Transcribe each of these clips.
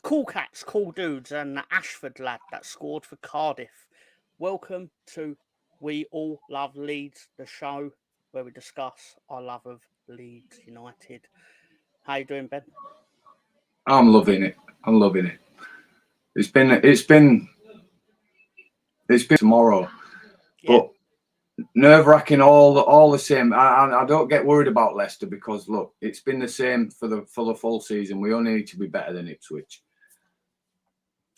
cool cats, cool dudes, and the Ashford lad that scored for Cardiff. Welcome to We All Love Leeds, the show where we discuss our love of Leeds United. How you doing, Ben? I'm loving it. It's been tomorrow, but nerve-wracking all the same. I don't get worried about Leicester because look, it's been the same for the full season. We only need to be better than Ipswich.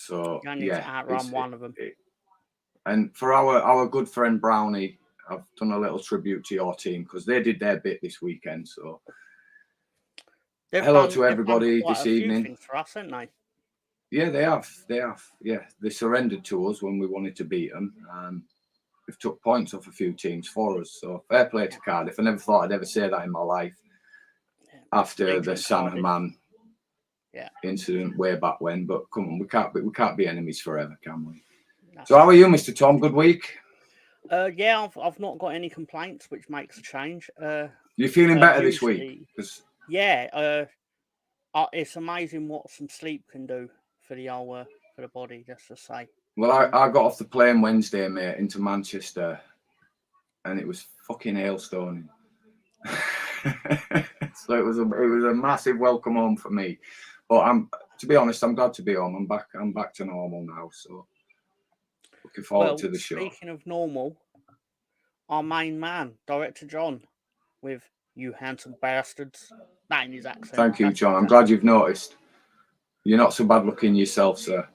So You need to outrun one of them. And for our good friend Brownie, I've done a little tribute to your team because they did their bit this weekend. So hello to everybody this evening. Things for us, haven't they? Yeah, they have. Yeah, they surrendered to us when we wanted to beat them. We've took points off a few teams for us. So fair play to Cardiff. I never thought I'd ever say that in my life. After the San Germain incident way back when, but come on, we can't be enemies forever, can we? So how are you, Mr. Tom? Good week? Yeah, I've not got any complaints, which makes a change. You feeling better this week? Yeah, it's amazing what some sleep can do for the body, just to say. Well, I got off the plane Wednesday, mate, into Manchester, and it was fucking hailstoning. So it was a massive welcome home for me. But to be honest, I'm glad to be home. I'm back to normal now. So looking forward to the show. Speaking of normal, our main man, Director John, with "You Handsome Bastards," that in his accent. Thank you, John. I'm glad you've noticed. You're not so bad looking yourself, sir.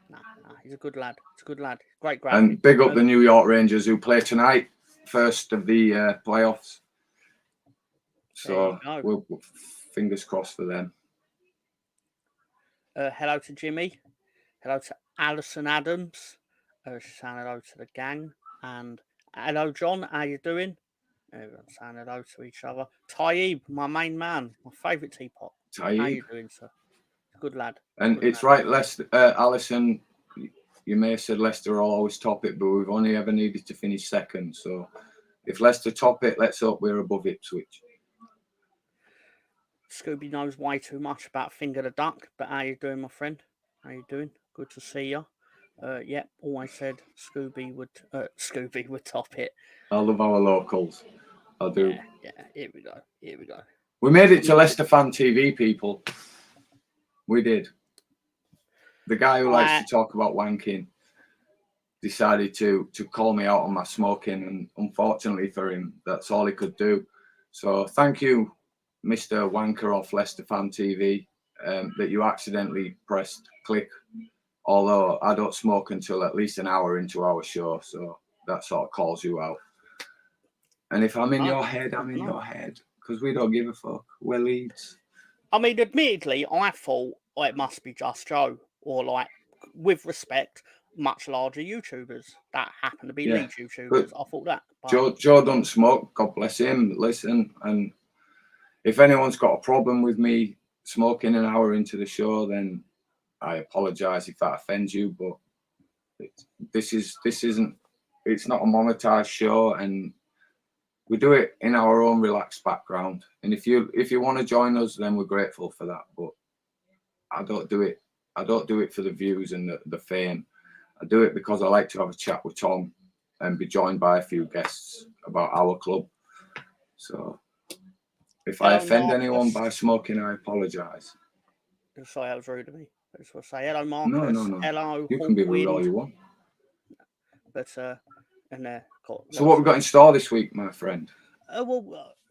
Nah, he's a good lad. Great graphic. And big up the New York Rangers who play tonight, first of the playoffs. So we'll fingers crossed for them. Hello to Jimmy. Hello to Alison Adams. Saying hello to the gang. And hello, John. How you doing? Everyone's saying hello to each other. Taib, my main man, my favourite teapot. Taib. How you doing, sir? Good lad. And it's right, Leicester. Alison, you may have said Leicester will always top it, but we've only ever needed to finish second. So if Leicester top it, let's hope we're above Ipswich. Scooby knows way too much about Finger the Duck, but how you doing, my friend? How you doing? Good to see you. Always said Scooby would top it. I love our locals. I do. Yeah. Here we go. We made it to Leicester Fan TV, people. We did. The guy who likes to talk about wanking decided to call me out on my smoking, and unfortunately for him, that's all he could do. So thank you, Mr. Wanker off Leicester Fan TV, that you accidentally pressed click. Although I don't smoke until at least an hour into our show, so that sort of calls you out. And if I'm in your head, I'm in your head, because we don't give a fuck. We're Leeds. I mean, admittedly, I thought it must be Just Joe, or with respect, much larger YouTubers that happen to be Leeds YouTubers. I thought that. Joe don't smoke. God bless him. Listen, and if anyone's got a problem with me smoking an hour into the show, then I apologise if that offends you. But this isn't. It's not a monetized show, and we do it in our own relaxed background. And if you want to join us, then we're grateful for that. But I don't do it. I don't do it for the views and the fame. I do it because I like to have a chat with Tom and be joined by a few guests about our club. So if I offend anyone by smoking, I apologise. Sorry, that was rude of me. I just want to say hello, Marcus. No. Hello, you can be rude all you want. But so what we got in store this week, my friend?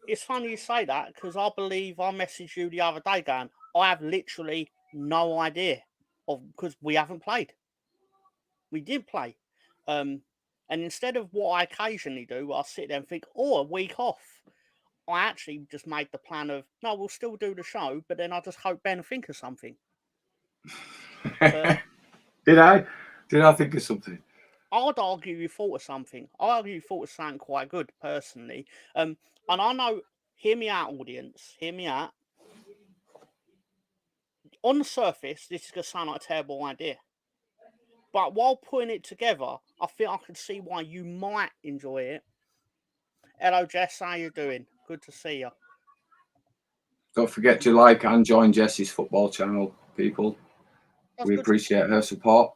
It's funny you say that because I believe I messaged you the other day going, I have literally no idea because we haven't played. We did play. And instead of what I occasionally do, I'll sit there and think, a week off. I actually just made the plan of, no, we'll still do the show, but then I just hope Ben think of something. Did I think of something? I'd argue you thought of something. I argue you thought of something quite good, personally. And I know, hear me out, audience. Hear me out. On the surface, this is going to sound like a terrible idea. But while putting it together, I think I can see why you might enjoy it. Hello, Jess. How you doing? Good to see you. Don't forget to like and join Jesse's football channel, people. we appreciate her support.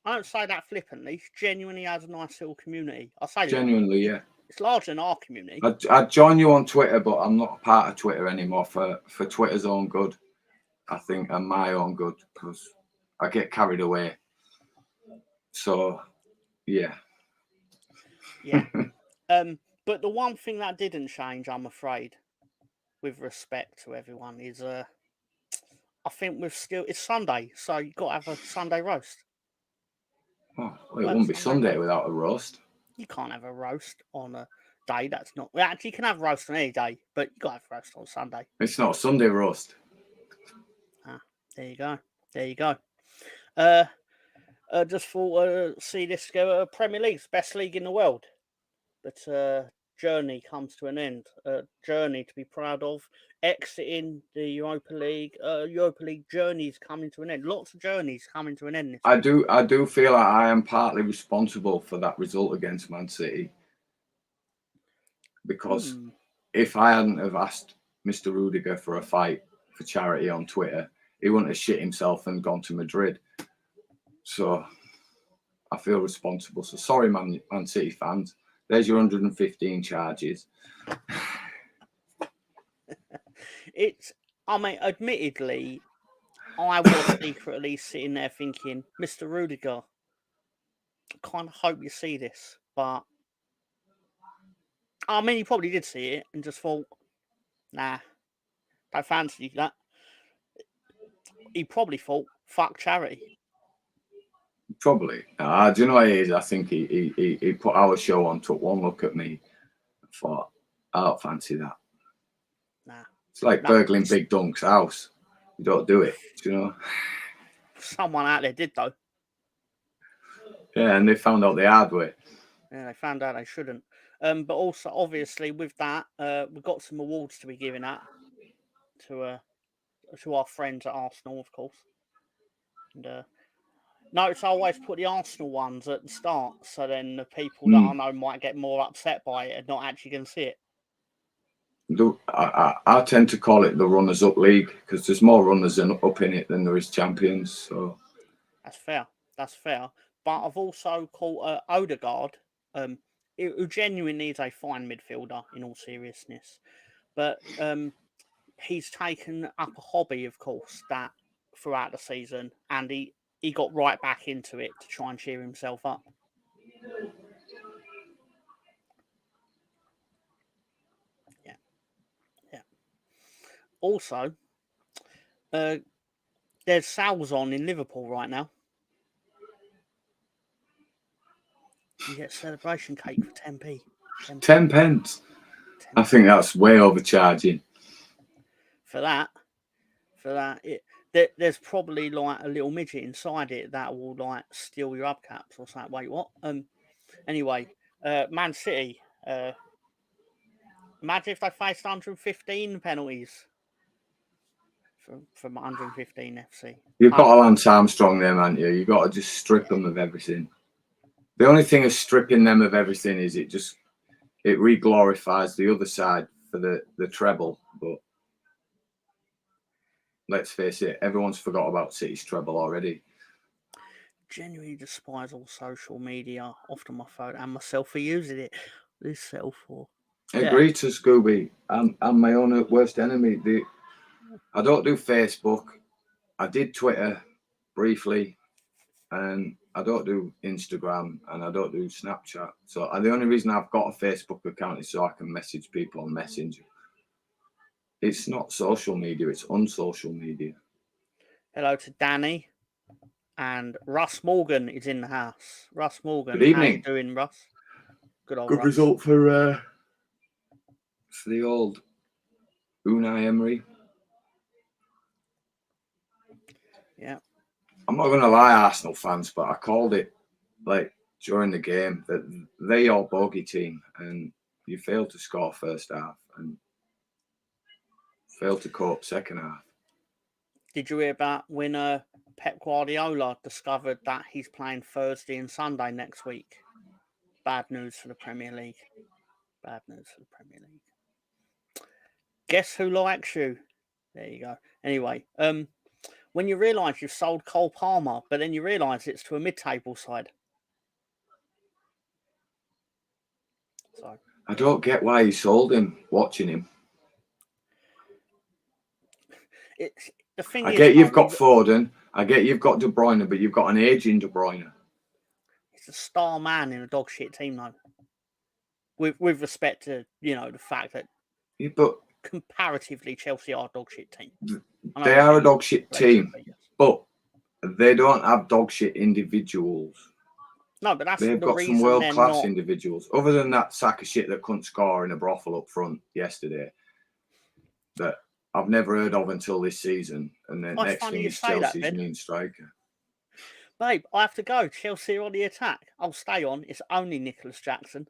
I don't say that flippantly. She genuinely has a nice little community. I say genuinely, yeah. It's larger than our community. I'd join you on Twitter, but I'm not a part of Twitter anymore for Twitter's own good, I think, and my own good, because I get carried away. So, yeah. Yeah. But the one thing that didn't change, I'm afraid, with respect to everyone, is I think it's Sunday, so you've got to have a Sunday roast. Oh, well, it wouldn't be Sunday without a roast. You can't have a roast on a day that's not. Well, actually, you can have a roast on any day, but you got to have a roast on Sunday. It's not a Sunday roast. There you go. There you go. Just thought see this go. Premier League's best league in the world, but journey comes to an end. Journey to be proud of. Exiting the Europa League. Europa League journeys coming to an end. Lots of journeys coming to an end. I do feel like I am partly responsible for that result against Man City, because if I hadn't have asked Mr. Rudiger for a fight for charity on Twitter, he wouldn't have shit himself and gone to Madrid. So I feel responsible. So sorry, Man City fans. There's your 115 charges. Admittedly, I was secretly sitting there thinking, Mr. Rudiger, I kind of hope you see this. But, I mean, he probably did see it and just thought, nah, don't fancy that. He probably thought, fuck charity. Probably. Do you know what it is? I think he put our show on, took one look at me, and thought, I don't fancy that. Nah. It's like burgling Big Dunk's house. You don't do it, do you know? Someone out there did, though. Yeah, and they found out the hard way. Yeah, they found out they shouldn't. But also, obviously, with that, we've got some awards to be giving out to our friends at Arsenal, of course. And notice I always put the Arsenal ones at the start, so then the people that I know might get more upset by it and not actually going to see it. I tend to call it the runners-up league, because there's more runners up in it than there is champions. So that's fair. That's fair. But I've also called Odegaard, who genuinely is a fine midfielder in all seriousness. But he's taken up a hobby, of course, that throughout the season, and he got right back into it to try and cheer himself up. Yeah. Also, there's sales on in Liverpool right now. You get celebration cake for 10p. 10 pence. I think that's way overcharging. For that, there's probably like a little midget inside it that will like steal your hubcaps or something. Wait, what? Anyway, Man City. Imagine if they faced 115 penalties from 115 FC. You've got a Lance Armstrong there, haven't you? You've got to just strip them of everything. The only thing of stripping them of everything is it re-glorifies the other side for the treble. But let's face it, everyone's forgot about City's treble already. Genuinely despise all social media, often my phone and myself for using it. This self for. Agreed to Scooby. I'm my own worst enemy. I don't do Facebook. I did Twitter briefly, and I don't do Instagram, and I don't do Snapchat. So the only reason I've got a Facebook account is so I can message people on Messenger. It's not social media, it's unsocial media. Hello to Danny. And Russ Morgan is in the house. Russ Morgan, good evening. How you doing, Russ? Good Russ. Result for the old Unai Emery. Yeah. I'm not going to lie, Arsenal fans, but I called it like during the game that they are bogey team, and you failed to score first half and failed to cope second half. Did you hear about when Pep Guardiola discovered that he's playing Thursday and Sunday next week? Bad news for the Premier League. Bad news for the Premier League. Guess who likes you? There you go. Anyway, when you realise you've sold Cole Palmer, but then you realise it's to a mid-table side. So I don't get why he sold him. Watching him, it's the thing. I is, get you've Mark, got Foden. I get you've got De Bruyne, but you've got an aging De Bruyne. It's a star man in a dog shit team, though. With respect to the fact that But comparatively Chelsea are a dog shit team. They are a dog shit team, but they don't have dog shit individuals. No, but that's they've the got reason some world class not... individuals. Other than that sack of shit that couldn't score in a brothel up front yesterday, that I've never heard of until this season. And then next thing is Chelsea's main striker. Babe, I have to go. Chelsea are on the attack. I'll stay on. It's only Nicholas Jackson.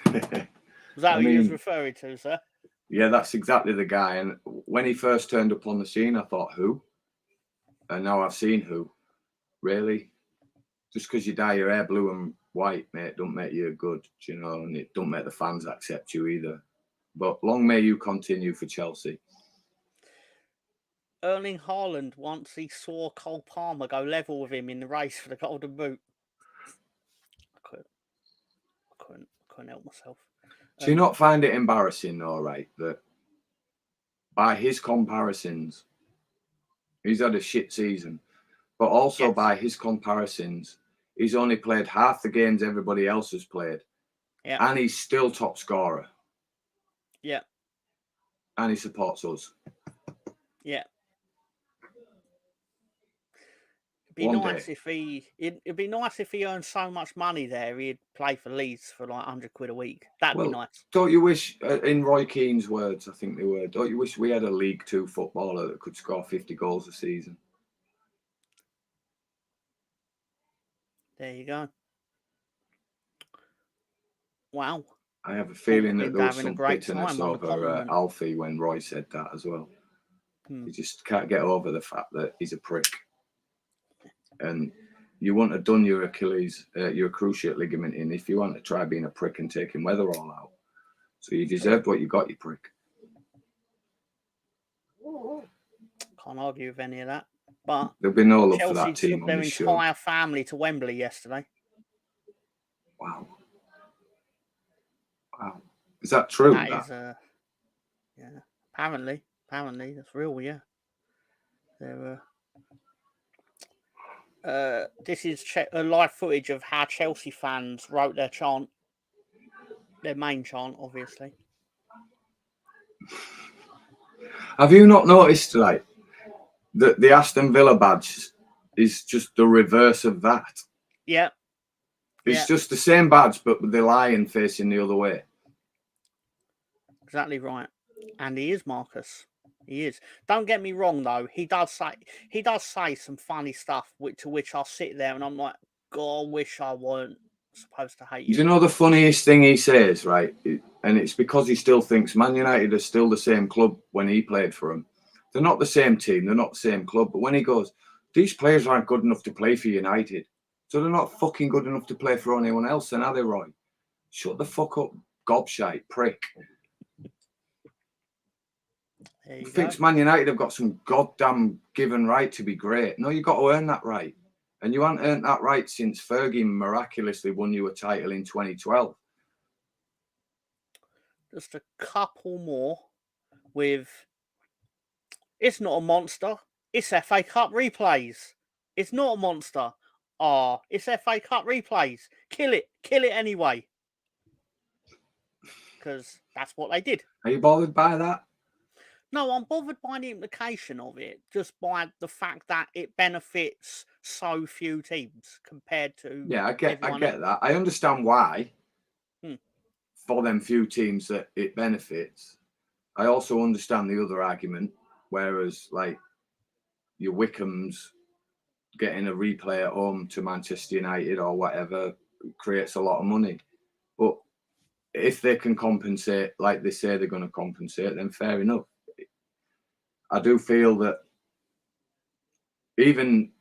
Was that what you was referring to, sir? Yeah, that's exactly the guy. And when he first turned up on the scene, I thought, who? And now I've seen who. Really? Just because you dye your hair blue and white, mate, don't make you good, and it don't make the fans accept you either. But long may you continue for Chelsea. Erling Haaland, once he saw Cole Palmer go level with him in the race for the Golden Boot. I couldn't help myself. Do you not find it embarrassing, though, right, that by his comparisons, he's had a shit season, but also by his comparisons, he's only played half the games everybody else has played. Yeah. And he's still top scorer. Yeah. And he supports us. Yeah. It'd be nice if he earned so much money there, he'd play for Leeds for like £100 a week. That'd be nice. Don't you wish, in Roy Keane's words, I think they were, don't you wish we had a League Two footballer that could score 50 goals a season? There you go. Wow. I have a feeling that there was some bitterness over Alfie when Roy said that as well. You just can't get over the fact that he's a prick. And you wouldn't have done your Achilles, your cruciate ligament in if you want to try being a prick and taking Weatherall out. So you deserved what you got, you prick. Can't argue with any of that. But there'll be no love Chelsea for that team took their entire family to Wembley yesterday. Wow. Wow. Is that true? Yeah. Apparently that's real. Yeah. This is a live footage of how Chelsea fans wrote their chant. Their main chant, obviously. Have you not noticed, like, that the Aston Villa badge is just the reverse of that? Yeah. It's just the same badge, but with the lion facing the other way. Exactly right. And he is, Marcus. He is. Don't get me wrong, though. He does say some funny stuff, to which I'll sit there and I'm like, God, I wish I weren't supposed to hate you. Do you know the funniest thing he says, right? And it's because he still thinks Man United are still the same club when he played for them. They're not the same team. They're not the same club. But when he goes, these players aren't good enough to play for United. So they're not fucking good enough to play for anyone else, then are they, Roy? Shut the fuck up, gobshite, prick. Thinks Man United have got some goddamn given right to be great. No, you've got to earn that right. And you haven't earned that right since Fergie miraculously won you a title in 2012. Just a couple more with... It's not a monster. It's FA Cup replays. It's not a monster. It's FA Cup replays. Kill it. Kill it anyway. Because that's what they did. Are you bothered by that? No, I'm bothered by the implication of it, just by the fact that it benefits so few teams compared to. Yeah, I get that. I understand why. For them few teams that it benefits. I also understand the other argument, whereas like your Wickhams getting a replay at home to Manchester United or whatever creates a lot of money. But if they can compensate like they say they're going to compensate, then fair enough. I do feel that even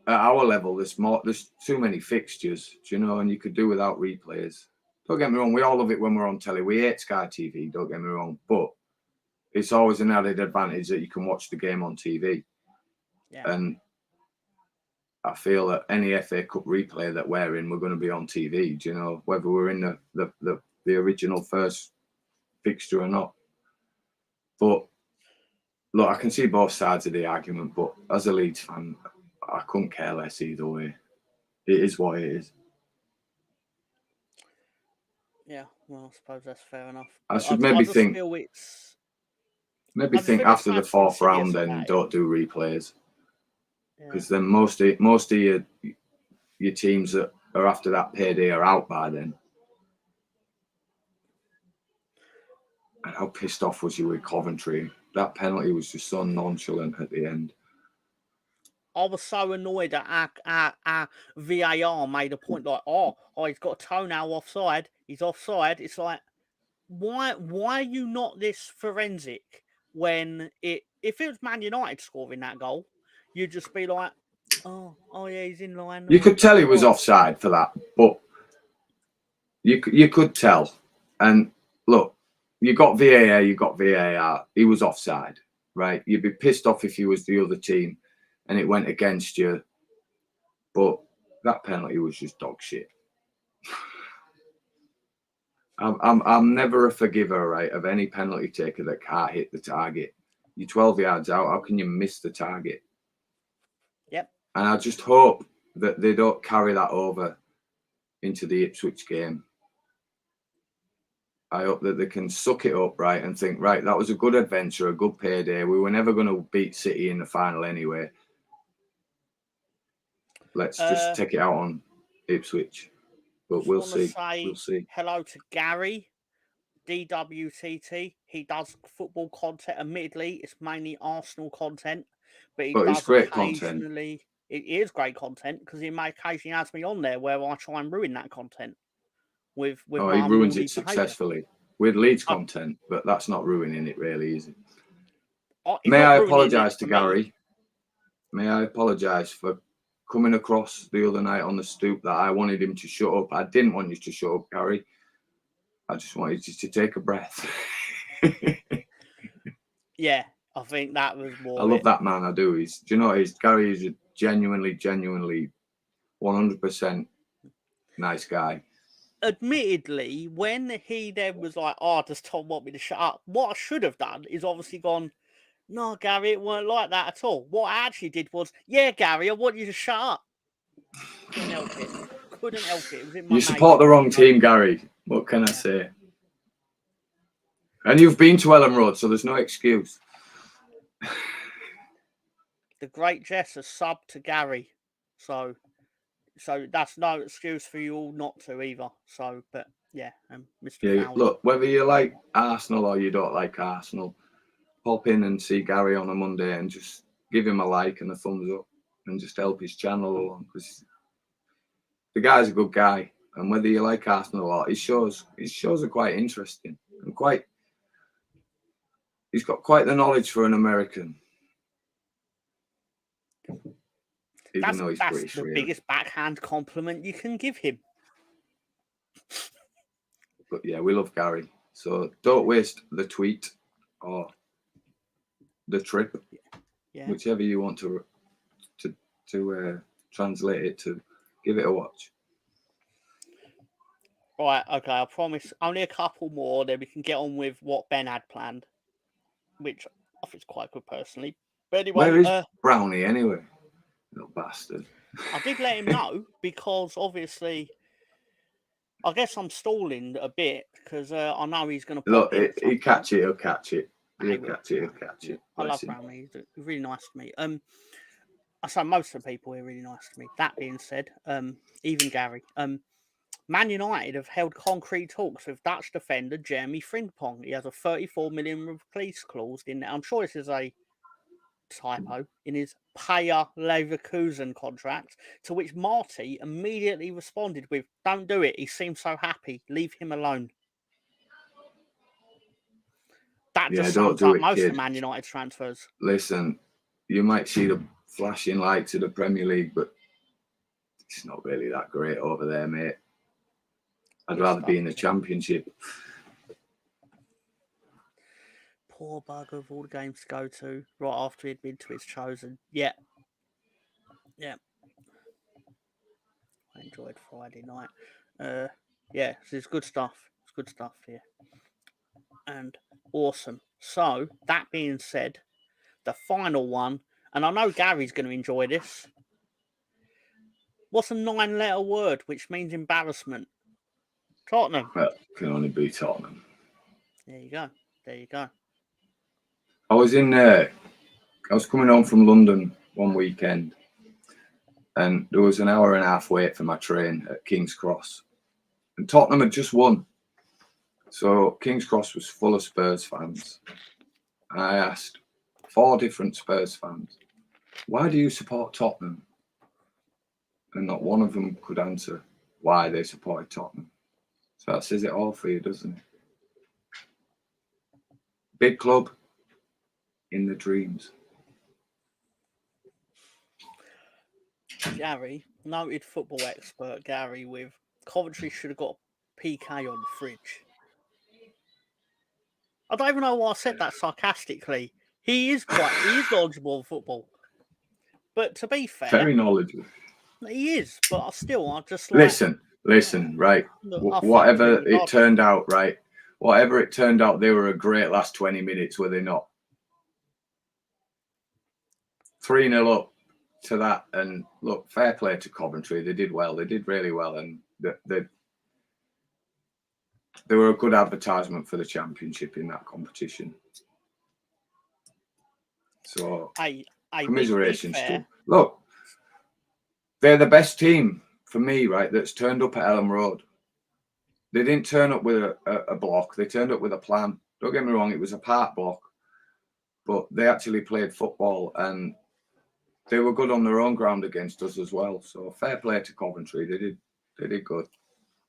at our level, there's too many fixtures, and you could do without replays. Don't get me wrong, we all love it when we're on telly. We hate Sky TV, don't get me wrong, but it's always an added advantage that you can watch the game on TV. And I feel that any FA Cup replay that we're in, we're going to be on TV. Do you know, whether we're in the original first fixture or not. But look, I can see both sides of the argument. But as a Leeds fan, I couldn't care less either way. It is what it is. Yeah, well, I suppose that's fair enough. I should maybe think. Maybe think after the fourth round, then don't do replays. Because then most of your teams that are after that payday are out by then. And how pissed off was you with Coventry? That penalty was just so nonchalant at the end. I was so annoyed that our VAR made a point like, oh, he's got a toe now offside. He's offside. It's like, why are you not this forensic when if it was Man United scoring that goal, you'd just be like, oh yeah, he's in line. You could tell he was offside for that, but you could tell. And look, you got VAR. He was offside, right? You'd be pissed off if you was the other team and it went against you. But that penalty was just dog shit. I'm never a forgiver, right, of any penalty taker that can't hit the target. You're 12 yards out. How can you miss the target? Yep. And I just hope that they don't carry that over into the Ipswich game. I hope that they can suck it up, right, and think, right, that was a good adventure, a good payday. We were never going to beat City in the final anyway. Let's just take it out on Ipswich. But we'll see. We'll see. Hello to Gary, DWTT. He does football content. Admittedly, it's mainly Arsenal content, but it's great content. It is great content because he may occasionally has me on there where I try and ruin that content. He ruins it successfully with Leeds content, but that's not ruining it, really, is it? May I apologise to Gary? May I apologise for coming across the other night on the stoop that I wanted him to shut up? I didn't want you to shut up, Gary. I just wanted you to take a breath. Yeah, I think that was more. I love that man. I do. Gary is a genuinely 100% nice guy. Admittedly, when he then was like, does Tom want me to shut up? What I should have done is obviously gone, no, Gary, it weren't like that at all. What I actually did was, yeah, Gary, I want you to shut up. Couldn't help it. It was in my You support the wrong team, Gary. What can I say? And you've been to Ellen Road, so there's no excuse. The great Jess has subbed to Gary. So that's no excuse for you all not to either. So, but yeah, Mr. Fowler. Look, whether you like Arsenal or you don't like Arsenal, pop in and see Gary on a Monday and just give him a like and a thumbs up and just help his channel along, because the guy's a good guy. And whether you like Arsenal or not, his shows are quite interesting and he's got quite the knowledge for an American. Even though he's British, the biggest backhand compliment you can give him. But yeah, we love Gary. So don't waste the tweet or the trip, whichever you want to translate it to. Give it a watch. Right, okay, I promise only a couple more, then we can get on with what Ben had planned, which I think is quite good personally. But anyway, where is Brownie anyway? Little bastard. I did let him know because obviously, I guess I'm stalling a bit because I know he's going to. Look, he'll catch it. He'll catch it. He'll catch it. I love Brownie. He's really nice to me. I say most of the people are really nice to me. That being said, even Gary. Man United have held concrete talks with Dutch defender Jeremy Frimpong. He has a 34 million release clause in there. I'm sure this is a typo in his Bayer Leverkusen contract, to which Marty immediately responded with, "Don't do it. He seems so happy. Leave him alone." That just sums up most of Man United's transfers. Listen, you might see the flashing lights of the Premier League, but it's not really that great over there, mate. I'd rather be in the Championship. Poor bugger of all the games to go to right after he'd been to his chosen. Yeah, Yeah. I enjoyed Friday night. Yeah, it's good stuff. It's good stuff here. And awesome. So, that being said, the final one, and I know Gary's going to enjoy this. What's a 9-letter word which means embarrassment? Tottenham. Well, can only be Tottenham. There you go. There you go. I was coming home from London one weekend, and there was an hour and a half wait for my train at King's Cross. And Tottenham had just won. So King's Cross was full of Spurs fans. And I asked 4 different Spurs fans, why do you support Tottenham? And not one of them could answer why they supported Tottenham. So that says it all for you, doesn't it? Big club in the dreams. Gary, noted football expert Gary, with Coventry should have got PK on the fridge. I don't even know why I said that sarcastically. He is knowledgeable of football. But to be fair, very knowledgeable. He is, but I just like... Listen, right? Look, whatever it turned out, right? Whatever it turned out, they were a great last 20 minutes, were they not? 3-0 up to that, and look, fair play to Coventry. They did well. They did really well, and they were a good advertisement for the Championship in that competition. So, commiserations to... Look, they're the best team for me, right, that's turned up at Elland Road. They didn't turn up with a block. They turned up with a plan. Don't get me wrong, it was a part block, but they actually played football, and they were good on their own ground against us as well. So fair play to Coventry. They did good.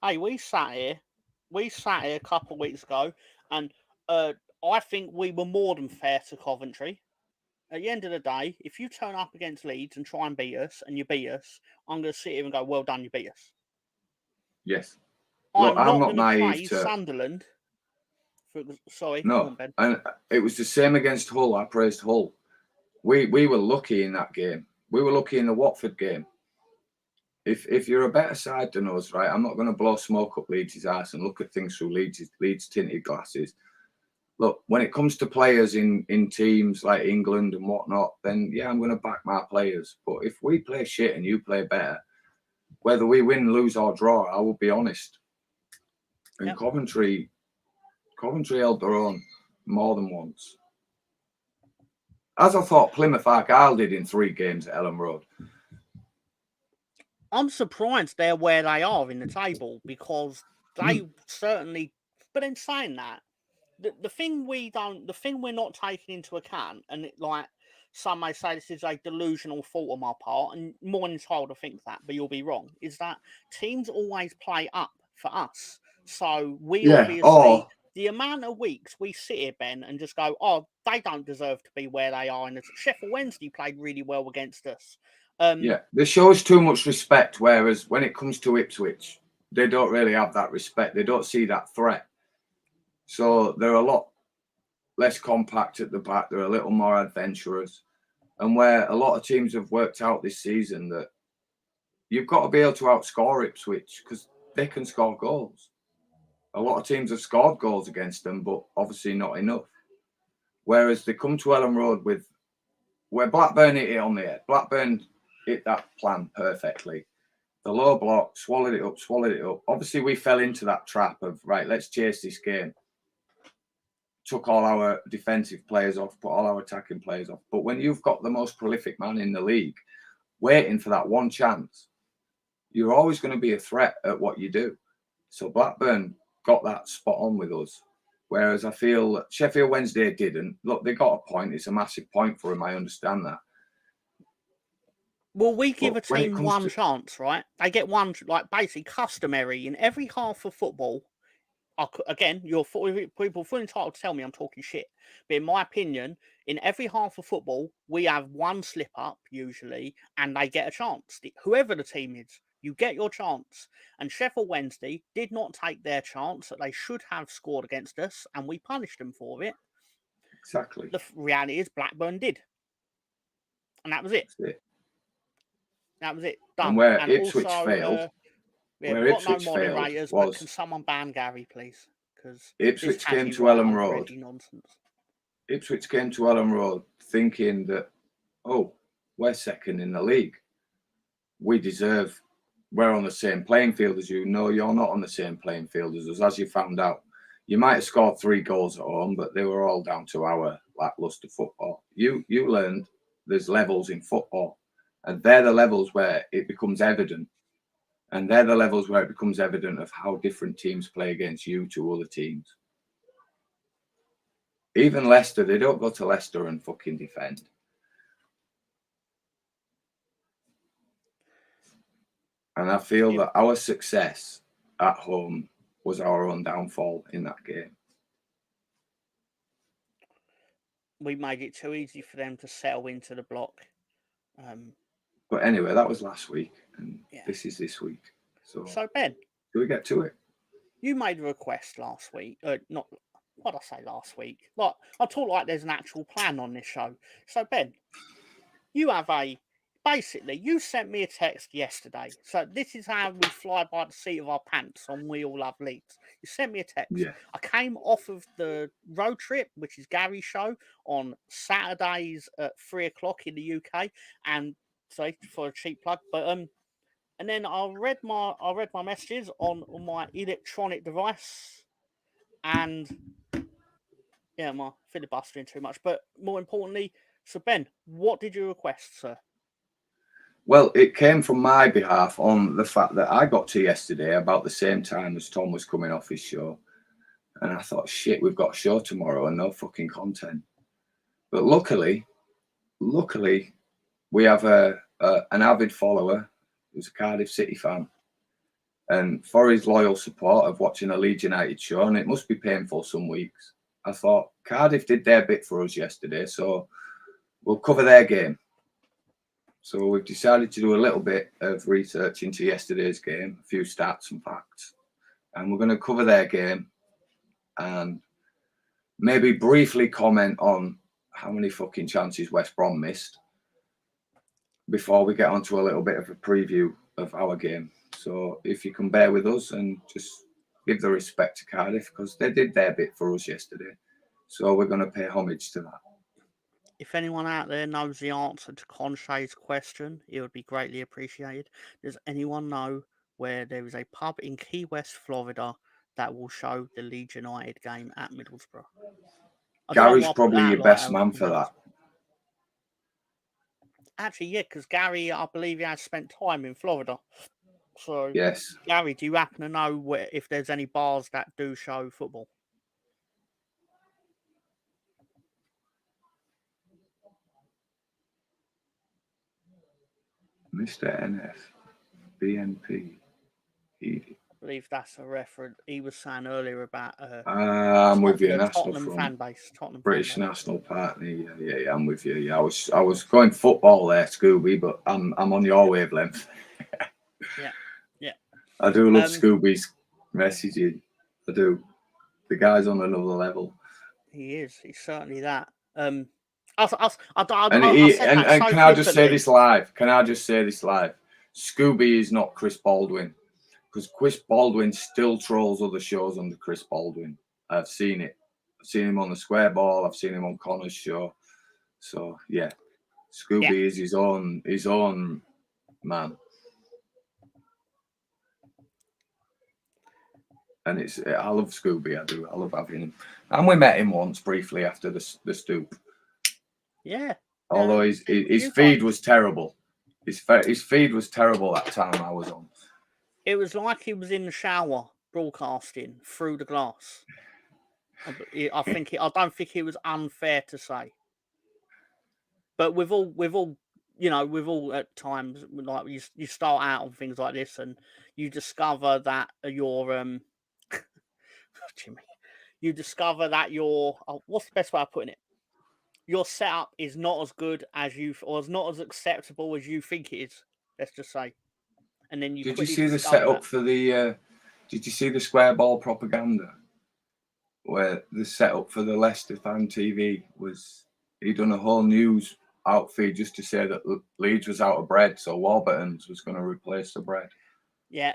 Hey, we sat here a couple of weeks ago, and I think we were more than fair to Coventry. At the end of the day, if you turn up against Leeds and try and beat us, and you beat us, I'm going to sit here and go, well done, you beat us. Yes. I'm not going to praise Sunderland. Sorry. No, on, Ben. And it was the same against Hull. I praised Hull. We were lucky in that game. We were lucky in the Watford game. If you're a better side than us, right, I'm not going to blow smoke up Leeds' ass and look at things through Leeds tinted glasses. Look, when it comes to players in teams like England and whatnot, then yeah, I'm going to back my players. But if we play shit and you play better, whether we win, lose or draw, I will be honest. And yep. Coventry held their own more than once. As I thought Plymouth Argyle did in 3 games at Elland Road. I'm surprised they're where they are in the table, because they certainly... But in saying that, the thing we're not taking into account, and some may say this is a delusional thought on my part, and more than entitled to think that, but you'll be wrong, is that teams always play up for us. So we obviously... The amount of weeks we sit here, Ben, and just go, oh, they don't deserve to be where they are. And Sheffield Wednesday played really well against us. They show us too much respect, whereas when it comes to Ipswich, they don't really have that respect. They don't see that threat. So they're a lot less compact at the back. They're a little more adventurous. And where a lot of teams have worked out this season that you've got to be able to outscore Ipswich because they can score goals. A lot of teams have scored goals against them, but obviously not enough. Whereas they come to Elland Road where Blackburn hit it on the head. Blackburn hit that plan perfectly. The low block, swallowed it up. Obviously, we fell into that trap of, right, let's chase this game. Took all our defensive players off, put all our attacking players off. But when you've got the most prolific man in the league waiting for that one chance, you're always going to be a threat at what you do. So Blackburn got that spot on with us. Whereas I feel Sheffield Wednesday didn't. Look, they got a point. It's a massive point for them. I understand that. Well, we give a team one chance, right? They get one, basically customary in every half of football. Again, people fully entitled to tell me I'm talking shit. But in my opinion, in every half of football, we have one slip up, usually, and they get a chance. Whoever the team is, you get your chance. And Sheffield Wednesday did not take their chance that they should have scored against us, and we punished them for it. Exactly. The reality is Blackburn did. And that was it. That's it. That was it. Done. And where And Ipswich also, failed, yeah, where we've got no Ipswich failed moderators, but can was someone ban Gary, please? Because this Ipswich came Tassie to right Ellen are Road. really nonsense. Ipswich came to Ellen Road thinking that, oh, we're second in the league. We're on the same playing field as you. No, you're not on the same playing field as us, as you found out. You might have scored 3 goals at home, but they were all down to our lackluster football. You learned there's levels in football, and they're the levels where it becomes evident. And they're the levels where it becomes evident of how different teams play against you to other teams. Even Leicester, they don't go to Leicester and fucking defend. And I feel that our success at home was our own downfall in that game. We made it too easy for them to settle into the block. But anyway, that was last week, and this is this week. So Ben, do we get to it? You made a request last week. Not what did I say last week? Like I talk like there's an actual plan on this show. So Ben, you have basically you sent me a text yesterday. So this is how we fly by the seat of our pants on We All Love Leeds. You sent me a text. Yeah. I came off of the road trip, which is Gary's show, on Saturdays at 3:00 in the UK, and so for a cheap plug, but and then I read my messages on my electronic device, and yeah, my filibustering too much. But more importantly, so Ben, what did you request, sir? Well, it came from my behalf on the fact that I got to yesterday about the same time as Tom was coming off his show, and I thought, shit, we've got a show tomorrow and no fucking content. But luckily, we have an avid follower who's a Cardiff City fan. And for his loyal support of watching a Leeds United show, and it must be painful some weeks, I thought Cardiff did their bit for us yesterday, so we'll cover their game. So we've decided to do a little bit of research into yesterday's game, a few stats and facts, and we're going to cover their game and maybe briefly comment on how many fucking chances West Brom missed before we get onto a little bit of a preview of our game. So if you can bear with us and just give the respect to Cardiff, because they did their bit for us yesterday. So we're going to pay homage to that. If anyone out there knows the answer to Conche's question, it would be greatly appreciated. Does anyone know where there is a pub in Key West, Florida that will show the Leeds United game at Middlesbrough? Gary's probably your best man for that. Actually, yeah, because Gary, I believe he has spent time in Florida. So, yes. Gary, do you happen to know if there's any bars that do show football? Mr. NF, BNP. I believe that's a reference. He was saying earlier about I'm with you, Tottenham fan base. Tottenham British fan base. national party. Yeah, I'm with you. Yeah, I was going football there, Scooby, but I'm on your wavelength. yeah. I do love Scooby's messaging. I do. The guy's on another level. He is. He's certainly that. Can I just say this live? Scooby is not Chris Baldwin, because Chris Baldwin still trolls other shows under Chris Baldwin. I've seen it. I've seen him on the Square Ball. I've seen him on Connor's show. So yeah, Scooby is his own man. And I love Scooby. I do. I love having him. And we met him once briefly after the stoop. Yeah. Although his feed was terrible. His feed was terrible that time I was on. It was like he was in the shower broadcasting through the glass. I don't think it was unfair to say. But we've all at times, like you start out on things like this and you discover that your you discover that what's the best way of putting it? Your setup is not as good as or is not as acceptable as you think it is. Let's just say, and then Did you see the setup for the? Did you see the Square Ball propaganda? Where the setup for the Leicester fan TV was, he done a whole news outfeed just to say that Leeds was out of bread, so Warburton's was going to replace the bread. Yeah.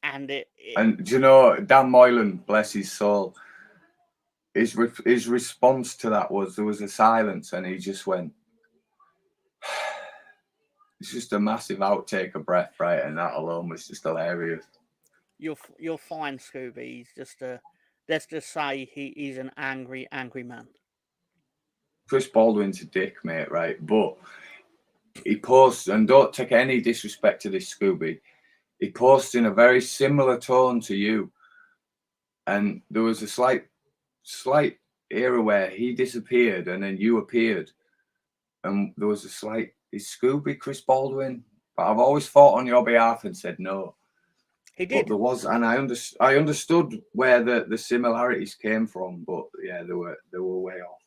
And And do you know, Dan Moylan, bless his soul, his response to that was there was a silence, and he just went. It's just a massive outtake of breath, right? And that alone was just hilarious. You'll find Scooby. He's just let's just say he's an angry man. Chris Baldwin's a dick, mate, right? But he posts, and don't take any disrespect to this Scooby, he posts in a very similar tone to you. And there was a slight era where he disappeared and then you appeared. And there was a slight, is Scooby Chris Baldwin? But I've always fought on your behalf and said no. He did. But there was, and I understood where the similarities came from, but yeah, they were way off.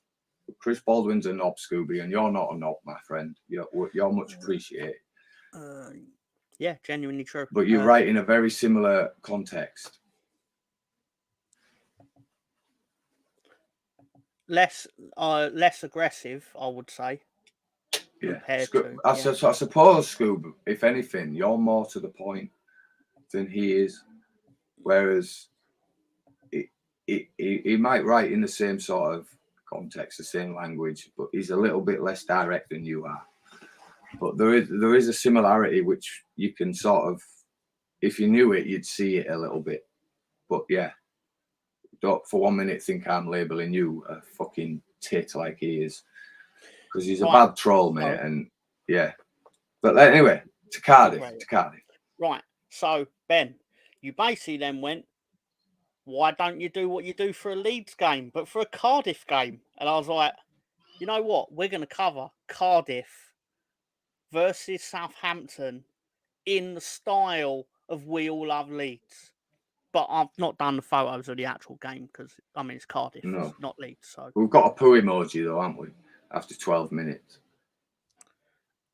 Chris Baldwin's a knob, Scooby, and you're not a knob, my friend. You're much appreciated. Yeah, genuinely true. But you're right in a very similar context. Less aggressive, I would say. Yeah, I suppose, Scoob, if anything, you're more to the point than he is. Whereas he might write in the same sort of context, the same language, but he's a little bit less direct than you are. But there is a similarity which you can sort of, if you knew it, you'd see it a little bit. But yeah, don't for 1 minute think I'm labeling you a fucking tit like he is, because he's a bad troll, mate. And yeah, but anyway, to Cardiff. Right. So Ben, you basically then went, why don't you do what you do for a Leeds game, but for a Cardiff game? And I was like, you know what? We're going to cover Cardiff versus Southampton in the style of We All Love Leeds. But I've not done the photos of the actual game because, I mean, it's Cardiff, it's not Leeds. So we've got a poo emoji though, haven't we? After 12 minutes.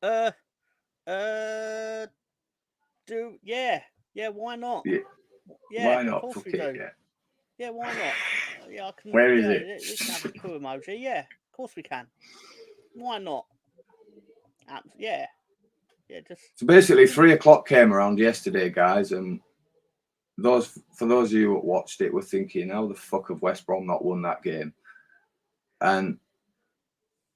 Yeah, why not? Yeah, why not? Of course we do. Yeah, why not? Yeah, I can. Where is it? We can have a poo emoji. Yeah, of course we can. Why not? Yeah. Just so basically, 3 o'clock came around yesterday, guys, and for those of you that watched it were thinking, how the fuck have West Brom not won that game? And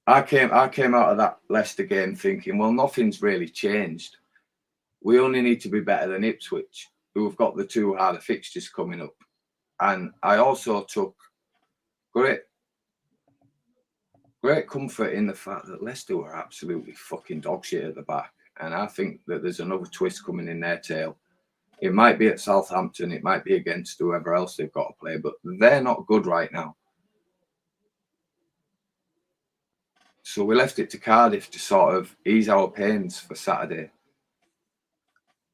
I came out of that Leicester game thinking, well, nothing's really changed. We only need to be better than Ipswich, who have got the 2 harder fixtures coming up. And I also took great comfort in the fact that Leicester were absolutely fucking dog shit at the back. And I think that there's another twist coming in their tail. It might be at Southampton, it might be against whoever else they've got to play, but they're not good right now. So we left it to Cardiff to sort of ease our pains for Saturday.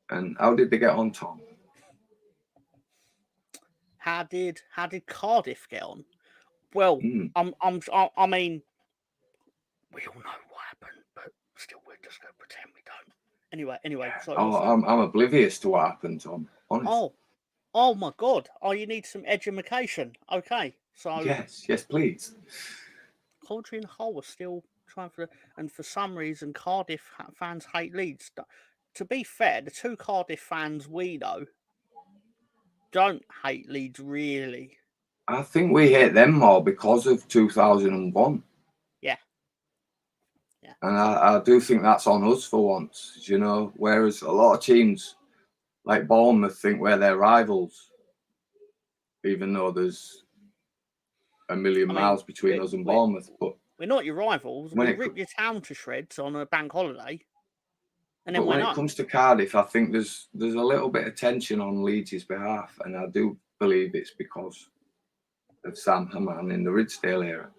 And how did they get on, Tom? How did Cardiff get on? Well, I mean, we all know what happened, but still, we're just going to pretend we don't. Anyway. So I'm oblivious to what happened, Tom. Honestly. Oh my God! Oh, you need some education. Okay, so yes, please. Coventry and Hull are still trying and for some reason Cardiff fans hate Leeds. To be fair, the 2 Cardiff fans we know don't hate Leeds really. I think we hate them more because of 2001. Yeah. And I do think that's on us for once, you know, whereas a lot of teams like Bournemouth think we're their rivals, even though there's a million miles between us and Bournemouth. But we're not your rivals. We rip your town to shreds on a bank holiday. And then when it comes to Cardiff, I think there's a little bit of tension on Leeds' behalf, and I do believe it's because of Sam Hammam in the Ridsdale era.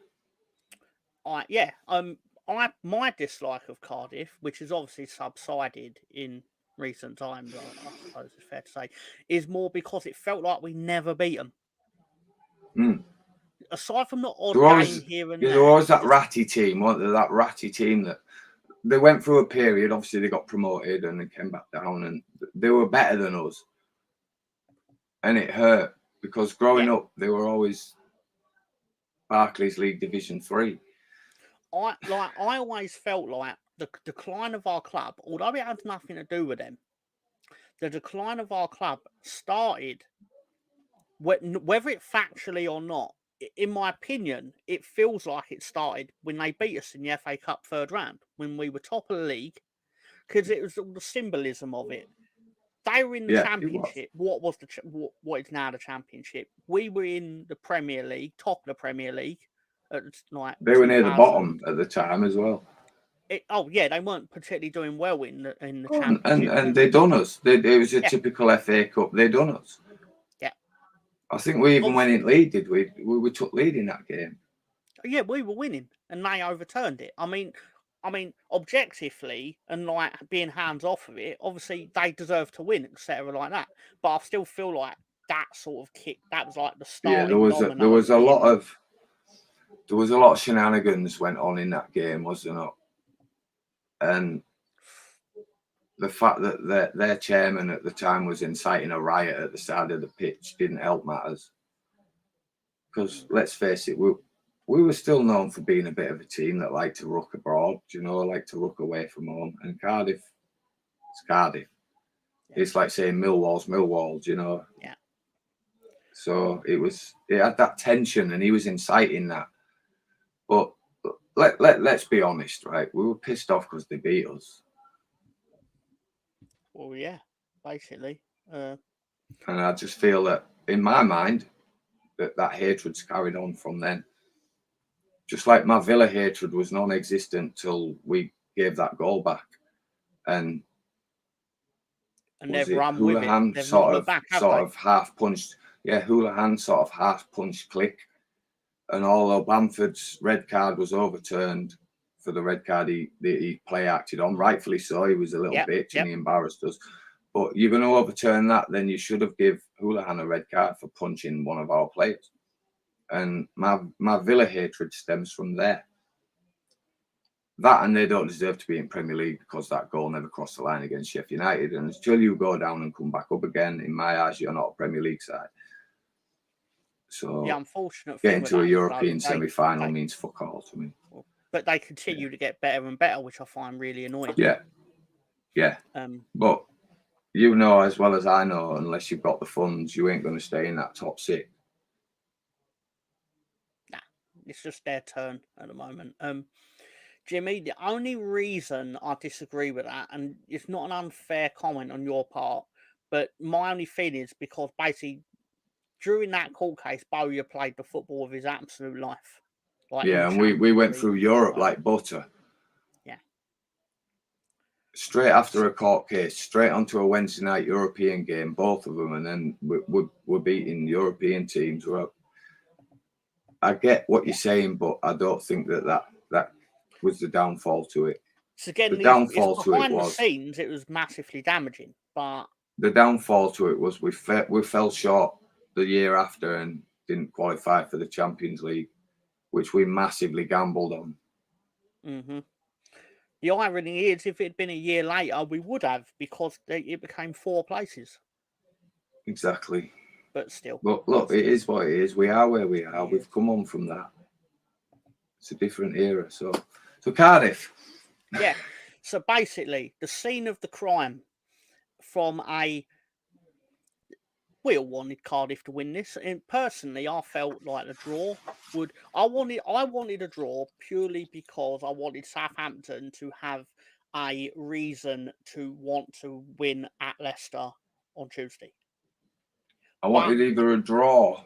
My dislike of Cardiff, which has obviously subsided in recent times, I suppose it's fair to say, is more because it felt like we never beat them. Aside from the odd game here and there, there was that ratty team, wasn't there? That ratty team that they went through a period. Obviously, they got promoted and they came back down, and they were better than us. And it hurt because growing up, they were always Barclays League Division 3. I always felt like the decline of our club, although it had nothing to do with them, the decline of our club started, whether it factually or not. In my opinion, it feels like it started when they beat us in the FA Cup third round when we were top of the league, because it was all the symbolism of it. They were in the Yeah, it was. Championship. What was what is now the Championship? We were in the Premier League, top of the Premier League, at like They were near the 2000. bottom at the time as well. Oh yeah, they weren't particularly doing well in the Oh, Championship. and they done us. It was a Yeah, typical FA Cup. They done us. yeah. I think we even went Obviously, in lead, did we? We took lead in that game. yeah, we were winning, and they overturned it. I mean, objectively, and like being hands off of it, obviously they deserve to win, etc., like that. But I still feel like that sort of kick. That was like the Yeah, starting there domino was a lot in. of shenanigans went on in that game, wasn't it? And the fact that their chairman at the time was inciting a riot at the side of the pitch didn't help matters. Because let's face it, we were still known for being a bit of a team that liked to ruck abroad, like to ruck away from home. And Cardiff, it's Cardiff. Yeah. It's like saying Millwall's Millwall, Yeah. So it had that tension, and he was inciting that. But let's be honest, right? We were pissed off because they beat us. Well, yeah, basically. And I just feel that, in my mind, that hatred's carried on from then. Just like my Villa hatred was non-existent till we gave that goal back, and they've run Houlihan with it. sort of half punched. Yeah, Houlihan sort of half punched Click, and although Bamford's red card was overturned for the red card he play acted on, rightfully so, he was a little bitch and he embarrassed us. But you're going to overturn that, then you should have give Houlihan a red card for punching one of our players. And my Villa hatred stems from there. That, and they don't deserve to be in Premier League because that goal never crossed the line against Sheffield United. And until you go down and come back up again, in my eyes, you're not a Premier League side. So the unfortunate getting to a European semi-final means fuck all to me. But they continue to get better and better, which I find really annoying. Yeah. But you know as well as I know, unless you've got the funds, you ain't going to stay in that top six. Nah, it's just their turn at the moment. Jimmy, the only reason I disagree with that, and it's not an unfair comment on your part, but my only feeling is because basically during that court case, Bowyer played the football of his absolute life. And we went through Europe like butter. Yeah. Straight after a court case, straight onto a Wednesday night European game, both of them, and then we're beating European teams. Well, I get what you're saying, but I don't think that was the downfall to it. So again, the downfall to it was the scenes. It was massively damaging, but the downfall to it was we fell short the year after and didn't qualify for the Champions League, which we massively gambled on. Mm-hmm. The irony is, if it had been a year later, we would have, because it became 4 places. Exactly. But still. But look, it is what it is. We are where we are. We've come on from that. It's a different era. So Cardiff. Yeah. So basically, the scene of the crime from we all wanted Cardiff to win this, and personally, I felt like the draw would. I wanted a draw purely because I wanted Southampton to have a reason to want to win at Leicester on Tuesday. I wanted either a draw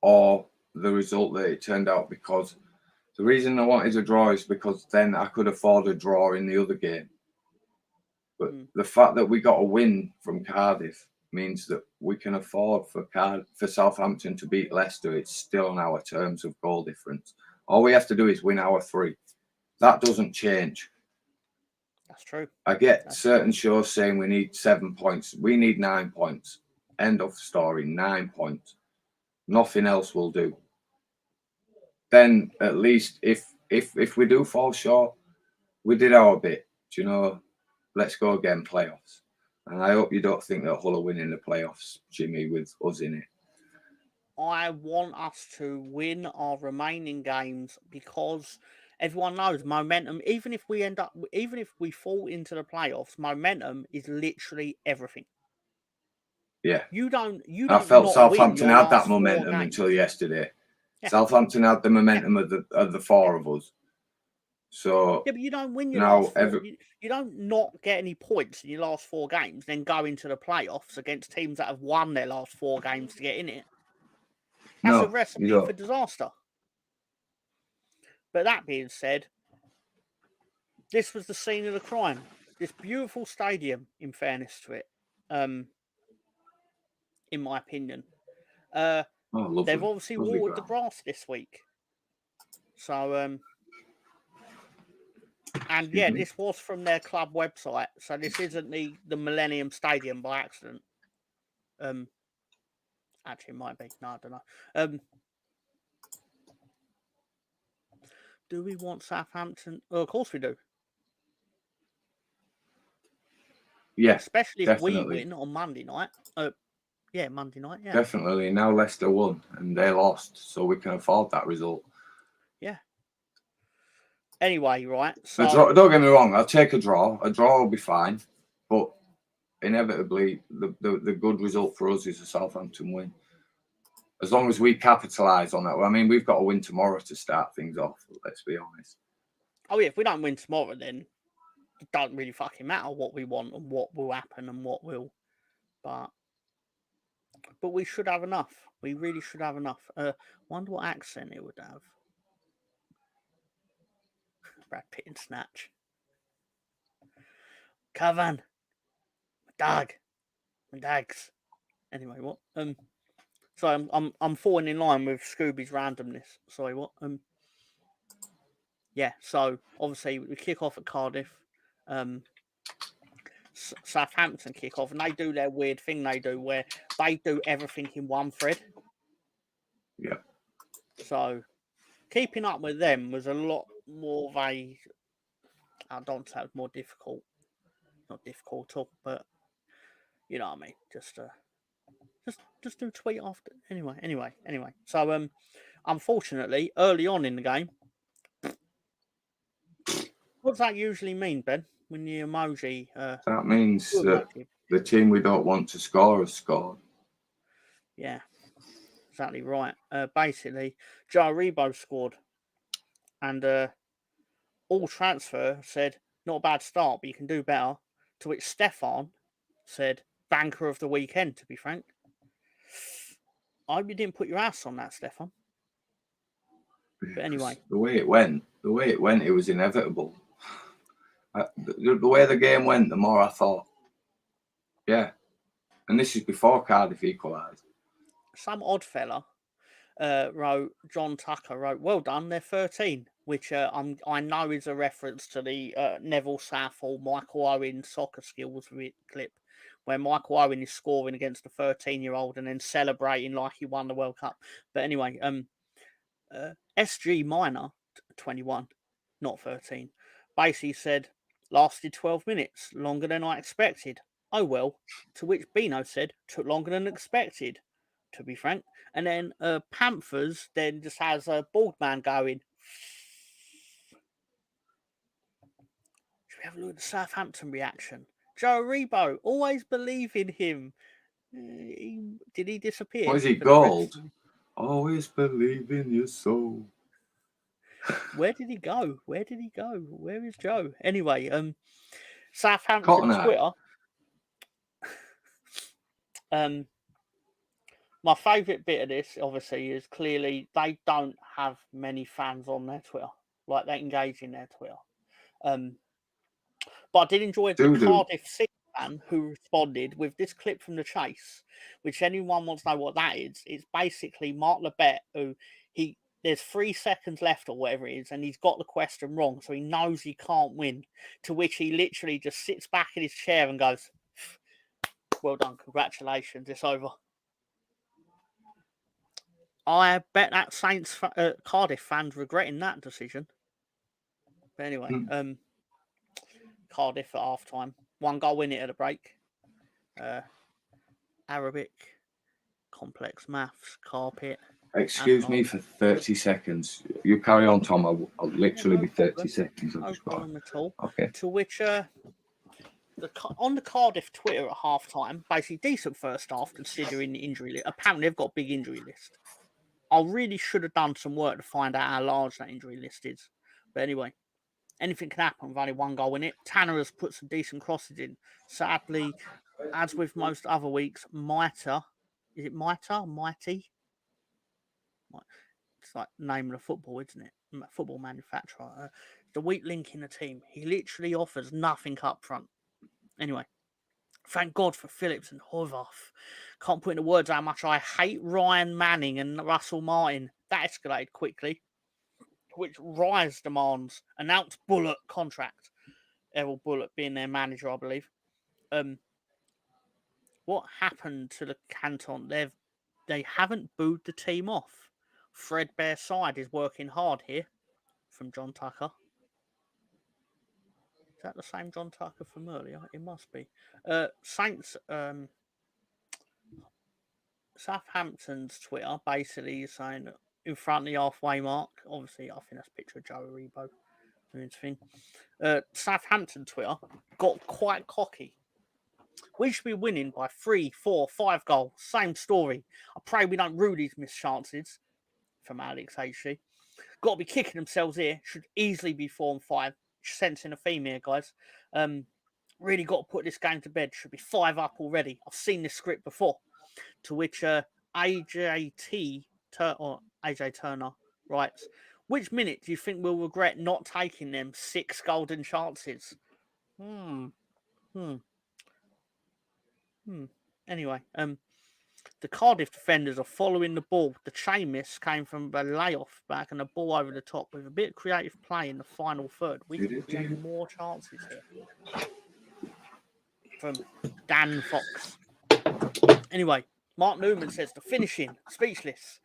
or the result that it turned out, because the reason I wanted a draw is because then I could afford a draw in the other game. But the fact that we got a win from Cardiff means that we can afford for Southampton to beat Leicester. It's still on our terms of goal difference. All we have to do is win our 3. That doesn't change. That's true. I get certain shows saying we need 7 points. We need 9 points. End of story. 9 points. Nothing else will do. Then at least if we do fall short, we did our bit. Let's go again, playoffs. And I hope you don't think that Hull are winning the playoffs, Jimmy, with us in it. I want us to win our remaining games, because everyone knows momentum. Even if we fall into the playoffs, momentum is literally everything. Yeah. You don't I felt not win Southampton your had that last 4 momentum games. until yesterday. Yeah. Southampton had the momentum of the four of us. So Yeah, but you don't win your now last 4. You don't not get any points in your last 4 games, then go into the playoffs against teams that have won their last 4 games to get in it. That's a recipe for disaster. But that being said, this was the scene of the crime. This beautiful stadium, in fairness to it, in my opinion. They've obviously watered the grass this week. So, and yeah, this was from their club website. So this isn't the Millennium Stadium by accident. Actually, it might be. No, I don't know. Do we want Southampton? Oh, of course we do. Yeah, especially if definitely. we win on Monday night. Yeah, Monday night. Yeah, definitely. Now Leicester won and they lost, so we can afford that result. Yeah. Anyway, right. So don't get me wrong. I'll take a draw. A draw will be fine, but inevitably, the good result for us is a Southampton win. As long as we capitalise on that. I mean, we've got to win tomorrow to start things off. Let's be honest. Oh yeah, if we don't win tomorrow, then it doesn't really fucking matter what we want and what will happen and what will. But we should have enough. We really should have enough. Wonder what accent it would have. Brad Pitt and Snatch. Cavan. My dags. Anyway, what? So I'm falling in line with Scooby's randomness. Sorry, what? Yeah. So obviously we kick off at Cardiff. Southampton kick off, and they do their weird thing they do where they do everything in one thread. Yeah. So keeping up with them was a lot more of a, I don't say it was more difficult. Not difficult at all, but you know what I mean. Just do tweet after. Anyway. So unfortunately, early on in the game, what does that usually mean, Ben? When the emoji that means that the team we don't want to score has scored. Yeah, exactly right. Basically, Joe Rebo scored, and all transfer said not a bad start, but you can do better. To which Stefan said, "Banker of the weekend." To be frank, I hope you didn't put your ass on that, Stefan. But anyway, the way it went, it was inevitable. The way the game went, the more I thought, yeah. And this is before Cardiff equalised. Some odd fella wrote, John Tucker wrote, "Well done, they're 13," which I know is a reference to the Neville Southall, Michael Owen soccer skills clip, where Michael Owen is scoring against a 13-year-old and then celebrating like he won the World Cup. But anyway, SG Minor, 21, not 13, basically said, lasted 12 minutes, longer than I expected. Oh well. To which Bino said, took longer than expected, to be frank. And then Panthers then just has a bald man going. Should we have a look at the Southampton reaction? Joe Rebo, always believe in him. Did he disappear? Was he gold? Always believe in your soul. Where did he go? Where is Joe? Anyway, Southampton Twitter. My favourite bit of this, obviously, is clearly they don't have many fans on their Twitter. Like, they engage in their Twitter. But I did enjoy the Cardiff City fan who responded with this clip from The Chase, which anyone wants to know what that is. It's basically Mark Lebet, who there's 3 seconds left or whatever it is, and he's got the question wrong, so he knows he can't win. To which he literally just sits back in his chair and goes, "Well done, congratulations, it's over." I bet that Saints Cardiff fans regretting that decision. But anyway, Cardiff at half time. 1 goal in it at a break. Arabic, complex maths, carpet. Excuse me for 30 seconds. You carry on, Tom. I'll literally be 30 problem. seconds. No problem at all. Okay. To which on the Cardiff Twitter at half time, basically decent first half considering the injury list. Apparently they've got a big injury list. I really should have done some work to find out how large that injury list is. But anyway, anything can happen with only one goal in it. Tanner has put some decent crosses in. Sadly, as with most other weeks, is it Mighty? It's like the name of the football, isn't it? Football manufacturer. The weak link in the team. He literally offers nothing up front. Anyway, thank God for Phillips and Horvath. Can't put into words how much I hate Ryan Manning and Russell Martin. That escalated quickly, which Rise demands announced Bullock contract. Errol Bullock being their manager, I believe. What happened to the Canton? They haven't booed the team off. Threadbare side is working hard here. From John Tucker. Is that the same John Tucker from earlier? It must be. Saints. Southampton's Twitter basically is saying in front of the halfway mark. Obviously, I think that's a picture of Joe Aribo doing his thing. Southampton Twitter got quite cocky. We should be winning by 3, 4, 5 goals. Same story. I pray we don't rue these missed chances. From Alex HC. Got to be kicking themselves here. Should easily be 4 and 5. Sensing a theme here, guys. Really got to put this game to bed. Should be 5 up already. I've seen this script before. To which AJ Turner writes, which minute do you think we'll regret not taking them 6 golden chances? Anyway, the Cardiff defenders are following the ball. The chain miss came from a layoff back and a ball over the top. With a bit of creative play in the final third, we can create more chances here. From Dan Fox. Anyway, Mark Newman says the finishing, speechless.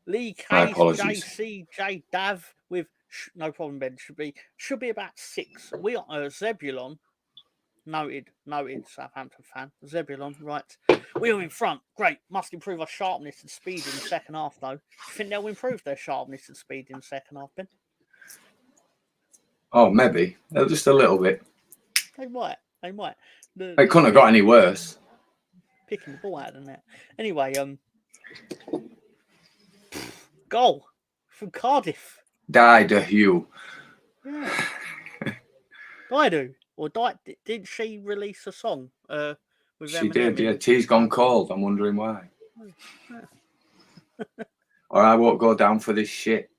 Lee Case, JCJ Dav with no problem, Ben. Should be about 6. We are Zebulon. Noted Southampton fan. Zebulon, right. We are in front. Great. Must improve our sharpness and speed in the second half, though. Do you think they'll improve their sharpness and speed in the second half, Ben? Oh, maybe. Just a little bit. They might. It couldn't have got any worse. Picking the ball out of the net. Anyway, goal from Cardiff. Hugh. Yeah. Dido. Or did she release a song? With she did, yeah. Tea's gone cold. I'm wondering why. Or I won't go down for this shit.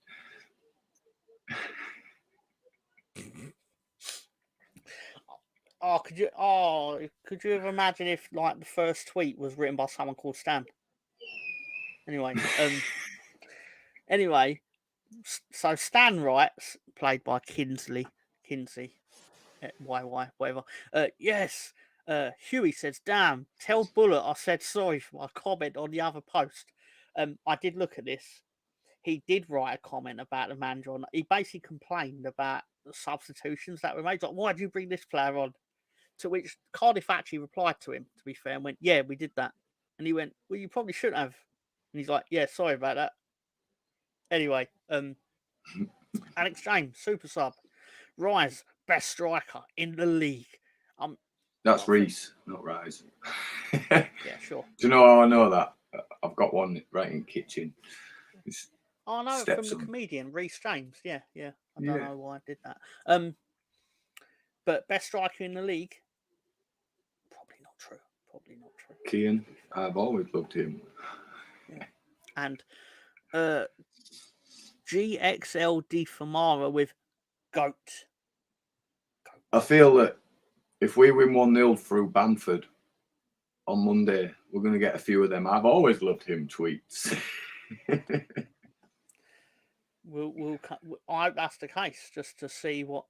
Could you ever imagine if like the first tweet was written by someone called Stan? Anyway, so Stan writes, played by Kinsey, YY, whatever. Yes, Huey says, damn, tell Bullet I said sorry for my comment on the other post. I did look at this. He did write a comment about the manager. He basically complained about the substitutions that were made. Like, why did you bring this player on? To which Cardiff actually replied to him, to be fair, and went, yeah, we did that. And he went, well, you probably shouldn't have. And he's like, yeah, sorry about that. Anyway, Alex James, super sub. Rise, best striker in the league. That's Reese, not Rise. Yeah, sure. Do you know how I know that? I've got one right in the kitchen. I know it from the comedian, Reese James. Yeah. I don't know why I did that. But best striker in the league? Probably not true. Kian, I've always loved him. Yeah. And GXL Famara with GOAT. I feel that if we win 1-0 through Bamford on Monday, we're going to get a few of them. I've always loved him tweets. I hope that's the case, just to see what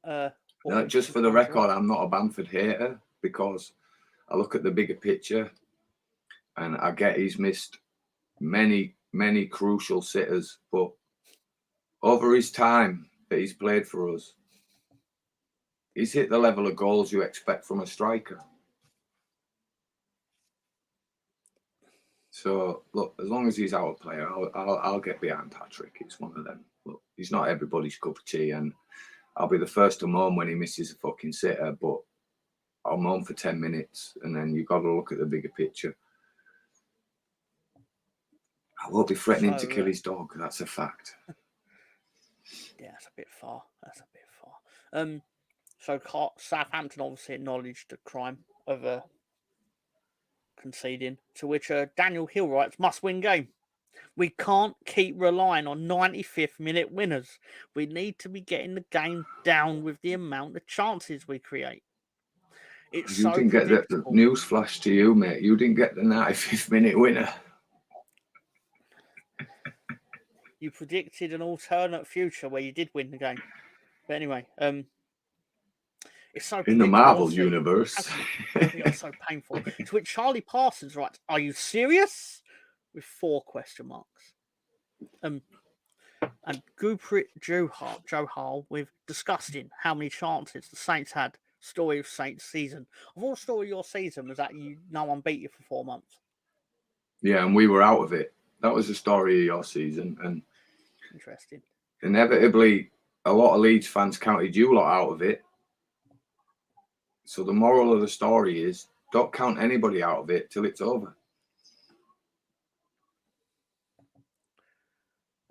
just for the record, I'm not a Bamford hater because I look at the bigger picture and I get he's missed many crucial sitters, but over his time that he's played for us, he's hit the level of goals you expect from a striker. So look, as long as he's our player, I'll get behind Patrick. It's one of them. Look, he's not everybody's cup of tea, and I'll be the first to moan when he misses a fucking sitter, but I'll moan for 10 minutes, and then you've got to look at the bigger picture. I won't be threatening to kill his dog. That's a fact. Yeah, that's a bit far. So Southampton obviously acknowledged the crime of conceding, to which Daniel Hill writes, must-win game. We can't keep relying on 95th minute winners. We need to be getting the game down with the amount of chances we create. It's you didn't get the news flash to you, mate. You didn't get the 95th minute winner. You predicted an alternate future where you did win the game. But anyway, it's so in the Marvel universe. It's so painful. To which Charlie Parsons writes, "Are you serious?" with 4 question marks. And Guprit Johal with disgusting how many chances the Saints had. Story of Saints season. Of all story of your season was that no one beat you for 4 months. Yeah, and we were out of it. That was the story of your season, and interesting. Inevitably, a lot of Leeds fans counted you lot out of it. So the moral of the story is, don't count anybody out of it till it's over.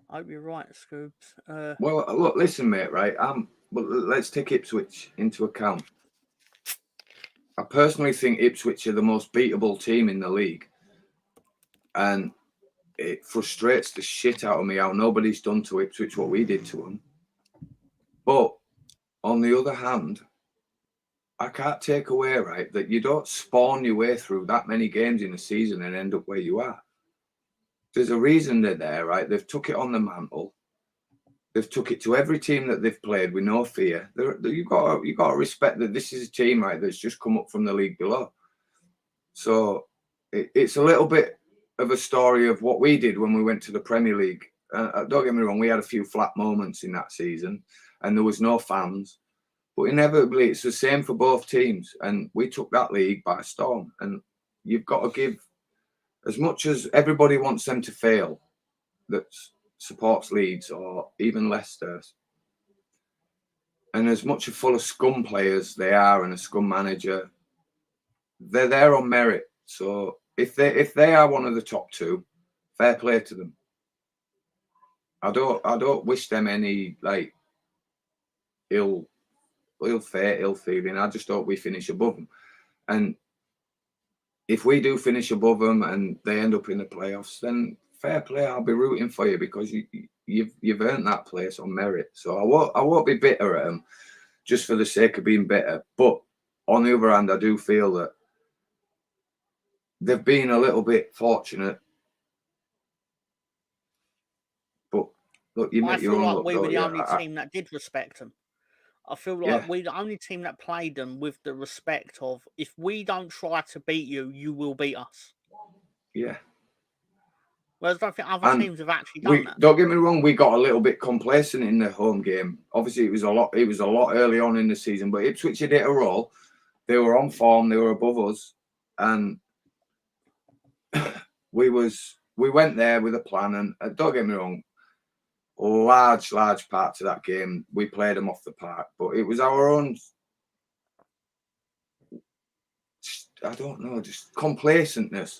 I hope you're right, Scoobs. Well, look, listen, mate, right? But let's take Ipswich into account. I personally think Ipswich are the most beatable team in the league. And it frustrates the shit out of me how nobody's done to Ipswich what we did to them. But on the other hand, I can't take away, right, that you don't spawn your way through that many games in a season and end up where you are. There's a reason they're there, right? They've took it on the mantle. They've took it to every team that they've played with no fear. You've got to respect that this is a team, right, that's just come up from the league below. So it's a little bit of a story of what we did when we went to the Premier League. Don't get me wrong, we had a few flat moments in that season and there was no fans. But inevitably, it's the same for both teams. And we took that league by storm. And you've got to give, as much as everybody wants them to fail, that supports Leeds or even Leicester, and as much full of scum players they are and a scum manager, they're there on merit. So if they are one of the top 2, fair play to them. I don't wish them any like ill fate, ill feeling. I just hope we finish above them. And if we do finish above them and they end up in the playoffs, then fair play. I'll be rooting for you because you've earned that place on merit. So I won't be bitter at them just for the sake of being bitter. But on the other hand, I do feel that they've been a little bit fortunate. But look, you make your own luck. We were the only team that did respect them. I feel like we're the only team that played them with the respect of, if we don't try to beat you, you will beat us. Yeah. Whereas I don't think other teams have actually done that. Don't get me wrong, we got a little bit complacent in the home game. Obviously, it was a lot early on in the season, but Ipswich had hit a roll. They were on form, they were above us. And we went there with a plan, and don't get me wrong, large parts of that game we played them off the park, but it was our own, I don't know, just complacentness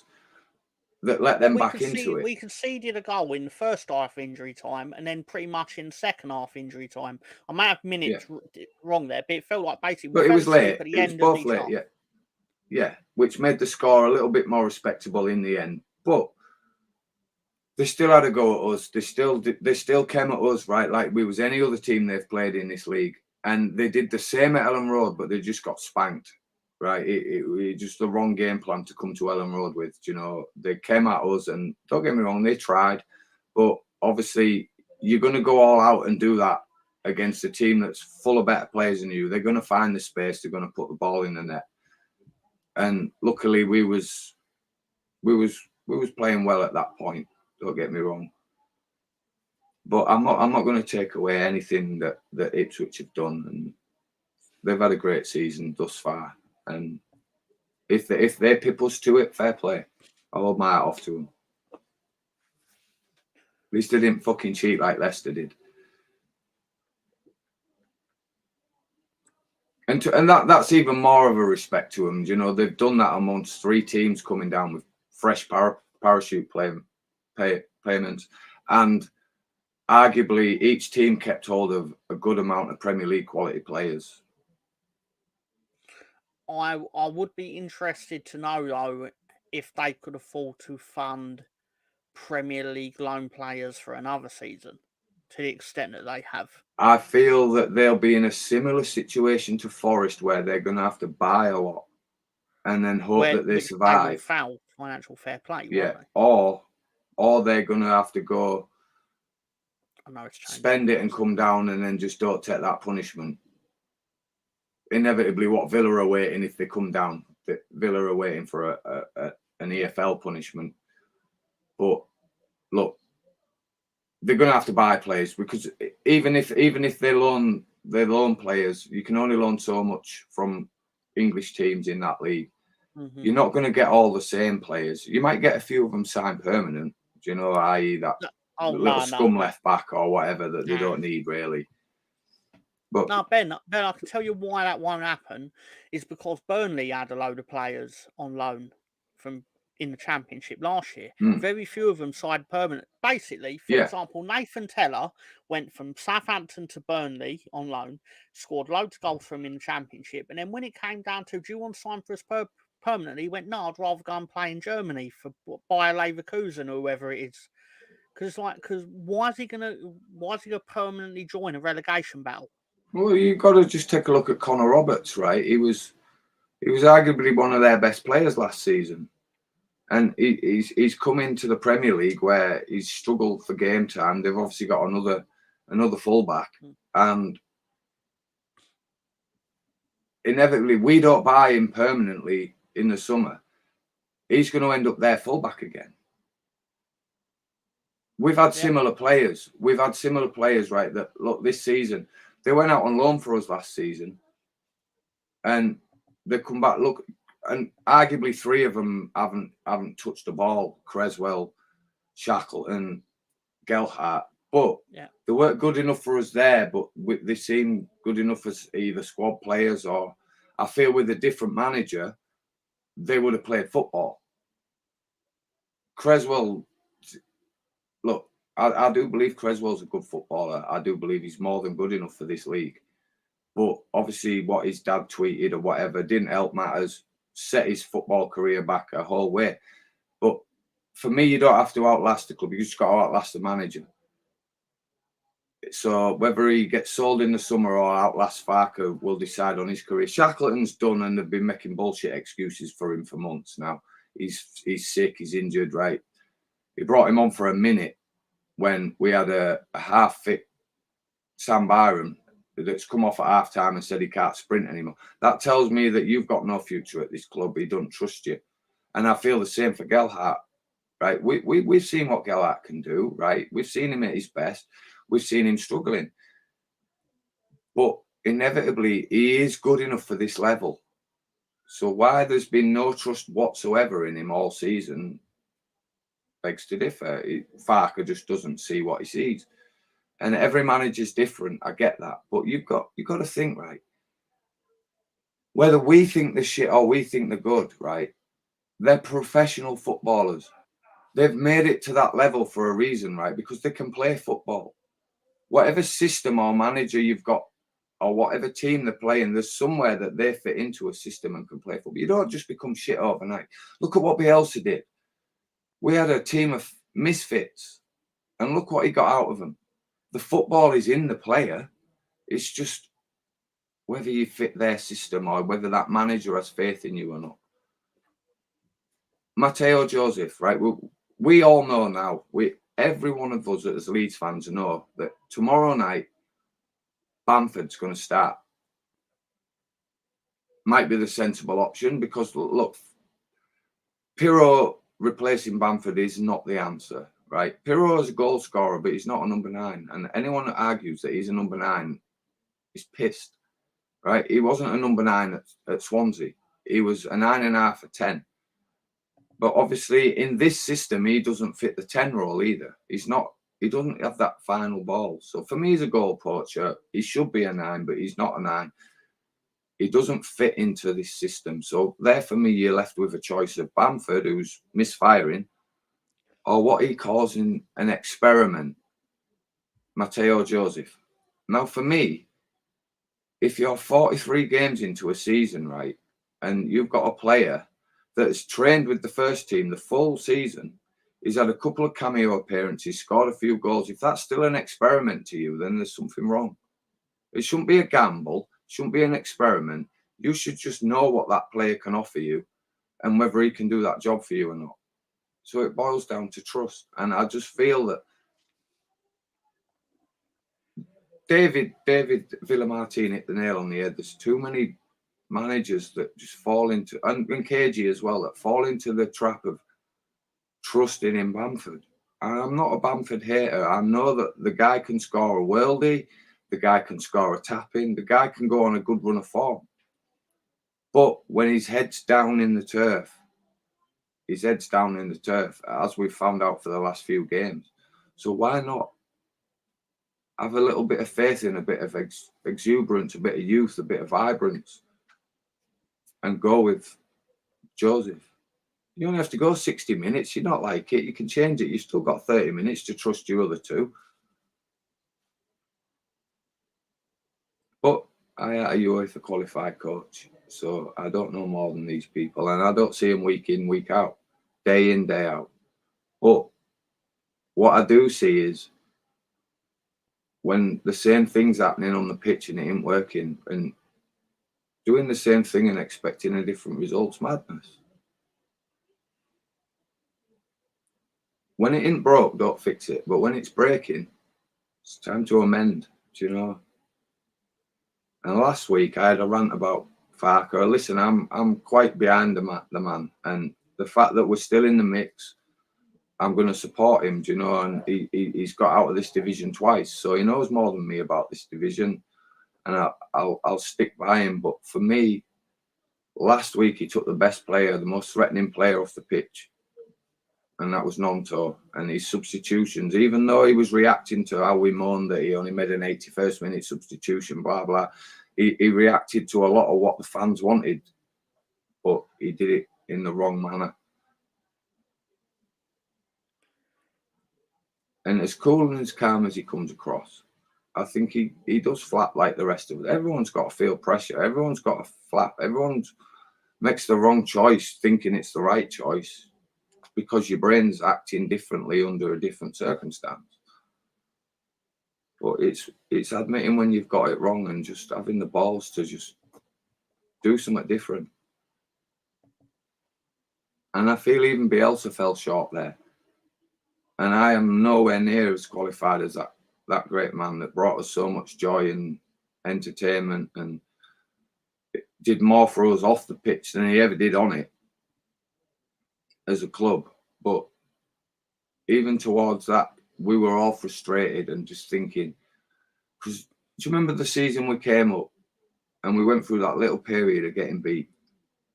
that let them back into it. We conceded a goal in the first half injury time, and then pretty much in the second half injury time. I may have minutes wrong there, but it felt like basically. But it was late. It was both late, yeah, which made the score a little bit more respectable in the end. But they still had a go at us. They still came at us, right, like we was any other team they've played in this league. And they did the same at Ellen Road, but they just got spanked, right? It just the wrong game plan to come to Ellen Road with. You know, they came at us, and don't get me wrong, they tried. But obviously, you're going to go all out and do that against a team that's full of better players than you. They're going to find the space. They're going to put the ball in the net. And luckily, we was playing well at that point. Don't get me wrong, but I'm not going to take away anything that Ipswich have done, and they've had a great season thus far. And if they pip us to it, fair play. I'll hold my hat off to them. least they didn't fucking cheat like Leicester did. And that's even more of a respect to them. You know, they've done that amongst 3 teams coming down with fresh parachute payments. And arguably, each team kept hold of a good amount of Premier League quality players. I would be interested to know, though, if they could afford to fund Premier League loan players for another season to the extent that they have. I feel that they'll be in a similar situation to Forest, where they're going to have to buy a lot and then hope that they survive. They will foul financial fair play, yeah, won't they? Or they're going to have to go spend it and come down, and then just don't take that punishment. Inevitably, what Villa are waiting if they come down. Villa are waiting for an EFL punishment. But look, they're going to have to buy players, because even if they loan players, you can only loan so much from English teams in that league. Mm-hmm. You're not going to get all the same players. You might get a few of them signed permanent, you know, i.e. that little scum left back or whatever that they don't need really. But no, Ben, I can tell you why that won't happen is because Burnley had a load of players on loan from in the Championship last year. Very few of them signed permanent. Basically, for example, Nathan Tella went from Southampton to Burnley on loan, scored loads of goals for him in the Championship, and then when it came down to, do you want to sign for us permanently, he went, no, I'd rather go and play in Germany for Bayer Leverkusen or whoever it is. Because why is he gonna permanently join a relegation battle? Well, you've got to just take a look at Connor Roberts, right? He was arguably one of their best players last season. And he's come into the Premier League where he's struggled for game time. They've obviously got another fullback, and inevitably, we don't buy him permanently in the summer. He's going to end up their fullback again. We've had similar players. Right? That look, this season they went out on loan for us last season, and they come back. Look. And arguably 3 of them haven't touched the ball. Creswell, Shackleton, Gelhardt. But they weren't good enough for us there. But they seem good enough as either squad players, or I feel with a different manager, they would have played football. Creswell, look, I do believe Creswell's a good footballer. I do believe he's more than good enough for this league. But obviously what his dad tweeted or whatever didn't help matters. Set his football career back a whole way. But for me, you don't have to outlast the club. You just got to outlast the manager. So whether he gets sold in the summer or outlasts Farker will decide on his career. Shackleton's done, and they've been making bullshit excuses for him for months now. He's sick, he's injured, right? He brought him on for a minute when we had a half-fit Sam Byram that's come off at half time and said he can't sprint anymore. That tells me that you've got no future at this club. He doesn't trust you. And I feel the same for Gelhardt, right? We've seen what Gelhardt can do, right? We've seen him at his best. We've seen him struggling. But inevitably, he is good enough for this level. So why there's been no trust whatsoever in him all season begs to differ. Farker just doesn't see what he sees. And every manager's different. I get that. But you've got to think, right? Whether we think they're shit or we think they're good, right? They're professional footballers. They've made it to that level for a reason, right? Because they can play football. Whatever system or manager you've got, or whatever team they're playing, there's somewhere that they fit into a system and can play football. You don't just become shit overnight. Look at what Bielsa did. We had a team of misfits, and look what he got out of them. The football is in the player. It's just whether you fit their system or whether that manager has faith in you or not. Matteo Joseph, right? We all know now. Every one of us as Leeds fans know that tomorrow night, Bamford's going to start. Might be the sensible option because, look, Pirro replacing Bamford is not the answer. Right, Pirro is a goal scorer, but he's not a number 9. And anyone that argues that he's a number 9 is pissed. Right, he wasn't a number 9 at Swansea. He was a 9.5 or 10. But obviously, in this system, he doesn't fit the 10 role either. He's not he doesn't have that final ball. So for me, as a goal poacher, he should be a 9, but he's not a 9. He doesn't fit into this system. So there, for me, you're left with a choice of Bamford, who's misfiring, or what he calls an experiment, Mateo Joseph. Now, for me, if you're 43 games into a season, right, and you've got a player that has trained with the first team the full season, he's had a couple of cameo appearances, scored a few goals. If that's still an experiment to you, then there's something wrong. It shouldn't be a gamble. It shouldn't be an experiment. You should just know what that player can offer you and whether he can do that job for you or not. So it boils down to trust. And I just feel that David Villamartin hit the nail on the head. There's too many managers that just fall into, and KG as well, that fall into the trap of trusting in Bamford. And I'm not a Bamford hater. I know that the guy can score a worldie, the guy can score a tap-in, the guy can go on a good run of form. But when his head's down in the turf, as we've found out for the last few games. So why not have a little bit of faith in a bit of exuberance, a bit of youth, a bit of vibrance, and go with Joseph? You only have to go 60 minutes. You're not like it. You can change it. You've still got 30 minutes to trust your other two. But I am a UEFA qualified coach, so I don't know more than these people, and I don't see them week in, week out, day in, day out. But what I do see is when the same thing's happening on the pitch and it ain't working, and doing the same thing and expecting a different result's madness. When it ain't broke, don't fix it. But when it's breaking, it's time to amend, do you know? And last week I had a rant about Farker. Listen, I'm quite behind the man, and the fact that we're still in the mix, I'm going to support him, do you know? And he's got out of this division twice, so he knows more than me about this division, and I'll stick by him. But for me, last week he took the best player, the most threatening player off the pitch, and that was Nonto. And his substitutions, even though he was reacting to how we moaned that he only made an 81st minute substitution, blah, blah, he reacted to a lot of what the fans wanted, but he did it in the wrong manner. And as cool and as calm as he comes across, I think he does flap like the rest of us. Everyone's got to feel pressure. Everyone's got to flap. Everyone makes the wrong choice thinking it's the right choice because your brain's acting differently under a different circumstance. But it's admitting when you've got it wrong and just having the balls to just do something different. And I feel even Bielsa fell short there. And I am nowhere near as qualified as that great man that brought us so much joy and entertainment and did more for us off the pitch than he ever did on it as a club. But even towards that, we were all frustrated and just thinking, because do you remember the season we came up and we went through that little period of getting beat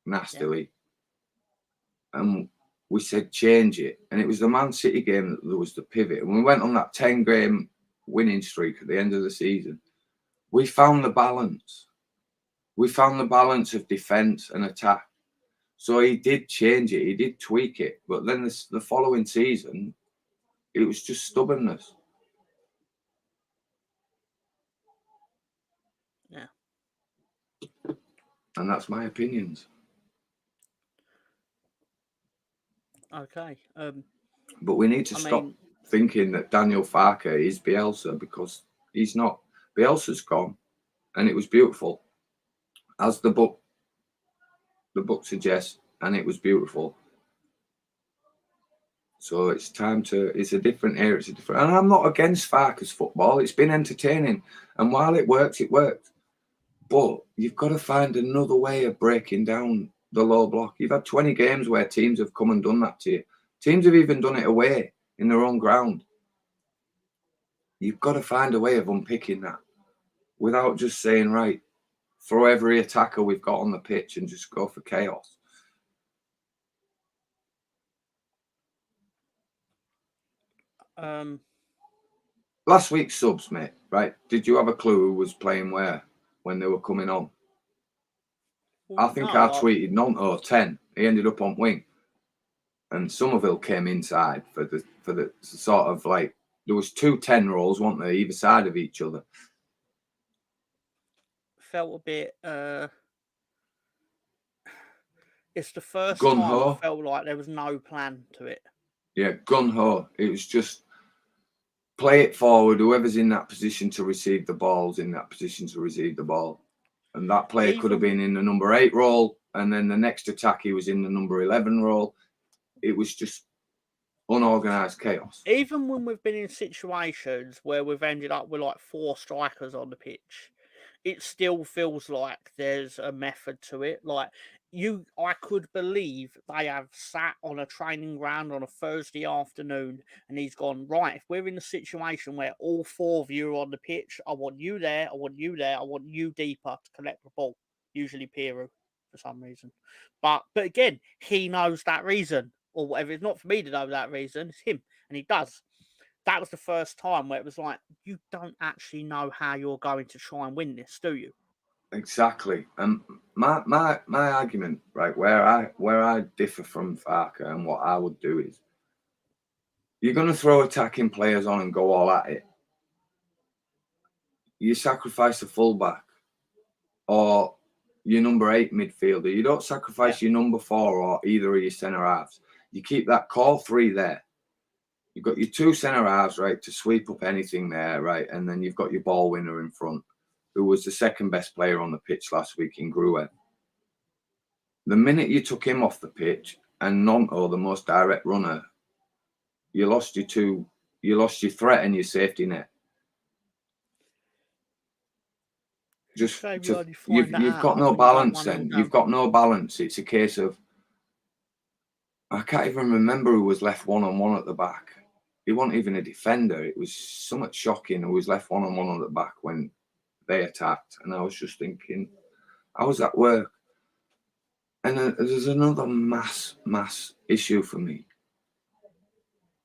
nastily? Yeah. And we said, change it. And it was the Man City game that there was the pivot. And we went on that 10-game winning streak at the end of the season. We found the balance. We found the balance of defence and attack. So he did change it. He did tweak it. But then the following season, it was just stubbornness. Yeah. And that's my opinions. Okay. But we need to stop thinking that Daniel Farke is Bielsa, because he's not. Bielsa's gone, and it was beautiful, as the book suggests, and it was beautiful. So it's time to. It's a different era. It's a different. And I'm not against Farke's football. It's been entertaining, and while it works, it worked. But you've got to find another way of breaking down the low block. You've had 20 games where teams have come and done that to you. Teams have even done it away in their own ground. You've got to find a way of unpicking that without just saying, right, throw every attacker we've got on the pitch and just go for chaos. last week's subs, mate, right? Did you have a clue who was playing where when they were coming on? I think I tweeted Nonto 10. He ended up on wing. And Somerville came inside for the sort of like, there was 2 10 roles, weren't there, either side of each other. Felt a bit it's the first Gun-ho. time it felt like there was no plan to it. Yeah, gun-ho. It was just play it forward. Whoever's in that position to receive the ball's in that position to receive the ball. And that player could have been in the number 8 role, and then the next attack he was in the number 11 role. It was just unorganised chaos. Even when we've been in situations where we've ended up with like 4 strikers on the pitch, it still feels like there's a method to it. Like I could believe they have sat on a training ground on a Thursday afternoon and he's gone, right, if we're in a situation where all 4 of you are on the pitch, I want you there, I want you there, I want you deeper to collect the ball. Usually Piru for some reason. But again, he knows that reason or whatever. It's not for me to know that reason, it's him, and he does. That was the first time where it was like, you don't actually know how you're going to try and win this, do you? Exactly. And my argument, right, where I differ from Farker and what I would do is, you're going to throw attacking players on and go all at it. You sacrifice a fullback or your number 8 midfielder. You don't sacrifice your number 4 or either of your centre halves. You keep that core 3 there. You've got your 2 centre halves, right, to sweep up anything there, right, and then you've got your ball winner in front, who was the second best player on the pitch last week in Gruev. The minute you took him off the pitch and Nonto, the most direct runner, you lost your threat and your safety net. Just you've got no balance then. You've got no balance. It's a case of, I can't even remember who was left one-on-one at the back. He wasn't even a defender. It was somewhat shocking who was left one-on-one at the back when they attacked. And I was just thinking, how was that work? And there's another mass issue for me.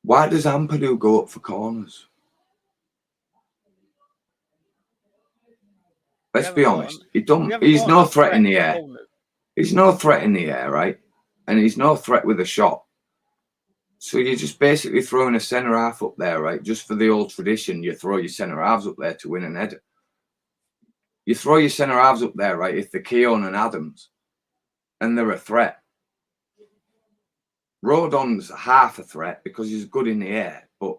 Why does Ampadu go up for corners? Let's be honest. He's no threat in the air. He's no threat in the air, right? And he's no threat with a shot. So you're just basically throwing a centre half up there, right? Just for the old tradition, you throw your centre halves up there to win an header. You throw your centre halves up there, right? If they're Keown and Adams, and they're a threat. Rodon's half a threat because he's good in the air, but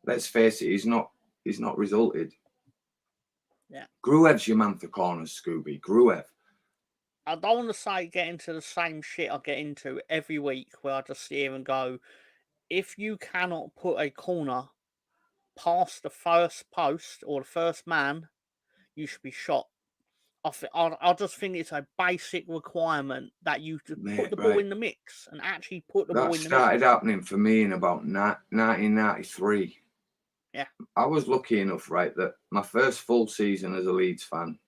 let's face it, he's not resulted. Yeah. Gruev's your man for corners, Scooby. Gruev. I don't want to say get into the same shit I get into every week where I just sit here and go, if you cannot put a corner past the first post or the first man, you should be shot. I just think it's a basic requirement that you put the ball in the mix and actually put the ball in the mix. That started happening for me in about 1993. Yeah. I was lucky enough, right, that my first full season as a Leeds fan,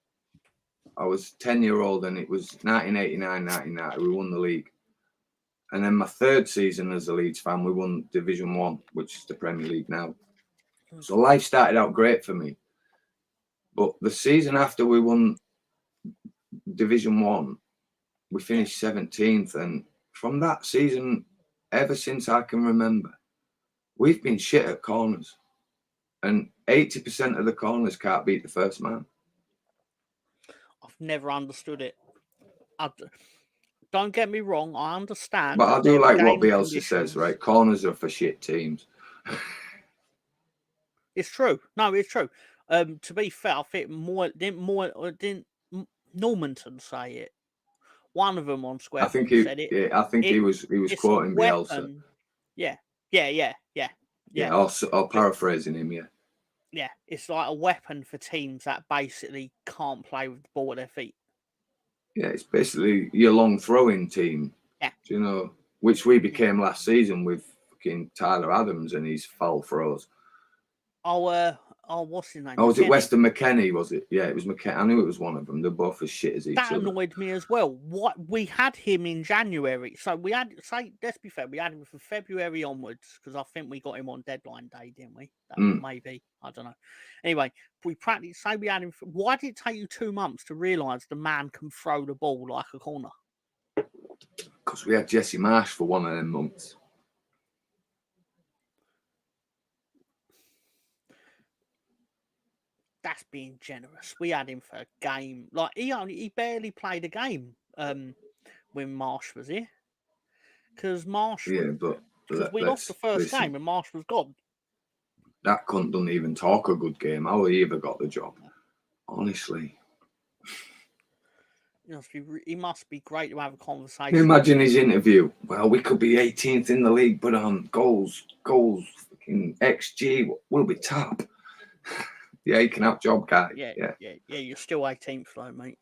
I was 10-year-old and it was 1989-1990. We won the league. And then my third season as a Leeds fan, we won Division 1, which is the Premier League now. So life started out great for me. But the season after we won Division 1, we finished 17th. And from that season, ever since I can remember, we've been shit at corners. And 80% of the corners can't beat the first man. I've never understood it. Don't get me wrong, I understand. But I do like what Bielsa says, right? Corners are for shit teams. It's true. No, it's true. To be fair, I think didn't Normanton say it? One of them on Square said it. Yeah, I think he was quoting Bielsa. Yeah. Or paraphrasing him, yeah. Yeah, it's like a weapon for teams that basically can't play with the ball at their feet. Yeah, it's basically your long throwing team. Yeah. You know, which we became last season with fucking Tyler Adams and his foul throws. Oh, Oh, what's his name? Oh, was it McKennie. Weston McKennie? Was it? Yeah, it was McKennie. I knew it was one of them. They're both as shit as each That other. annoyed me as well. What we had him in January, so we had let's be fair, we had him from February onwards because I think we got him on deadline day, didn't we? Maybe, I don't know. Anyway, we practically say we had him. Why did it take you 2 months to realise the man can throw the ball like a corner? Because we had Jesse Marsh for one of them months. That's being generous. We had him for a game. Like he barely played a game when Marsh was here. Because Marsh, because we lost the first game and Marsh was gone. That cunt doesn't even talk a good game. How he ever got the job? Honestly. He must be great to have a conversation. Imagine his interview. Well, we could be 18th in the league, but on goals, fucking XG, we'll be top. Yeah, he can have job guy. Yeah. You're still 18th though, mate.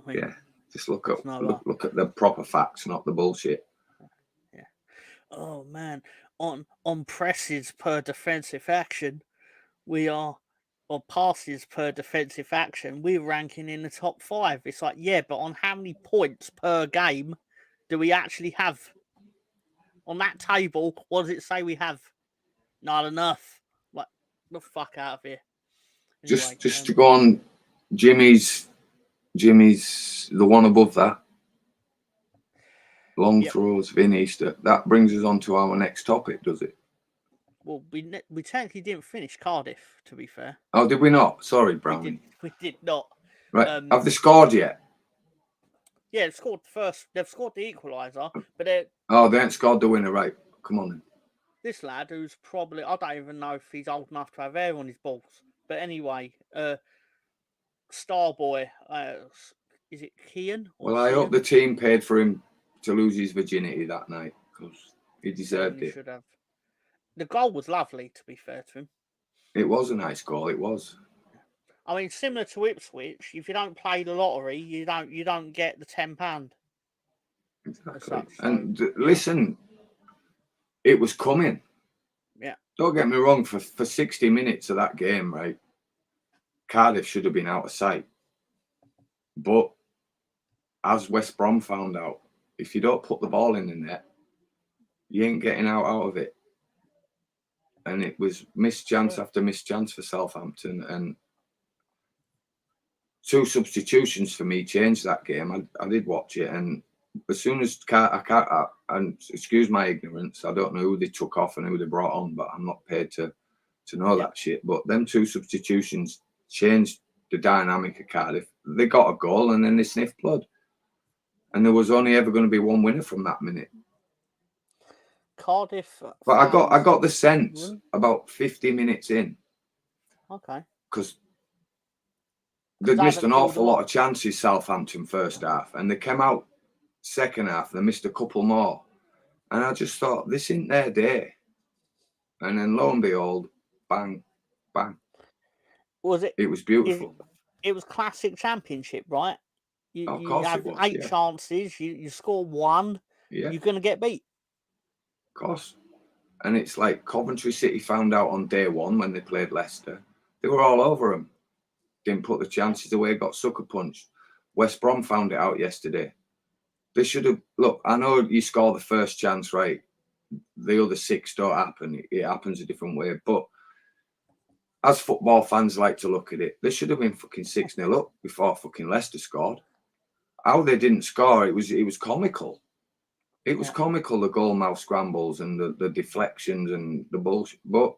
Yeah, just look at the proper facts, not the bullshit. Yeah. Oh man, on presses per defensive action, passes per defensive action, we're ranking in the top 5. It's like, yeah, but on how many points per game do we actually have? On that table, what does it say we have? Not enough. Like, the fuck out of here. Anyway, just to go on, Jimmy's the one above that. Long throws, Vin Easter. That brings us on to our next topic, does it? Well, we technically didn't finish Cardiff, to be fair. Oh, did we not? Sorry, Brownie. We did not. Right. Have they scored yet? Yeah, they've scored the equaliser, but they haven't scored the winner, right? Come on then. This lad, who's probably, I don't even know if he's old enough to have hair on his balls, but anyway, Starboy, is it Kian? Well, I hope the team paid for him to lose his virginity that night because he deserved it. Should have. The goal was lovely, to be fair to him. It was a nice goal. It was. I mean, similar to Ipswich, if you don't play the lottery, you don't get the £10. Exactly. And listen, it was coming. Yeah. Don't get me wrong. For 60 minutes of that game, right, Cardiff should have been out of sight. But as West Brom found out, if you don't put the ball in the net, you ain't getting out of it. And it was missed chance after missed chance for Southampton. And 2 substitutions for me changed that game. I did watch it. And as soon as and excuse my ignorance, I don't know who they took off and who they brought on, but I'm not paid to know that shit. But them 2 substitutions changed the dynamic of Cardiff. They got a goal and then they sniffed blood. And there was only ever going to be one winner from that minute. Cardiff. But I got the sense about 50 minutes in. Okay. Because they'd missed an awful lot of chances, Southampton, first half. And they came out second half. They missed a couple more. And I just thought, this ain't their day. And then lo and behold, bang, bang. Was it? It was beautiful. It was classic Championship, right? You have it was, 8 chances. You score 1. Yeah. You're going to get beat. Of course. And it's like Coventry City found out on day 1 when they played Leicester. They were all over them. Didn't put the chances away, got sucker punched. West Brom found it out yesterday. They should have... Look, I know you score the first chance, right? The other 6 don't happen. It happens a different way. But as football fans like to look at it, they should have been fucking 6-0 up before fucking Leicester scored. How they didn't score, it was comical. It was comical, the goal mouth scrambles and the deflections and the bullshit. But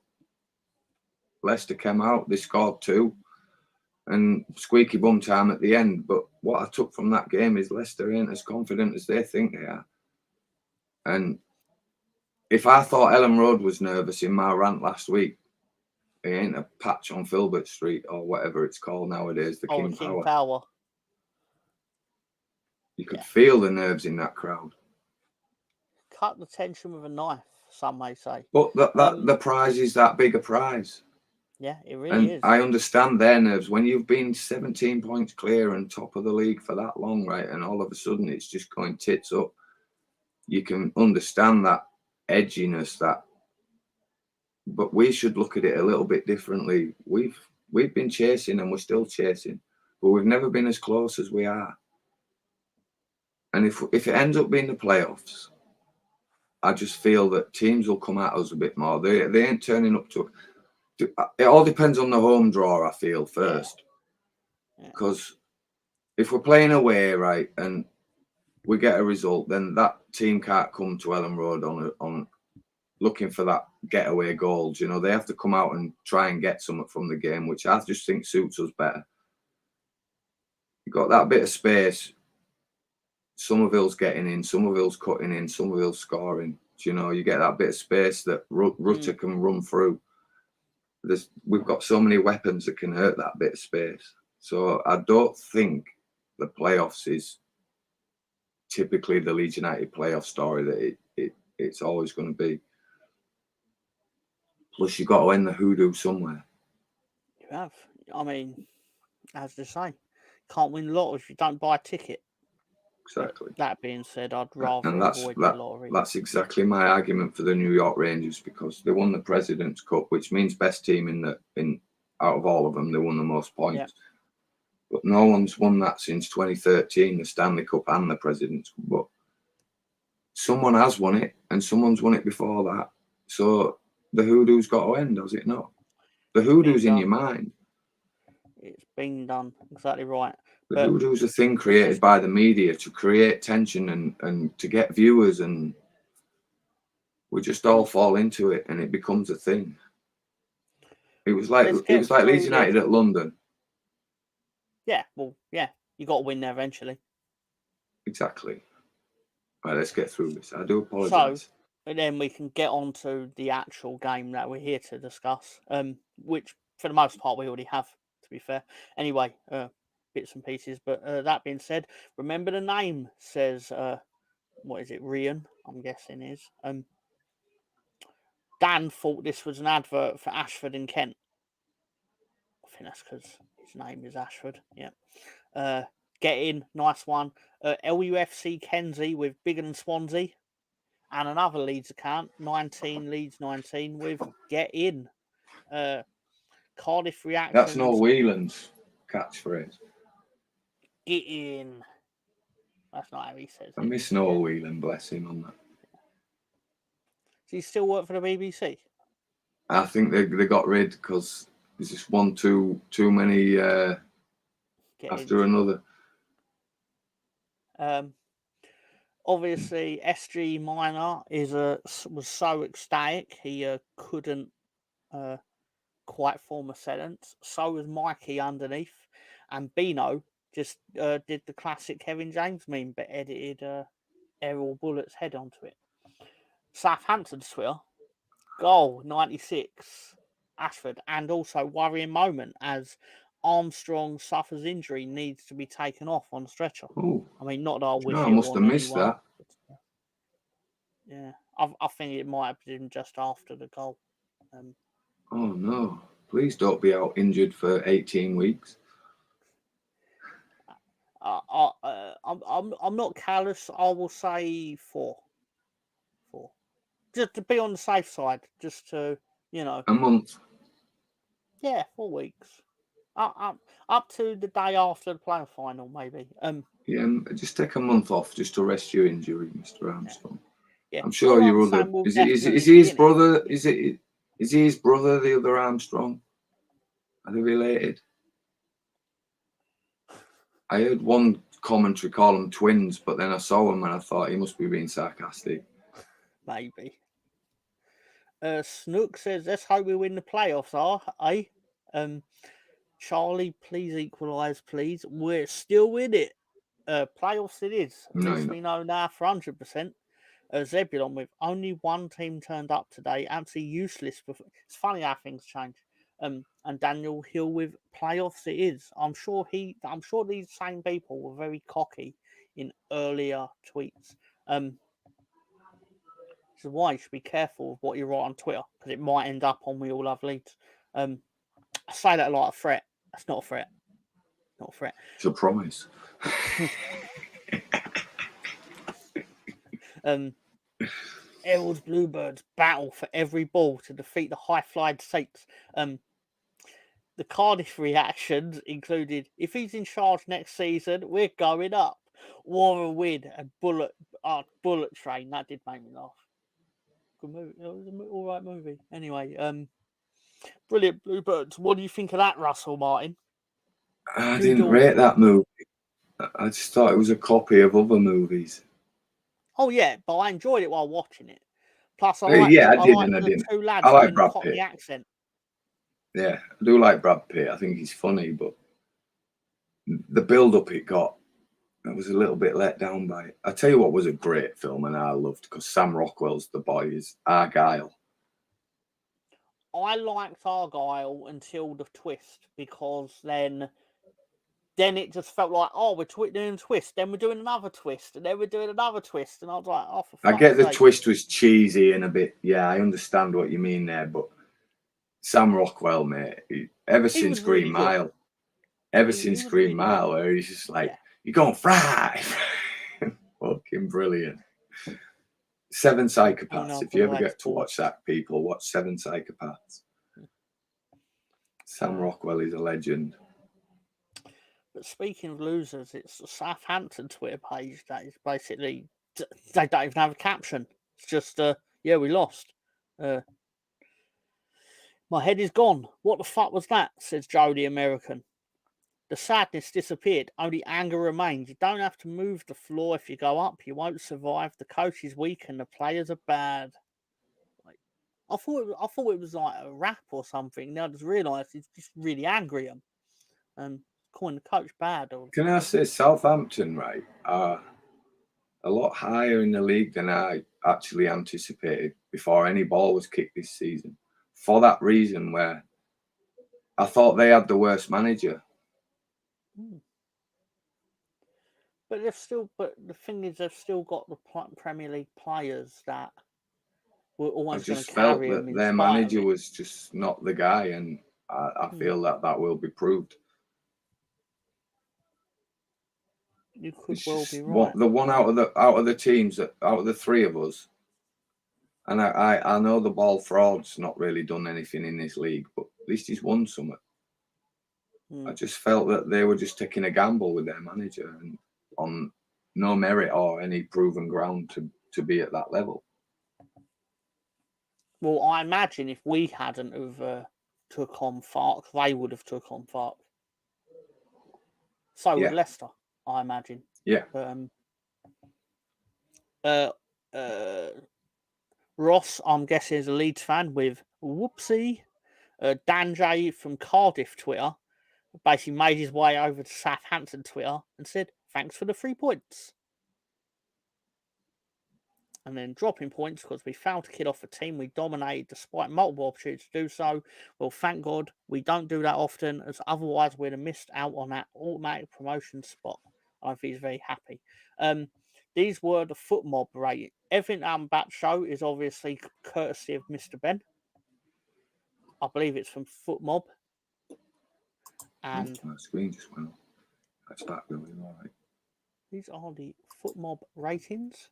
Leicester came out, they scored 2 and squeaky bum time at the end. But what I took from that game is Leicester ain't as confident as they think they are. And if I thought Ellen Road was nervous in my rant last week, he ain't a patch on Filbert Street or whatever it's called nowadays, the King Power. You could feel the nerves in that crowd. Cut the tension with a knife, some may say. But the prize is that bigger prize. Yeah, it really is. I understand their nerves. When you've been 17 points clear and top of the league for that long, right, and all of a sudden it's just going tits up, you can understand that edginess, that But we should look at it a little bit differently. We've been chasing and we're still chasing, but we've never been as close as we are. And if it ends up being the playoffs, I just feel that teams will come at us a bit more. They ain't turning up to. It all depends on the home draw, I feel, first. Because if we're playing away, right, and we get a result, then that team can't come to Ellen Road on looking for that getaway goals. You know, they have to come out and try and get something from the game, which I just think suits us better. You've got that bit of space. Somerville's getting in, Somerville's cutting in, Somerville's scoring. You know, you get that bit of space that Rutter can run through. We've got so many weapons that can hurt that bit of space. So I don't think the playoffs is typically the Leeds United playoff story that it's always going to be. Plus, you've got to end the hoodoo somewhere. You have. I mean, as they say, can't win lotto if you don't buy a ticket. Exactly. But that being said, I'd rather avoid the lottery. That's exactly my argument for the New York Rangers, because they won the President's Cup, which means best team in out of all of them. They won the most points. Yeah. But no one's won that since 2013, the Stanley Cup and the President's Cup. But someone has won it, and someone's won it before that. So the hoodoo's got to end, has it not? The hoodoo's in your mind. It's been done. Exactly right. The hoodoo's a thing created by the media to create tension and to get viewers, and we just all fall into it, and it becomes a thing. It was like Leeds United at London. Yeah, well, yeah, you got to win there eventually. Exactly. Right, let's get through this. I do apologise. So, and then we can get on to the actual game that we're here to discuss, which for the most part we already have, to be fair. Anyway, bits and pieces. But that being said, remember the name says, what is it, Rian, I'm guessing is. Dan thought this was an advert for Ashford in Kent. I think that's because his name is Ashford. Yeah. Get in, nice one. LUFC Kenzie with Bigger Than Swansea. And another Leeds account, 19 Leeds 19 with Get In. Cardiff Reactions. That's Noel Whelan's catchphrase. Get in. That's not how he says it. I miss Noel Whelan, bless him on that. Does he still work for the BBC? I think they got rid because there's just one too many after another. Obviously, SG Minor was so ecstatic he couldn't quite form a sentence. So was Mikey underneath, and Bino just did the classic Kevin James meme, but edited Errol Bullett's head onto it. Southampton's Twitter, goal 96, Ashford, and also worrying moment as Armstrong suffers injury, needs to be taken off on stretcher. Ooh. I mean, not that I wish I must have missed that. But, yeah, I think it might have been just after the goal. Oh no! Please don't be out injured for 18 weeks. I'm not callous. I will say 4. Just to be on the safe side, just to, a month. Yeah, 4 weeks. Up to the day after the playoff final, maybe. Yeah, just take a month off just to rest your injury, Mr. Armstrong. Yeah. I'm sure your other is he his brother? Is he his brother, the other Armstrong? Are they related? I heard one commentary call them twins, but then I saw him and I thought he must be being sarcastic. Maybe. Snook says, let's hope we win the playoffs, eh? Charlie, please equalise, please. We're still in it. Playoffs it is. At least we know now for 100%. Zebulon with only one team turned up today. Absolutely useless. It's funny how things change. And Daniel Hill with playoffs it is. I'm sure these same people were very cocky in earlier tweets. This is why you should be careful with what you write on Twitter, because it might end up on We All Love Leeds. I say that like a threat. That's not a threat. Not a threat. It's a promise. Errol's Bluebirds battle for every ball to defeat the high-flying Saints. The Cardiff reactions included, if he's in charge next season, we're going up. War a win and bullet train. That did make me laugh. Good movie. It was an all right movie. Anyway, brilliant Bluebirds. What do you think of that, Russell Martin? I didn't rate that movie. I just thought it was a copy of other movies. Oh yeah, but I enjoyed it while watching it. Plus, I I like didn't. the two lads I like doing the Brad Cockney Pitt. accent. Yeah, I do like Brad Pitt. I think he's funny, but the build-up it got, I was a little bit let down by it. I tell you what was a great film and I loved, because Sam Rockwell's The Boy, is Argyle. I liked Argyle until the twist, because then it just felt like, oh, we're doing a twist, then we're doing another twist, and then we're doing another twist, and I was like, oh, for fuck's I get the sake. twist was cheesy and a bit, yeah, I understand what you mean there, but Sam Rockwell, mate, ever since Green Mile, where he's just like, you're going fry. Fucking brilliant. Seven Psychopaths. If you ever get to watch that, people, watch Seven Psychopaths. Sam Rockwell is a legend. But speaking of losers, it's the Southampton Twitter page that is basically, they don't even have a caption. It's just, yeah, we lost. My head is gone. What the fuck was that? Says Joe the American. The sadness disappeared. Only anger remains. You don't have to move the floor if you go up. You won't survive. The coach is weak and the players are bad. Like, I thought it was like a rap or something. Now I just realised he's just really angry and calling the coach bad. Can I say Southampton, right, are a lot higher in the league than I actually anticipated before any ball was kicked this season. For that reason, where I thought they had the worst manager. But the thing is, they've still got the Premier League players that were almost going to carry them. Their manager was just not the guy, and I feel that will be proved. You could well be right. The one out of the teams, out of the three of us, and I know the ball fraud's not really done anything in this league, but at least he's won something. I just felt that they were just taking a gamble with their manager and on no merit or any proven ground to be at that level. Well, I imagine if we hadn't have took on Fark, they would have took on Fark. So would Leicester, I imagine. Yeah. Ross, I'm guessing, is a Leeds fan with whoopsie. Dan J from Cardiff Twitter basically made his way over to Southampton Twitter and said, thanks for the 3 points. And then dropping points because we failed to kill off a team we dominated despite multiple opportunities to do so. Well, thank God we don't do that often, as otherwise we'd have missed out on that automatic promotion spot. I don't think he's very happy. These were the Foot Mob rating. Everything I'm about to show is obviously courtesy of Mr. Ben. I believe it's from Foot Mob. And my screen just went off. That's back really all right. These are the Foot Mob ratings.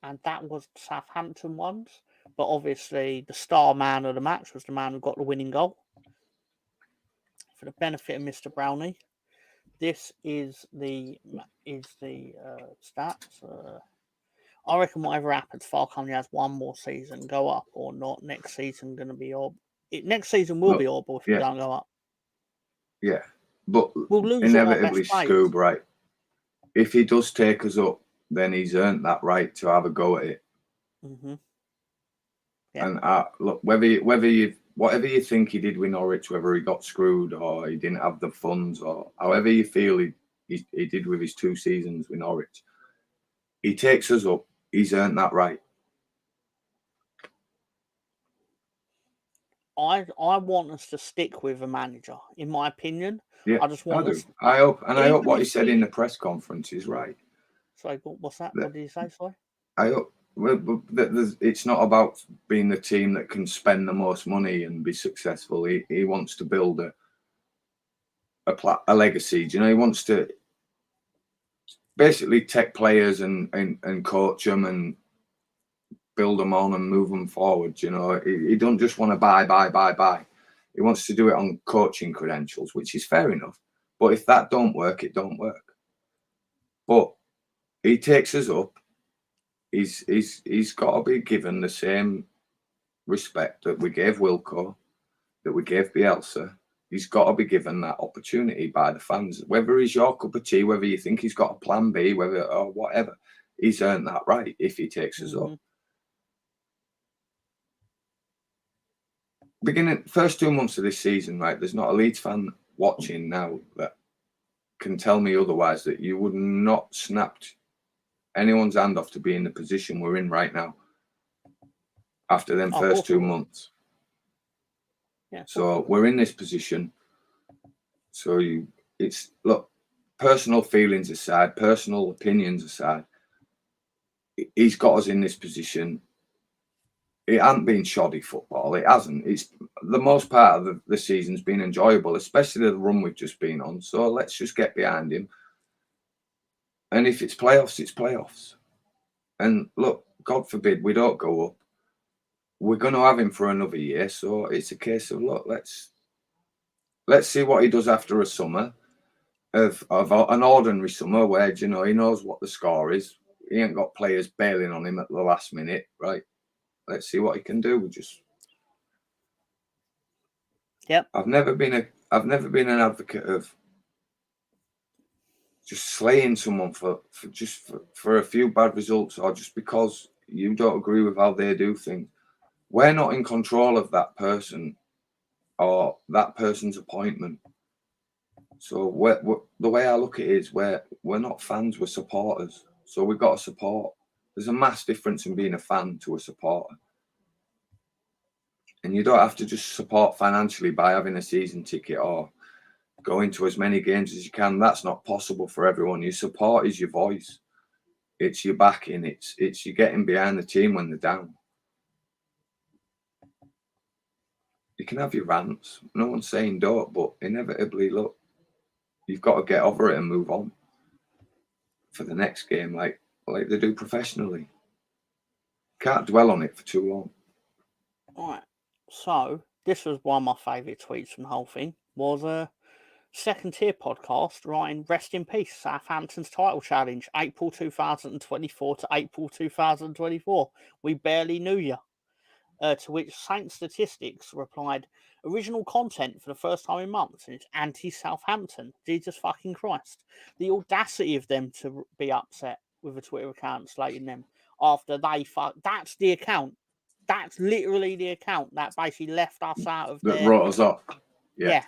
And that was Southampton ones. But obviously the star man of the match was the man who got the winning goal. For the benefit of Mr. Brownie, this is the stats. I reckon whatever happens, Fark only has one more season, go up or not. Next season going to be next season will be horrible if you don't go up. Yeah, but we'll lose inevitably, Scoob, right? If he does take us up, then he's earned that right to have a go at it. Mm-hmm. Yeah. And look, whatever you think he did with Norwich, whether he got screwed or he didn't have the funds, or however you feel he did with his 2 seasons with Norwich, he takes us up. He's earned that right. I want us to stick with a manager, in my opinion. Yeah, I just want us. I hope what he said in the press conference is right. Sorry, what's that? What did you say? Sorry. I hope it's not about being the team that can spend the most money and be successful. He wants to build a legacy. Do you know? He wants to basically take players and coach them and build them on and move them forward. You know, he don't just want to buy. He wants to do it on coaching credentials, which is fair enough. But if that don't work, it don't work. But he takes us up. He's got to be given the same respect that we gave Wilco, that we gave Bielsa. He's got to be given that opportunity by the fans. Whether he's your cup of tea, whether you think he's got a plan B, whether or whatever, he's earned that right if he takes us up. First 2 months of this season, right, there's not a Leeds fan watching now that can tell me otherwise, that you would not snapped anyone's hand off to be in the position we're in right now after them first 2 months. Yeah. So we're in this position. So look, personal feelings aside, personal opinions aside, he's got us in this position. It hasn't been shoddy football. It hasn't. It's the most part of the season's been enjoyable, especially the run we've just been on. So let's just get behind him. And if it's playoffs, it's playoffs. And look, God forbid we don't go up. We're going to have him for another year. So it's a case of, look, let's see what he does after a summer of an ordinary summer where, you know, he knows what the score is. He ain't got players bailing on him at the last minute, right? Let's see what he can do. Yep. I've never been an advocate of just slaying someone for a few bad results, or just because you don't agree with how they do things. We're not in control of that person or that person's appointment. So the way I look at it is we're not fans, we're supporters. So we've got to support. There's a mass difference in being a fan to a supporter. And you don't have to just support financially by having a season ticket or going to as many games as you can. That's not possible for everyone. Your support is your voice. It's your backing. It's you getting behind the team when they're down. You can have your rants. No one's saying don't, but inevitably, look, you've got to get over it and move on for the next game, like they do professionally. Can't dwell on it for too long. All right. So this was one of my favourite tweets from the whole thing. Was a second tier podcast writing, "Rest in peace, Southampton's title challenge, April 2024 to April 2024. We barely knew you." To which Saint Statistics replied, "Original content for the first time in months, and it's anti-Southampton. Jesus fucking Christ. The audacity of them to be upset with a Twitter account slating them after they That's the account. That's literally the account that basically left us out of that wrote us up. Yeah.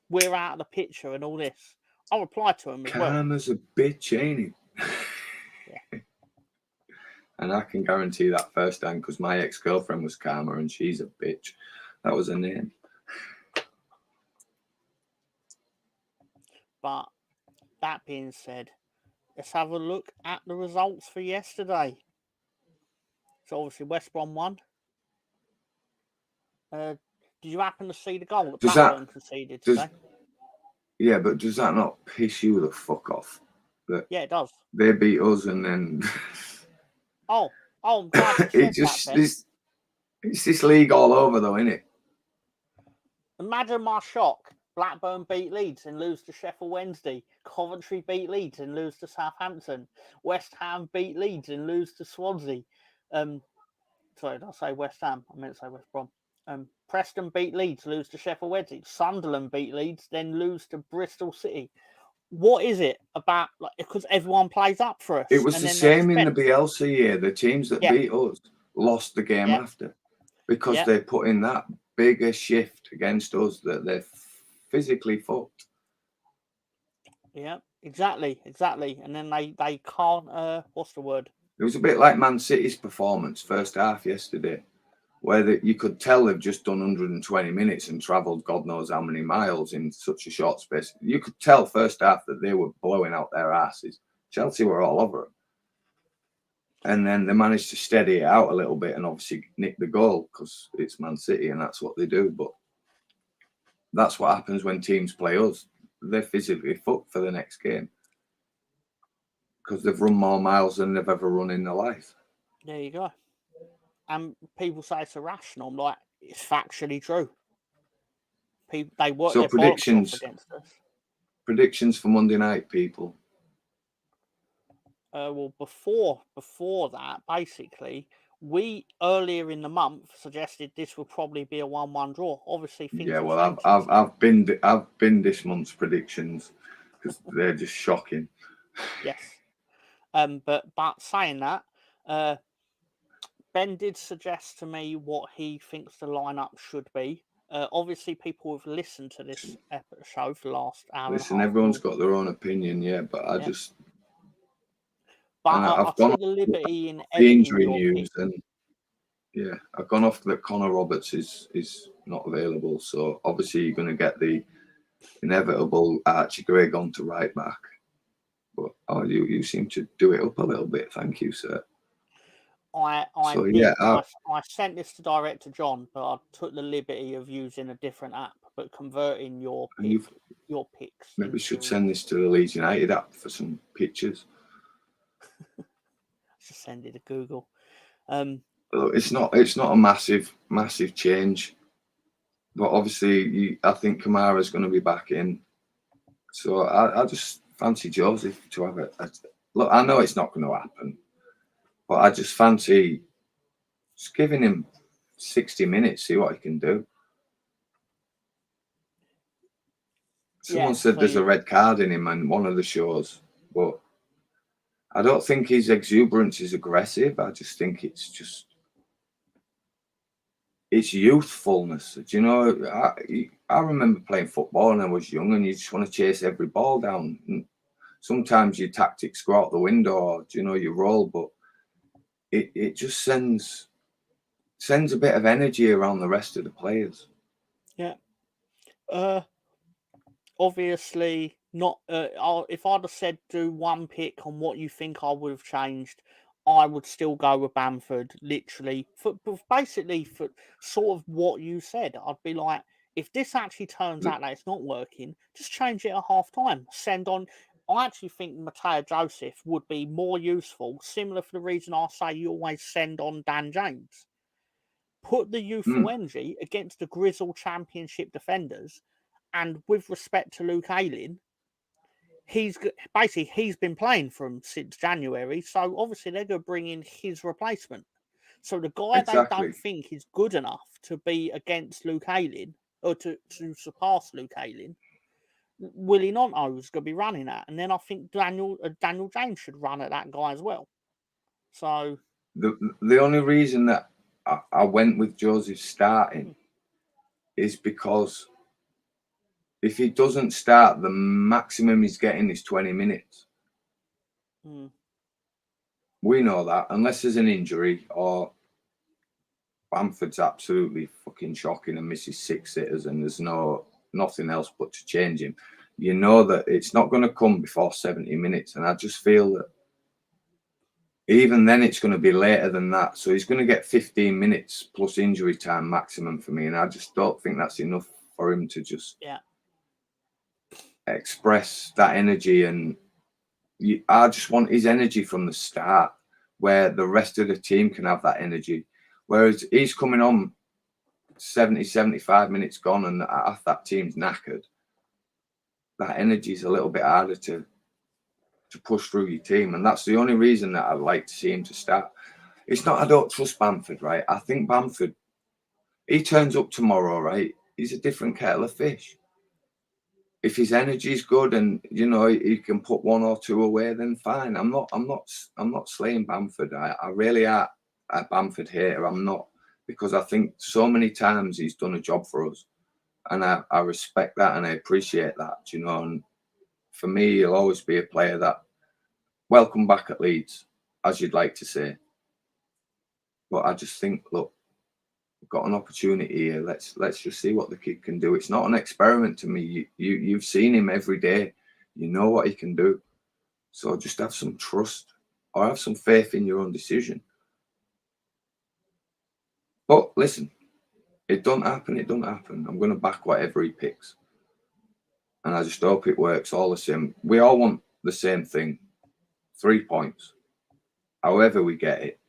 We're out of the picture and all this." I'll reply to him as well. Karma's a bitch, ain't it? Yeah. And I can guarantee that firsthand because my ex-girlfriend was Karma and she's a bitch. That was her name. But that being said, let's have a look at the results for yesterday. So obviously West Brom won. Did you happen to see the goal that Blackburn conceded today? Yeah, but does that not piss you the fuck off? Yeah, it does. They beat us and then... I'm glad you said that, It's this league all over though, isn't it? Imagine my shock. Blackburn beat Leeds and lose to Sheffield Wednesday. Coventry beat Leeds and lose to Southampton. West Ham beat Leeds and lose to Swansea. Sorry, did I say West Ham? I meant to say West Brom. Preston beat Leeds, lose to Sheffield Wednesday. Sunderland beat Leeds, then lose to Bristol City. What is it about? Because everyone plays up for us. It was the same in the Bielsa year. The teams that beat us lost the game after because they put in that bigger shift against us that they're physically fucked. Yeah, exactly. And then they can't. What's the word? It was a bit like Man City's performance first half yesterday, where you could tell they've just done 120 minutes and travelled God knows how many miles in such a short space. You could tell first half that they were blowing out their asses. Chelsea were all over them. And then they managed to steady it out a little bit and obviously nick the goal because it's Man City and that's what they do. But that's what happens when teams play us. They're physically fucked for the next game because they've run more miles than they've ever run in their life. There you go. and people say it's irrational. I'm like, it's factually true. They work So their bollocks off against us. predictions for Monday night, people. Well, before that, basically, we earlier in the month suggested this would probably be a 1-1 draw. Obviously, things Yeah, have well, changed. I've been this month's predictions because they're just shocking. Yes. But saying that, Ben did suggest to me what he thinks the lineup should be. Obviously, people have listened to this episode for the last hour Listen, and a half. everyone's got their own opinion, yeah, but I Yeah. just But and I I've gone took the off liberty in the editing injury your news, pick. and yeah, I've gone off that Connor Roberts is not available, so obviously you're going to get the inevitable Archie Gregg onto right back. But you seem to do it up a little bit. Thank you, sir. I So did. yeah, I sent this to Director John, but I took the liberty of using a different app, but converting your picks. Maybe should send this to the Leeds United app for some pictures. Just send it to Google. It's not a massive change, but obviously I think Kamara's going to be back in. So I just fancy Joseph to have a look. I know it's not going to happen, but I just fancy just giving him 60 minutes, see what he can do. Someone said there's a red card in him on one of the shows, but I don't think his exuberance is aggressive. I just think it's youthfulness. Do you know, I remember playing football when I was young, and you just want to chase every ball down. And sometimes your tactics go out the window, or, you know, you roll, but it just sends a bit of energy around the rest of the players. Yeah. Obviously not. If I'd have said do one pick on what you think I would have changed, I would still go with Bamford. Literally, for sort of what you said, I'd be like, if this actually turns out that it's not working, just change it at half time. Send on. I actually think Matteo Joseph would be more useful, similar for the reason I say you always send on Dan James. Put the youthful energy against the grizzled Championship defenders. And with respect to Luke Ayling, he's been playing since January, so obviously they're going to bring in his replacement. So the guy they don't think is good enough to be against Luke Ayling or to surpass Luke Ayling, Willie Nonto is going to be running at, and then I think Daniel James should run at that guy as well. So the only reason that I went with Joseph starting is because if he doesn't start, the maximum he's getting is 20 minutes. We know that, unless there's an injury or Bamford's absolutely fucking shocking and misses 6 sitters and there's nothing else but to change him. You know that it's not going to come before 70 minutes. And I just feel that even then it's going to be later than that. So he's going to get 15 minutes plus injury time maximum for me. And I just don't think that's enough for him to just express that energy. And I just want his energy from the start, where the rest of the team can have that energy. Whereas he's coming on 70, 75 minutes gone and half that team's knackered. That energy is a little bit harder to push through your team. And that's the only reason that I'd like to see him to start. It's not I don't trust Bamford, right? I think Bamford, he turns up tomorrow, right? He's a different kettle of fish. If his energy is good and, you know, he can put 1 or 2 away, then fine. I'm not slaying Bamford. I really are a Bamford hater. I'm not, because I think so many times he's done a job for us, and I respect that and I appreciate that, you know. And for me, he'll always be a player that welcome back at Leeds, as you'd like to say. But I just think, look, we've got an opportunity here. Let's just see what the kid can do. It's not an experiment to me. You've seen him every day. You know what he can do. So just have some trust or have some faith in your own decision. But listen, it don't happen. It don't happen. I'm going to back whatever he picks. And I just hope it works all the same. We all want the same thing. 3 points. However we get it.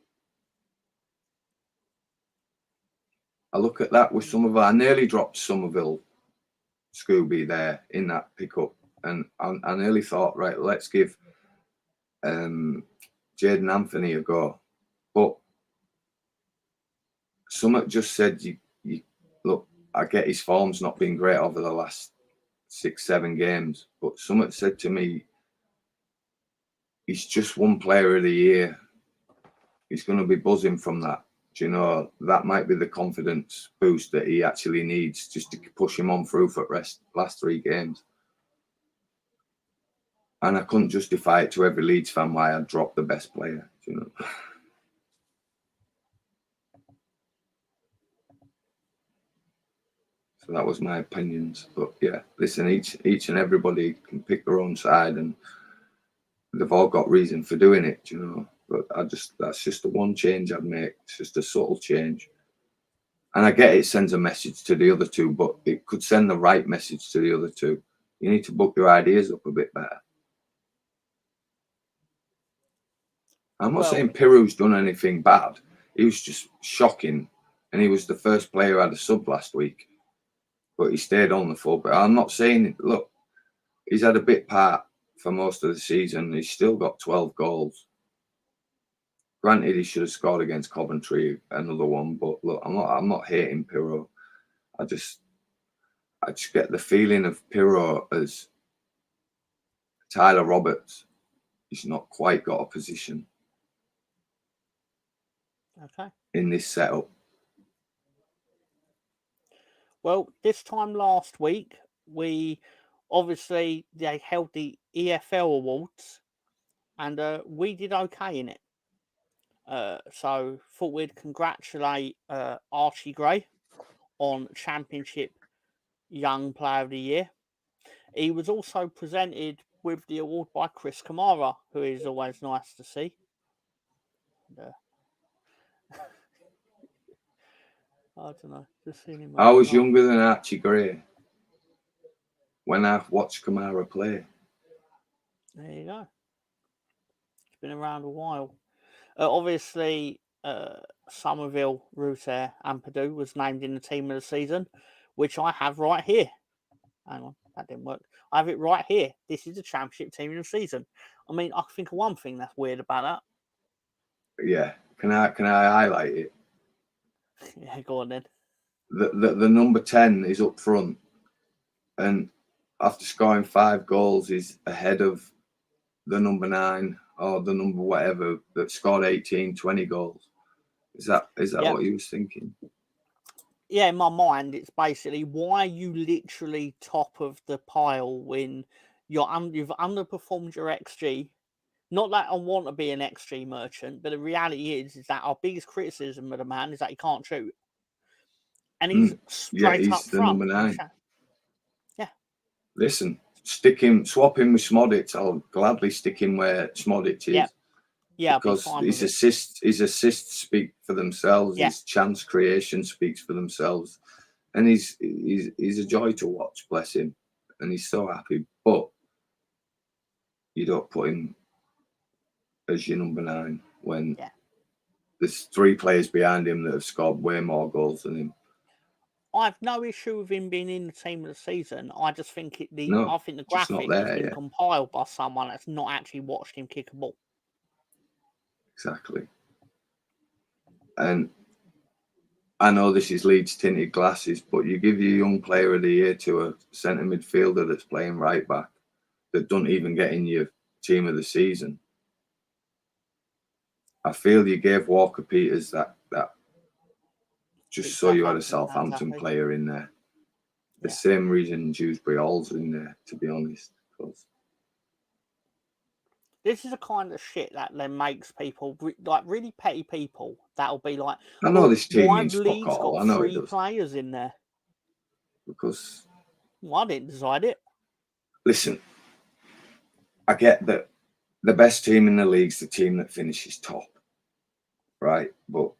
I look at that with Somerville. I nearly dropped Somerville Scooby there in that pickup, and I nearly thought, right, let's give Jaden Anthony a go, but someone just said, you look, I get his form's not been great over the last 6-7 games, but someone said to me, he's just one player of the year. He's going to be buzzing from that. Do you know, that might be the confidence boost that he actually needs just to push him on through for the last 3 games. And I couldn't justify it to every Leeds fan why I dropped the best player, do you know. So that was my opinions. But yeah, listen, each and everybody can pick their own side, and they've all got reason for doing it, you know. But that's just the one change I'd make. It's just a subtle change. And I get it sends a message to the other two, but it could send the right message to the other two. You need to book your ideas up a bit better. I'm not saying Piru's done anything bad. He was just shocking. And he was the first player who had a sub last week. But he stayed on the full. But I'm not saying, look, he's had a bit part for most of the season. He's still got 12 goals. Granted, he should have scored against Coventry, another one. But look, I'm not hating Piru. I just get the feeling of Piru as Tyler Roberts. He's not quite got a position. Okay. In this setup. Well, this time last week, they held the EFL Awards, and we did okay in it. So thought we'd congratulate Archie Gray on Championship Young Player of the Year. He was also presented with the award by Chris Kamara, who is always nice to see. I don't know. Just seen him. I was younger than Archie Gray when I watched Kamara play. There you go. It's been around a while. Obviously, Somerville, Ruther, and Purdue was named in the team of the season, which I have right here. Hang on, that didn't work. I have it right here. This is the championship team of the season. I mean, I think of one thing that's weird about that. Yeah, can I highlight it? Yeah, go on then. The number 10 is up front, and after scoring 5 goals, is ahead of the number 9 or the number whatever that scored 18, 20 goals. Is that what you was thinking? Yeah, in my mind, it's basically why are you literally top of the pile when you've underperformed your XG. Not that I want to be an XG merchant, but the reality is that our biggest criticism of the man is that he can't shoot. And he's straight up the front. number 9. Yeah. Listen, swap him with Smodic. I'll gladly stick him where Smodic is. Yeah, because his assists speak for themselves. Yeah. His chance creation speaks for themselves, and he's a joy to watch. Bless him, and he's so happy. But you don't put him as your number 9 when there's 3 players behind him that have scored way more goals than him. I have no issue with him being in the team of the season. I just think the graphic has been compiled by someone that's not actually watched him kick a ball. Exactly. And I know this is Leeds tinted glasses, but you give your young player of the year to a centre midfielder that's playing right back that don't even get in your team of the season. I feel you gave Walker Peters that just so you had a Southampton player in there. The same reason Dewsbury Hall's in there, to be honest. Because this is the kind of shit that then makes people, like really petty people, that'll be like, I know this team means Leeds fuck all. got I know 3 players in there. Because I didn't decide it. Listen, I get that the best team in the league's the team that finishes top, right? But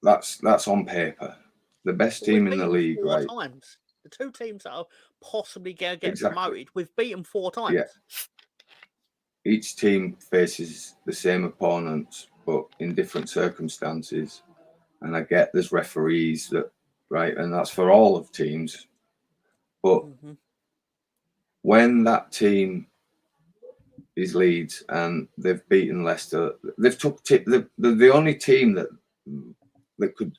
that's on paper. The best team in the league, 4 right? Times. The 2 teams that are possibly going to get promoted, we've beaten 4 times. Yeah. Each team faces the same opponents, but in different circumstances. And I get there's referees that, right, and that's for all of teams. But when that team is Leeds and they've beaten Leicester, they've the only team that could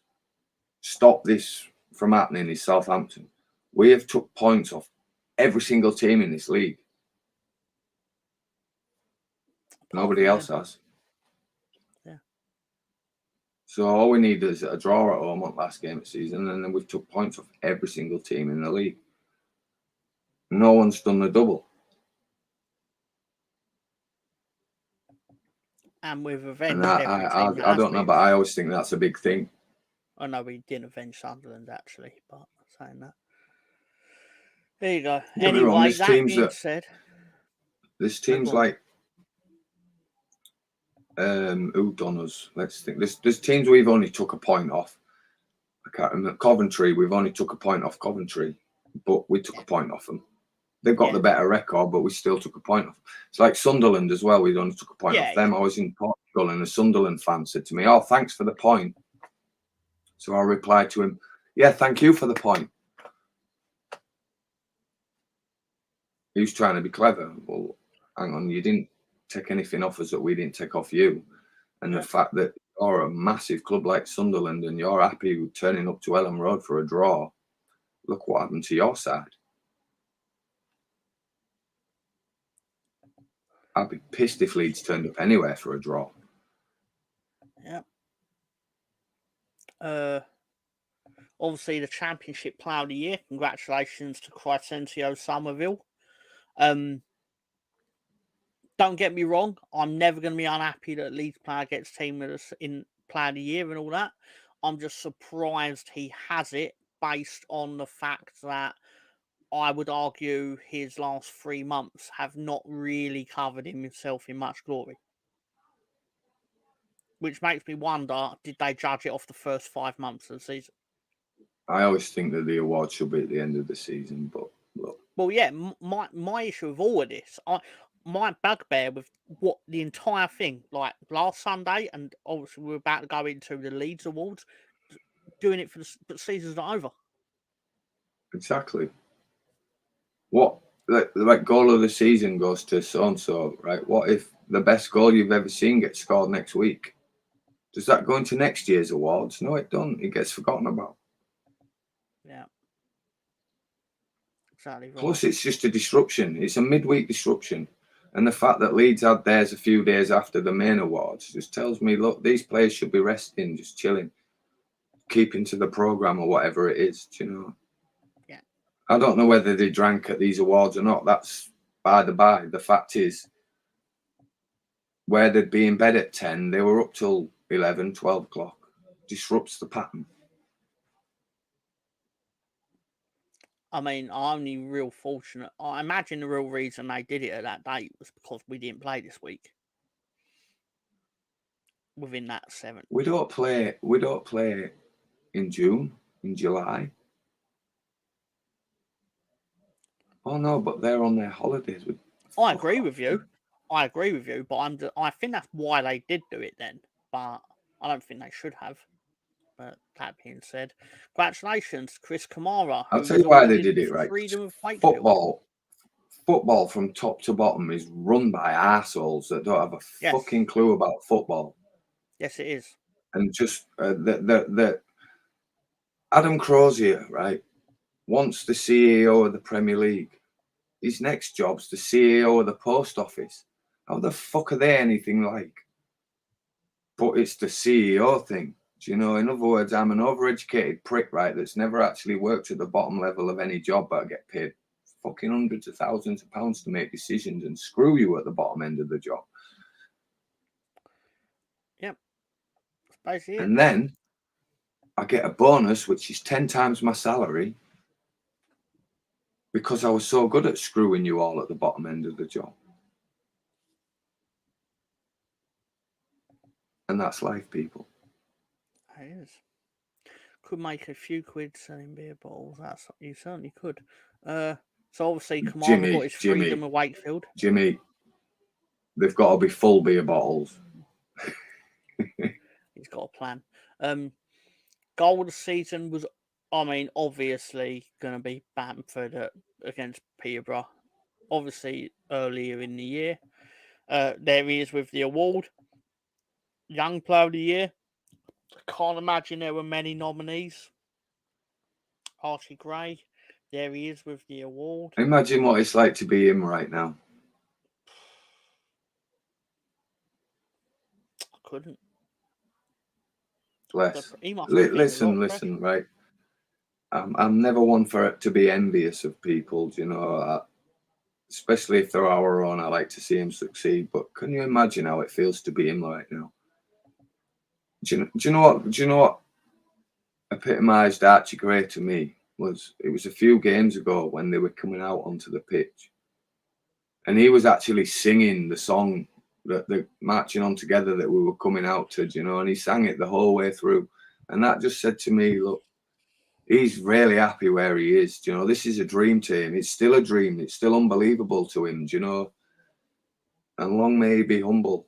stop this from happening is Southampton. We have took points off every single team in this league. Nobody else has. Yeah. So all we need is a draw at home on last game of the season, and then we've took points off every single team in the league. No one's done the double. And we've avenged And every team. I don't know, but I always think that's a big thing. I know we didn't avenge Sunderland, actually, but saying that. There you go. Anyway, that being said... There's teams like... who done us? Let's think. There's teams we've only took a point off. I can't remember. Coventry, we've only took a point off Coventry, but we took a point off them. They've got the better record, but we still took a point off. It's like Sunderland as well. We only took a point off them. I was in Portugal and a Sunderland fan said to me, "Oh, thanks for the point." So I replied to him, "Yeah, thank you for the point." He was trying to be clever. Well, hang on, you didn't take anything off us that we didn't take off you. And the fact that you're a massive club like Sunderland and you're happy with turning up to Elland Road for a draw, look what happened to your side. I'd be pissed if Leeds turned up anywhere for a draw. Yeah. Obviously, the Championship Player of the Year. Congratulations to Crysencio Somerville. Don't get me wrong. I'm never going to be unhappy that Leeds player gets team in Player of the Year and all that. I'm just surprised he has it based on the fact that I would argue his last 3 months have not really covered himself in much glory. Which makes me wonder, did they judge it off the first 5 months of the season? I always think that the award should be at the end of the season, but look. Well, yeah, my issue with all of this, my bugbear with what the entire thing, like last Sunday, and obviously we're about to go into the Leeds Awards, doing it for the season's not over. Exactly. What, like goal of the season goes to so-and-so, right? What if the best goal you've ever seen gets scored next week? Does that go into next year's awards? No, it doesn't. It gets forgotten about. Yeah. Exactly right. Plus, it's just a disruption. It's a midweek disruption. And the fact that Leeds had theirs a few days after the main awards just tells me, look, these players should be resting, just chilling, keeping to the programme or whatever it is, do you know? Yeah. I don't know whether they drank at these awards or not. That's by the by. The fact is, where they'd be in bed at 10, they were up till 11, 12 o'clock. Disrupts the pattern. I mean, I'm only real fortunate. I imagine the real reason they did it at that date was because we didn't play this week. Within that 7. We don't play in June, in July. Oh no, but they're on their holidays. I agree with you, but I think that's why they did do it then. But I don't think they should have. But that being said, congratulations, Chris Kamara. I'll tell you why they did it, right? Football from top to bottom is run by arseholes that don't have a fucking clue about football. Yes, it is. And just the Adam Crozier, right, wants the CEO of the Premier League. His next job's the CEO of the Post Office. How the fuck are they anything like? But it's the CEO thing. Do you know? In other words, I'm an overeducated prick, right, that's never actually worked at the bottom level of any job, but I get paid fucking hundreds of thousands of pounds to make decisions and screw you at the bottom end of the job. Yep. That's basically it. And then I get a bonus, which is 10 times my salary, because I was so good at screwing you all at the bottom end of the job. And that's life, people. It is. Could make a few quid selling beer bottles. You certainly could. So obviously, Kamara got his freedom of Wakefield. Jimmy, they've got to be full beer bottles. He's got a plan. goal of the season was, I mean, obviously going to be Bamford against Peterborough. Obviously, earlier in the year. There he is with the award. Young Player of the Year. Can't imagine there were many nominees. Archie Gray. There he is with the award. Imagine what it's like to be him right now. I couldn't. Bless. He must be Listen, right? I'm never one for it to be envious of people, you know, especially if they're our own. I like to see him succeed. But can you imagine how it feels to be him right now? Do you know what epitomised Archie Gray to me? It was a few games ago when they were coming out onto the pitch, and he was actually singing the song that they're marching on together that we were coming out to, you know, and he sang it the whole way through. And that just said to me, look, he's really happy where he is. You know, this is a dream to him. It's still a dream. It's still unbelievable to him, you know. And long may he be humble.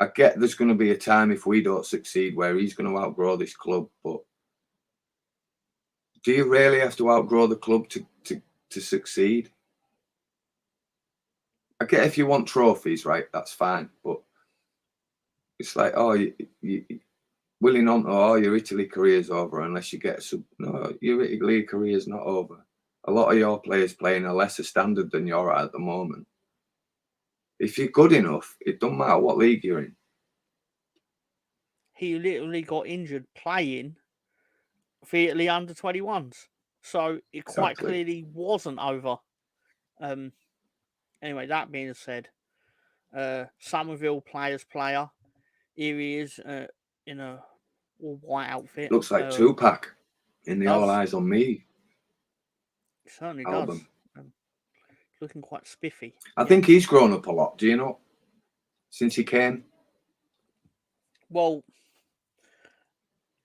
I get there's going to be a time if we don't succeed where he's going to outgrow this club, but do you really have to outgrow the club to succeed? I get if you want trophies, right? That's fine, but it's like, oh, willing on, oh, your Italy career's over unless you get no, your Italy career's not over. A lot of your players playing a lesser standard than you're at the moment. If you're good enough, it doesn't matter what league you're in. He literally got injured playing for Italy under 21s, so it quite clearly wasn't over. Anyway, that being said, Somerville player. Here he is in a all white outfit. Looks like Tupac in the All Eyes on Me. It certainly album. Does. Looking quite spiffy. I think he's grown up a lot. Do you know? Since he came. Well,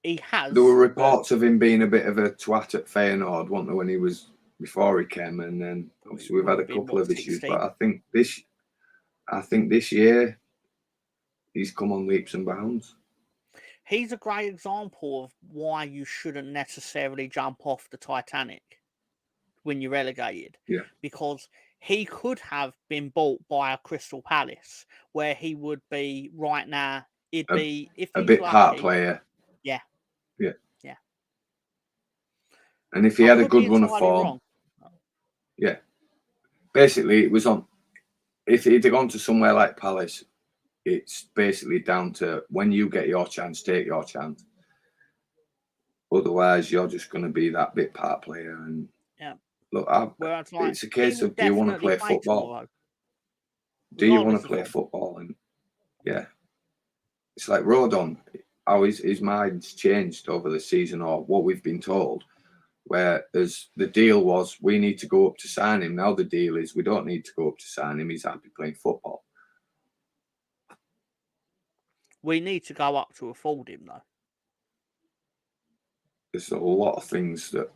he has. There were reports of him being a bit of a twat at Feyenoord, weren't there, when he was before he came, and then obviously we've had a couple of issues. But I think this year he's come on leaps and bounds. He's a great example of why you shouldn't necessarily jump off the Titanic when you're relegated. Yeah. Because he could have been bought by a Crystal Palace, where he would be right now. He'd be if a bit lucky, part player. Yeah. Yeah. Yeah. And if he had a good run of form, yeah. Basically, it was on. If he'd have gone to somewhere like Palace, it's basically down to when you get your chance, take your chance. Otherwise, you're just going to be that bit part player. And yeah, look, it's a case of do you want to play football? Do you want to play football? And yeah, it's like Rodon. How his mind's changed over the season, or what we've been told. Whereas the deal was we need to go up to sign him. Now the deal is we don't need to go up to sign him. He's happy playing football. We need to go up to afford him, though. There's a lot of things that,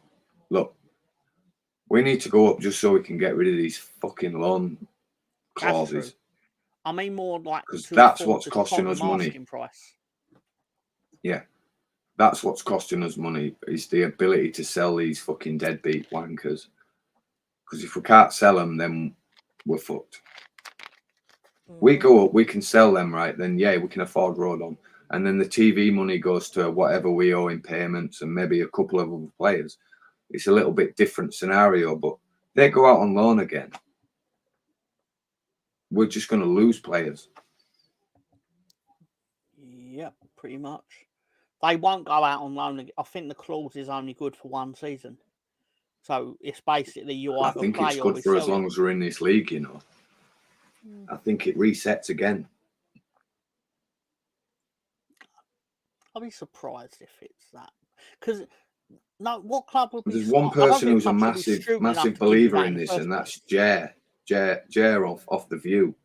look, we need to go up just so we can get rid of these fucking loan clauses. I mean, more like because that's what's costing us money. Price. Yeah, that's what's costing us money is the ability to sell these fucking deadbeat wankers. Because if we can't sell them, then we're fucked. We go up, we can sell them, right? Then yeah, we can afford Rodon, and then the TV money goes to whatever we owe in payments and maybe a couple of other players. It's a little bit different scenario, but they go out on loan again. We're just going to lose players. Yeah, pretty much. They won't go out on loan. I think the clause is only good for one season, so it's basically you either. I think play it's good for as long as we're in this league, you know. I think it resets again. I'll be surprised if it's that. Because what club would be? There's one person who's a massive believer in this, and that's Jer off the View.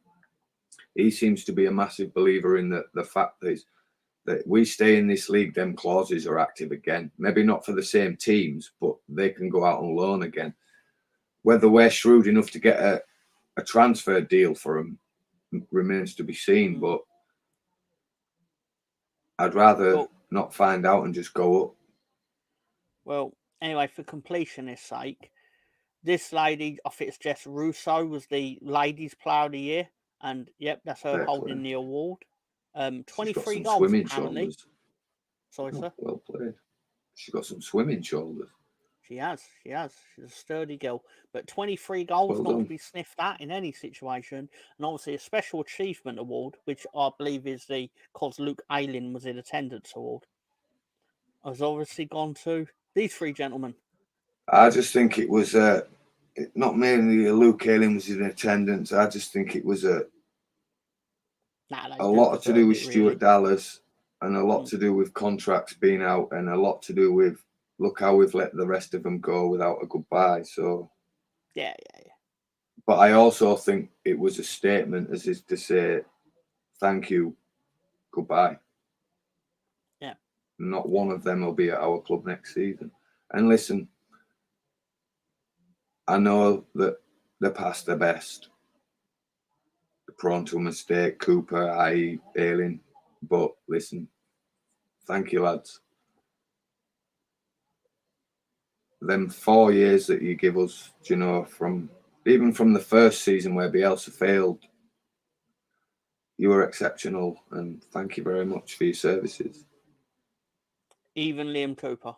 He seems to be a massive believer in the fact that we stay in this league, them clauses are active again. Maybe not for the same teams, but they can go out on loan again. Whether we're shrewd enough to get a transfer deal for them remains to be seen, but I'd rather not find out and just go up. Well, anyway, for completionist sake, this lady, I think it's Jess Russo, was the Ladies Player of the Year. And, yep, that's her Fair holding play. the award. She's got 23 some goals, swimming apparently. shoulders. Sorry, Oh, sir. well played. She's got some swimming shoulders. She has. She's a sturdy girl. But 23 goals, Well not done. to be sniffed at in any situation. And obviously a Special Achievement Award, which I believe is the cause Luke Ayling was in attendance award, has obviously gone to these three gentlemen. I just think it was not mainly Luke Ayling was in attendance. I just think it was a lot to do with Stuart Dallas and a lot to do with contracts being out and a lot to do with look how we've let the rest of them go without a goodbye. So yeah. But I also think it was a statement as is to say thank you, goodbye. Yeah. Not one of them will be at our club next season. And listen, I know that they're past their best. They're prone to a mistake, Cooper, i.e. Ayling. But listen, thank you, lads. Them 4 years that you give us, you know, even from the first season where Bielsa failed, you were exceptional, and thank you very much for your services. Even Liam Cooper.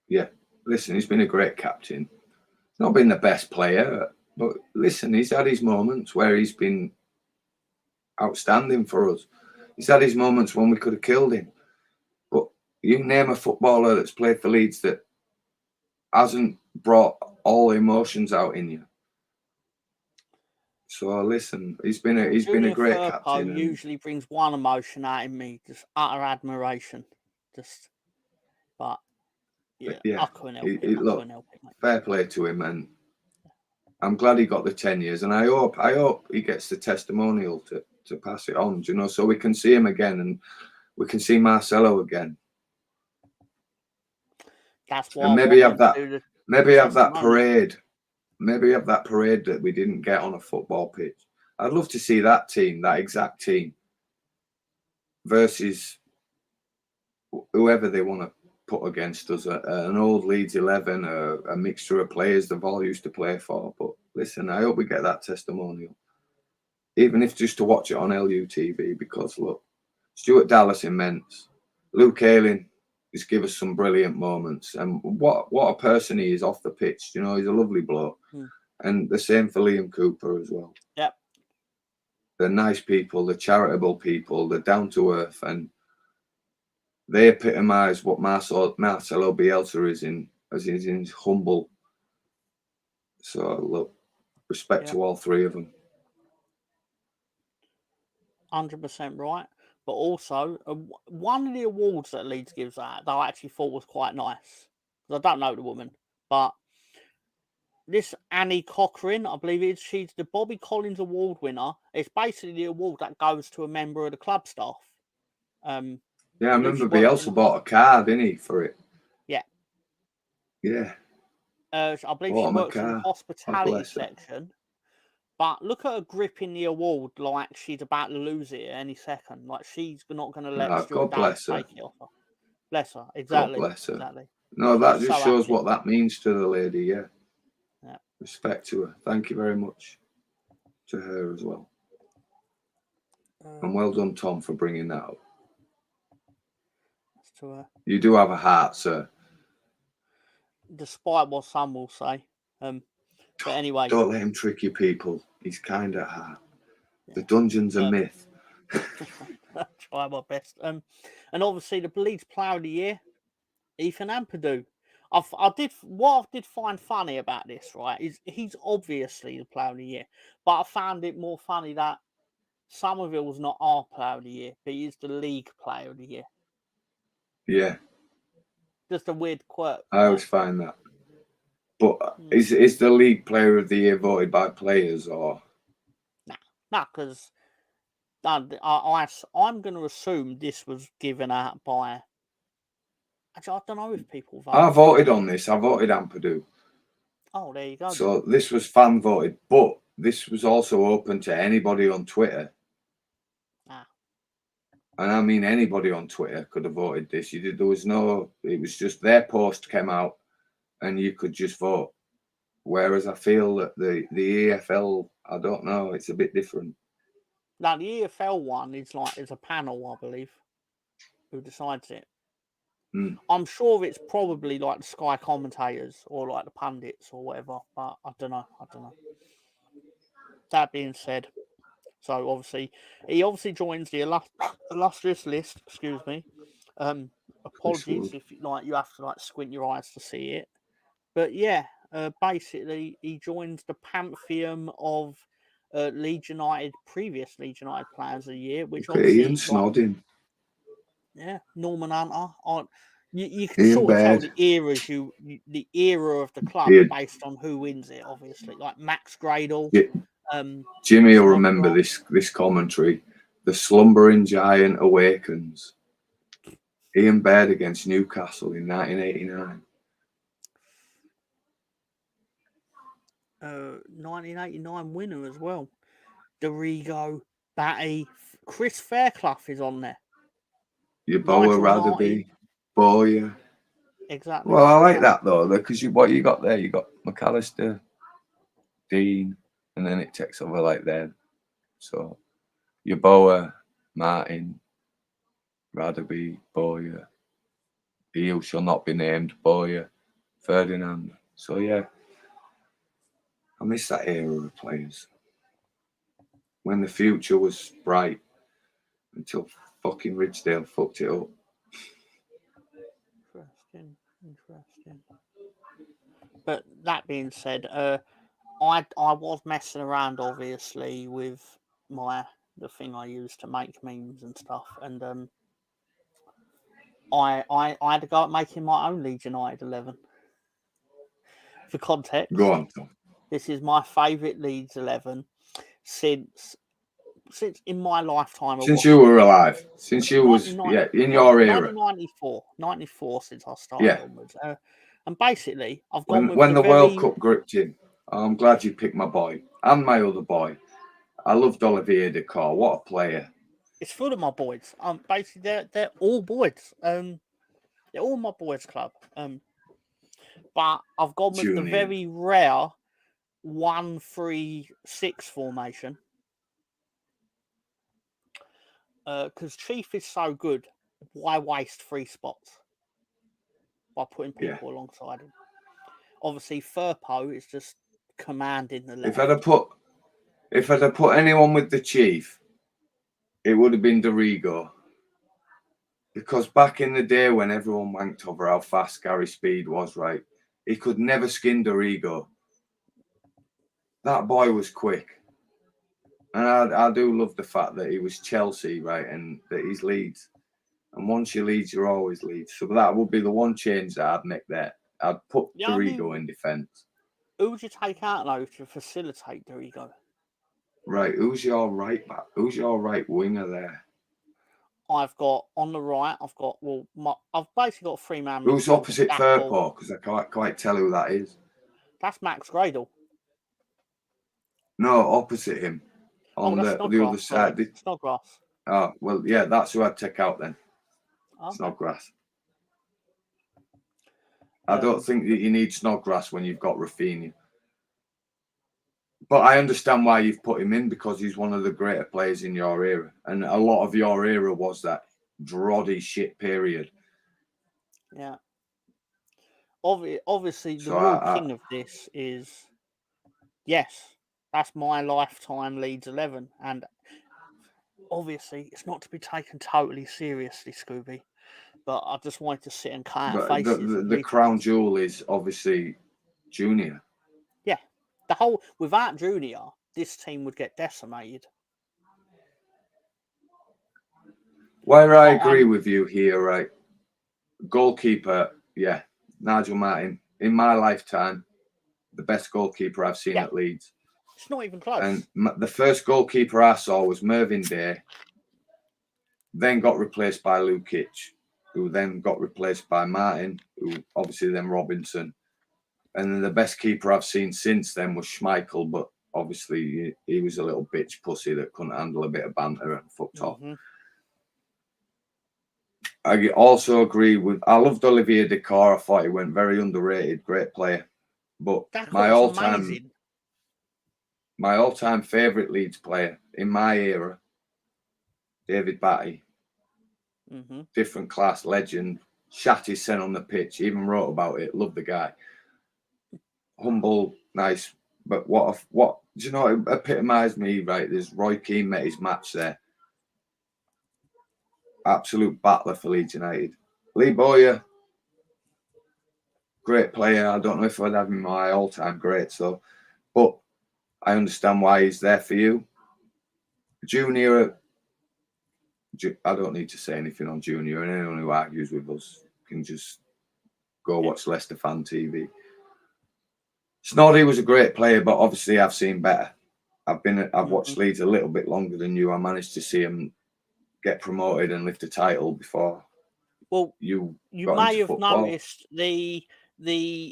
Yeah, listen, he's been a great captain. He's not been the best player, but listen, he's had his moments where he's been outstanding for us. He's had his moments when we could have killed him. But you name a footballer that's played for Leeds that hasn't brought all the emotions out in you. So listen, he's been a great Firpo captain. Usually brings one emotion out in me, just utter admiration. But I couldn't help it. Look, fair play to him, and I'm glad he got the 10 years, and I hope he gets the testimonial to pass it on, you know, so we can see him again and we can see Marcelo again. That's why. And maybe have that parade. Maybe have that parade that we didn't get on a football pitch. I'd love to see that team, that exact team, versus whoever they want to put against us. An old Leeds 11, a mixture of players they've all used to play for. But listen, I hope we get that testimonial, even if just to watch it on LUTV. Because look, Stuart Dallas immense, Luke Ayling just give us some brilliant moments, and what a person he is off the pitch. You know, he's a lovely bloke. And the same for Liam Cooper as well. Yep. They're nice people, they're charitable people, they're down to earth, and they epitomise what Marcelo Bielsa is in humble. So look, respect to all three of them. 100% right. But also, one of the awards that Leeds gives out that I actually thought was quite nice. Because I don't know the woman, but this Annie Cochran, I believe it is, she's the Bobby Collins Award winner. It's basically the award that goes to a member of the club staff. I remember Bielsa bought a car, didn't he, for it? Yeah. Yeah. I believe she works in the hospitality section. But look at her gripping the award like she's about to lose it at any second. Like she's not going to let Stuart Dallas take it off her. Bless her. Exactly. God bless her. Exactly. No, that just shows what that means to the lady, yeah. Yeah. Respect to her. Thank you very much to her as well. And well done, Tom, for bringing that up. That's to her. You do have a heart, sir. Despite what some will say. But anyway. Don't let him trick you, people. He's kind at heart. Yeah. The dungeon's a myth. Try my best. And obviously the Leeds Player of the Year, Ethan Ampadu. What I did find funny about this, right, is he's obviously the Player of the Year, but I found it more funny that Somerville's not our Player of the Year, but he is the League Player of the Year. Yeah. Just a weird quirk. I always find that. But is the League Player of the Year voted by players or? Nah, because I'm going to assume this was given out by. Actually, I don't know if people voted. I voted on this. I voted Ampadu. Oh, there you go. So this was fan voted, but this was also open to anybody on Twitter. And I mean, anybody on Twitter could have voted this. There was no, it was just their post came out and you could just vote. Whereas I feel that the EFL, I don't know, it's a bit different. Now, the EFL one is a panel, I believe, who decides it. I'm sure it's probably like the Sky commentators or like the pundits or whatever, but I don't know. That being said, so obviously he joins the illustrious list. Excuse me. Apologies if you have to squint your eyes to see it, but yeah, basically he joins the pantheon of Leeds United, previous Leeds United players of the year, which obviously Ian Snodding. Yeah, Norman Hunter. You can Ian sort of tell Baird. the era of the club based on who wins it. Obviously, like Max Gradle. Jimmy will remember this commentary. The slumbering giant awakens. Ian Baird against Newcastle in 1989. 1989 winner as well. Dorigo, Batty, Chris Fairclough is on there. Your Boa Radaby, Boya. Exactly. Well, I like that though, because what you got there, you got McAllister, Dean, and then it takes over like that. So your Boa, Martin, Radaby, Boya. He who shall not be named, Boya, Ferdinand. So yeah, I miss that era of players when the future was bright until fucking Ridgedale fucked it up. Interesting. But that being said, I was messing around obviously with the thing I use to make memes and stuff, and I had to go at making my own Leeds United 11. For context, Go on, Tom. This is my favourite Leeds 11 since in my lifetime. Since you were alive, since you was in your era. 94 since I started onwards. And basically, I've gone when the World Cup gripped in. I'm glad you picked my boy and my other boy. I loved Olivier Decor. What a player! It's full of my boys. Basically they're all boys. They're all my boys' club. But I've gone with the very rare 1-3-6 formation. Because Chief is so good, why waste 3 spots by putting people alongside him? Obviously, Firpo is just commanding the left. If I'd have put anyone with the Chief, it would have been Dorigo. Because back in the day when everyone wanked over how fast Gary Speed was, right, he could never skin Dorigo. That boy was quick. And I do love the fact that he was Chelsea, right, and that he's Leeds. And once you Leeds, you're always Leeds. So that would be the one change that I'd make there. I'd put Dorigo in defence. Who would you take out, though, to facilitate Dorigo? Right, who's your right back? Who's your right winger there? I've got, on the right, I've basically got a 3-man. Who's opposite Firpo? Because I can't quite tell who that is. That's Max Gradle. No, opposite him. On the other side. Snodgrass. Oh, well, yeah, that's who I'd take out then. Okay. Snodgrass. I don't think that you need Snodgrass when you've got Rafinha. But I understand why you've put him in, because he's one of the greater players in your era. And a lot of your era was that droddy shit period. Yeah. Obviously, the real king of this is, yes, that's my lifetime Leeds 11. And obviously, it's not to be taken totally seriously, Scooby. But I just wanted to sit and cut out faces. The crown jewel is obviously Junior. Yeah. Without Junior, this team would get decimated. Where I agree with you here, right? Goalkeeper, yeah, Nigel Martin. In my lifetime, the best goalkeeper I've seen at Leeds. It's not even close. And the first goalkeeper I saw was Mervyn Day, then got replaced by Lukic, who then got replaced by Martin, who obviously then Robinson. And then the best keeper I've seen since then was Schmeichel, but obviously he was a little bitch pussy that couldn't handle a bit of banter and fucked off. I also agree with. I loved Olivier Decor. I thought he went very underrated. Great player. But my amazing. all-time favourite Leeds player in my era, David Batty. Mm-hmm. Different class, legend. Shat his son on the pitch. Even wrote about it. Love the guy. Humble, nice. But what do you know? It epitomised me, right? There's Roy Keane met his match there. Absolute battler for Leeds United. Lee Bowyer, great player. I don't know if I'd have him in my all-time great. So, but I understand why he's there for you. Junior, I don't need to say anything on Junior, and anyone who argues with us can just go watch Leicester Fan TV. Snoddy was a great player, but obviously I've seen better. I've watched Leeds a little bit longer than you. I managed to see him get promoted and lift a title before. Well, you may have noticed the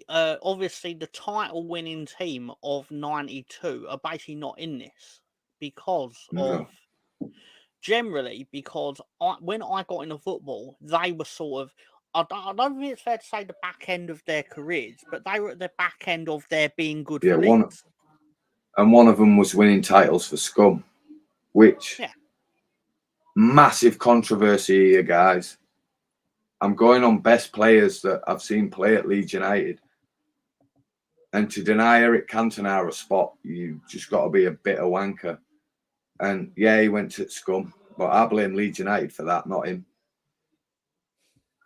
obviously the title winning team of '92 are basically not in this because of generally because when I got into football, they were sort of. I don't think it's fair to say the back end of their careers, but they were at the back end of their being good for Leeds. One of them was winning titles for Scum, which massive controversy here, guys. I'm going on best players that I've seen play at Leeds United. And to deny Eric Cantona a spot, you just got to be a bit of wanker. And yeah, he went to Scum, but I blame Leeds United for that, not him.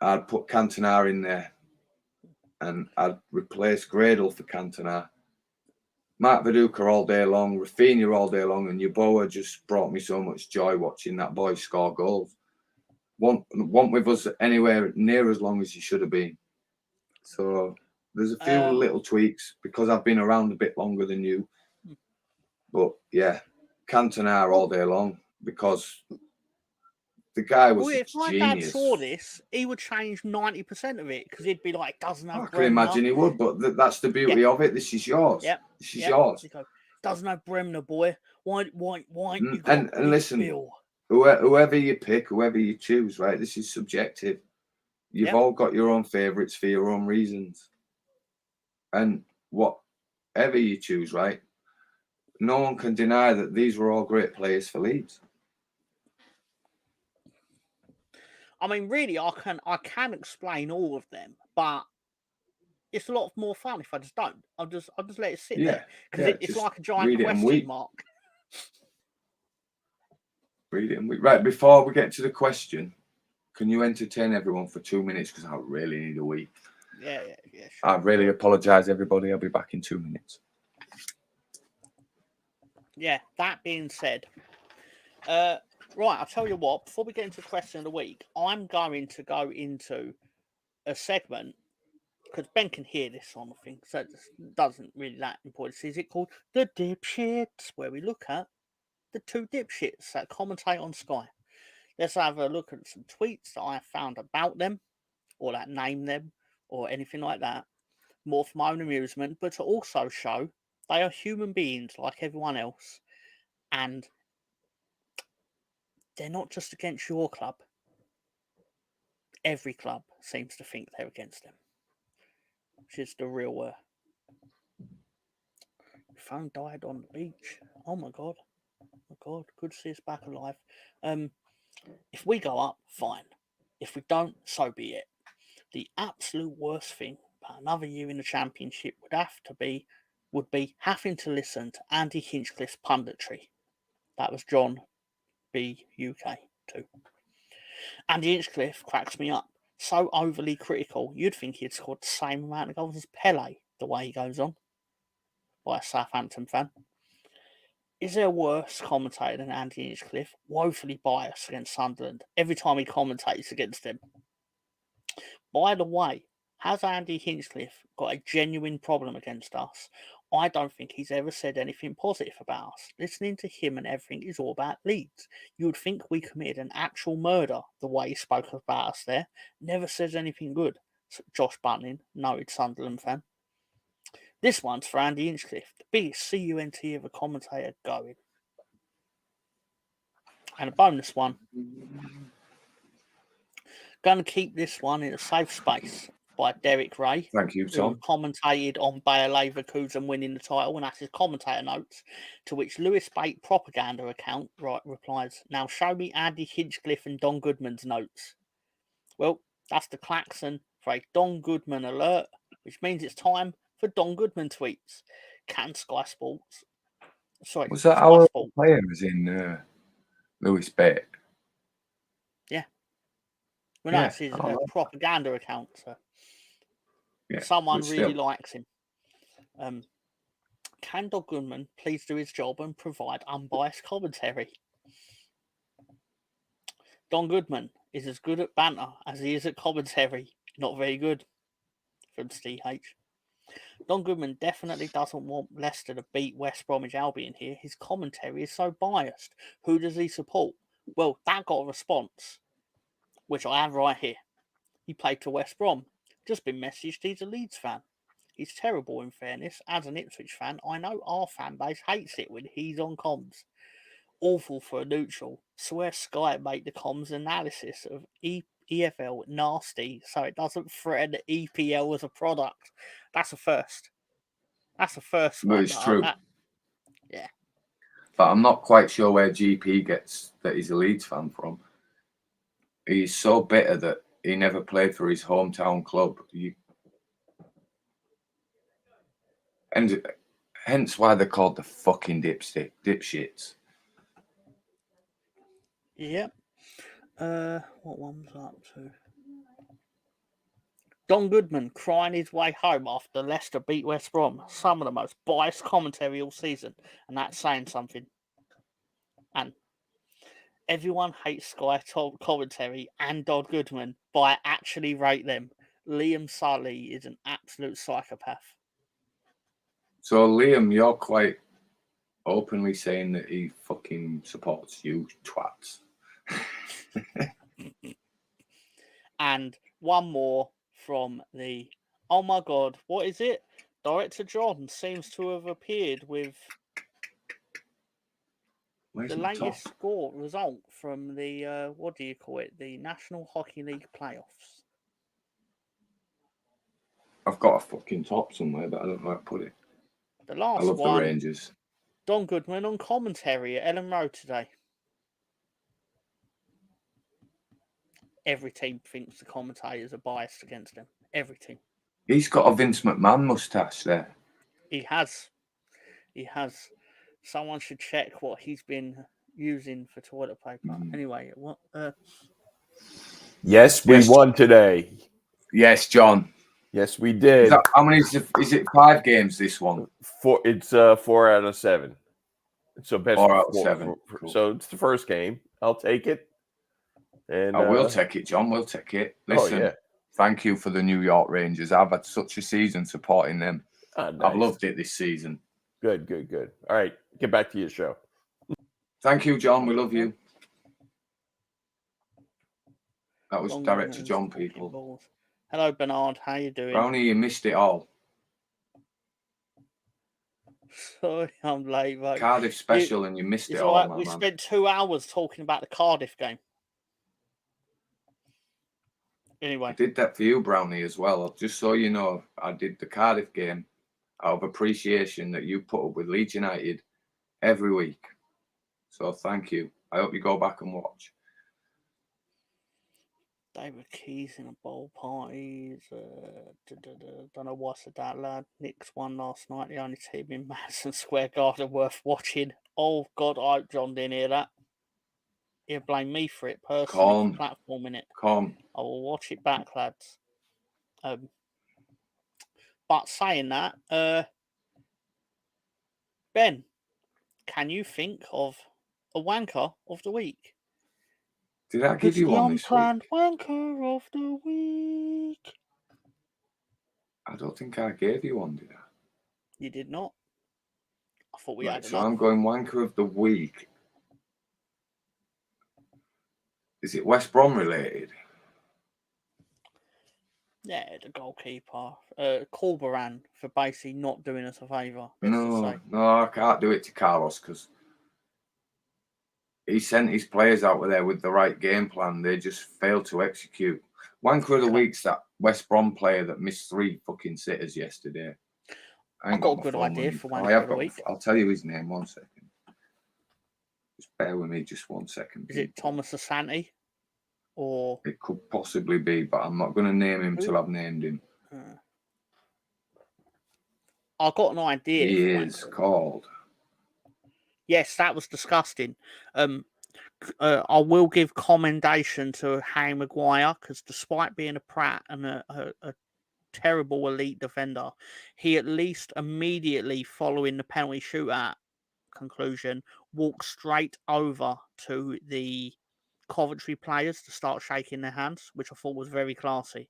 I'd put Cantona in there and I'd replace Gradle for Cantona. Mark Viduka all day long, Rafinha all day long, and Yeboah just brought me so much joy watching that boy score goals. Want with us anywhere near as long as he should have been. So there's a few little tweaks because I've been around a bit longer than you. But yeah, Cantona all day long because the guy was if my genius. dad saw this, he would change 90% of it because he'd be like, "Doesn't have." I can imagine he would, but that's the beauty of it. This is yours. Yep. This is yours. Doesn't have Bremner, boy. Why you got and listen, Bill? Whoever you pick, whoever you choose, right? This is subjective. You've all got your own favourites for your own reasons. And whatever you choose, right? No one can deny that these were all great players for Leeds. I mean, really, I can explain all of them, but it's a lot more fun if I just don't. I'll just let it sit there because it's like a giant question mark. Read it and weep. Right, before we get to the question, can you entertain everyone for 2 minutes? Because I really need a week. Yeah, sure. I really apologise, everybody. I'll be back in 2 minutes. Yeah, that being said, right, I'll tell you what, before we get into the question of the week, I'm going to go into a segment, because Ben can hear this on the thing, so it doesn't really that important. Is it called The Dipshits, where we look at the two dipshits that commentate on Sky. Let's have a look at some tweets that I found about them, or that name them, or anything like that, more for my own amusement, but to also show they are human beings like everyone else, and they're not just against your club. Every club seems to think they're against them, which is the real phone died on the beach. Oh my god. Good to see us back alive. If we go up, fine. If we don't, so be it. The absolute worst thing about another year in the Championship would be having to listen to Andy Hinchcliffe's punditry. That was John B. UK too. Andy Hinchcliffe cracks me up. So overly critical, you'd think he'd scored the same amount of goals as Pele, the way he goes on, by a Southampton fan. Is there a worse commentator than Andy Hinchcliffe? Woefully biased against Sunderland every time he commentates against them. By the way, has Andy Hinchcliffe got a genuine problem against us? I don't think he's ever said anything positive about us. Listening to him and everything is all about Leeds. You would think we committed an actual murder, the way he spoke about us there. Never says anything good. Josh Bunting, noted Sunderland fan. This one's for Andy Hinchcliffe, the biggest CUNT of a commentator going. And a bonus one. Going to keep this one in a safe space by Derek Ray. Thank you, Who Tom. commentated on Bayer Leverkusen winning the title, and that's his commentator notes, to which Lewis Bate propaganda account replies, "Now show me Andy Hinchcliffe and Don Goodman's notes." Well, that's the klaxon for a Don Goodman alert, which means it's time for Don Goodman tweets. Can Sky Sports... Sorry, Was that Sky our Sports. player was in Lewis Bate? Yeah. Well, no, Yeah, it's his I like propaganda account, so Yeah, someone but really still. likes him. Can Don Goodman please do his job and provide unbiased commentary? Don Goodman is as good at banter as he is at commentary. Not very good. From Steve H. Don Goodman definitely doesn't want Leicester to beat West Bromwich Albion here. His commentary is so biased. Who does he support? Well, that got a response, which I have right here. He played for West Brom. Just been messaged he's a Leeds fan. He's terrible, in fairness. As an Ipswich fan, I know our fan base hates it when he's on comms. Awful for a neutral. Swear Sky make the comms analysis of EFL nasty so it doesn't threaten EPL as a product. That's a first. That's the first But one. it's true. Yeah. But I'm not quite sure where GP gets that he's a Leeds fan from. He's so bitter that he never played for his hometown club. And hence why they're called the fucking dipshits. Yep. What one was up to? Don Goodman crying his way home after Leicester beat West Brom. Some of the most biased commentary all season, and that's saying something. And everyone hates Sky commentary and Don Goodman, but I actually rate them. Liam Sully is an absolute psychopath. So Liam, you're quite openly saying that he fucking supports you twats. And one more from the, oh my God, what is it? Director John seems to have appeared with Where's the my latest top? score result from the, what do you call it? The National Hockey League playoffs. I've got a fucking top somewhere, but I don't know where to put it. The last I love one, the Rangers. Don Goodman on commentary at Ellen Road today. Every team thinks the commentators are biased against him. Every team. He's got a Vince McMahon moustache there. He has. Someone should check what he's been using for toilet paper. Anyway, what? Yes, we won today. Yes, John. Yes, we did. How many is it? 5 games this one? It's 4 out of 7. So best 4 out of 7. Cool. So it's the first game. I'll take it. And I will take it, John. We'll take it. Listen, Thank you for the New York Rangers. I've had such a season supporting them. Nice. I've loved it this season. Good. All right, get back to your show. Thank you, John. We love you. That was Director John, people. Hello, Bernard. How you doing? Brownie, you missed it all. Sorry, I'm late, mate. Cardiff special, and you missed it all, right. my We man. spent 2 hours talking about the Cardiff game. Anyway. I did that for you, Brownie, as well. Just so you know, I did the Cardiff game out of appreciation that you put up with Leeds United every week. So thank you. I hope you go back and watch. David Keys in a bowl parties. Don't know what's that, lad. Knicks won last night. The only team in Madison Square Garden worth watching. Oh, God, I hope John didn't hear that. He'll blame me for it personally. For platforming it. Calm. I will watch it back, lads. But saying that, Ben, can you think of a wanker of the week? Did I give you one this week? Unplanned wanker of the week. I don't think I gave you one, did I? You did not. I thought we had So enough. I'm going wanker of the week. Is it West Brom related? Yeah, the goalkeeper. Corberan for basically not doing us a favour. No, I can't do it to Carlos because he sent his players out there with the right game plan. They just failed to execute. Wanker of the week's that West Brom player that missed 3 fucking sitters yesterday. I've got a good idea for Wanker of the week. I'll tell you his name 1 second. Just bear with me just 1 second. Is it Thomas Asante? Or it could possibly be, but I'm not going to name him till I've named him. I've got an idea. He is called. Yes, that was disgusting. I will give commendation to Harry Maguire because despite being a prat and a terrible elite defender, he at least immediately following the penalty shootout conclusion walked straight over to the Coventry players to start shaking their hands, which I thought was very classy,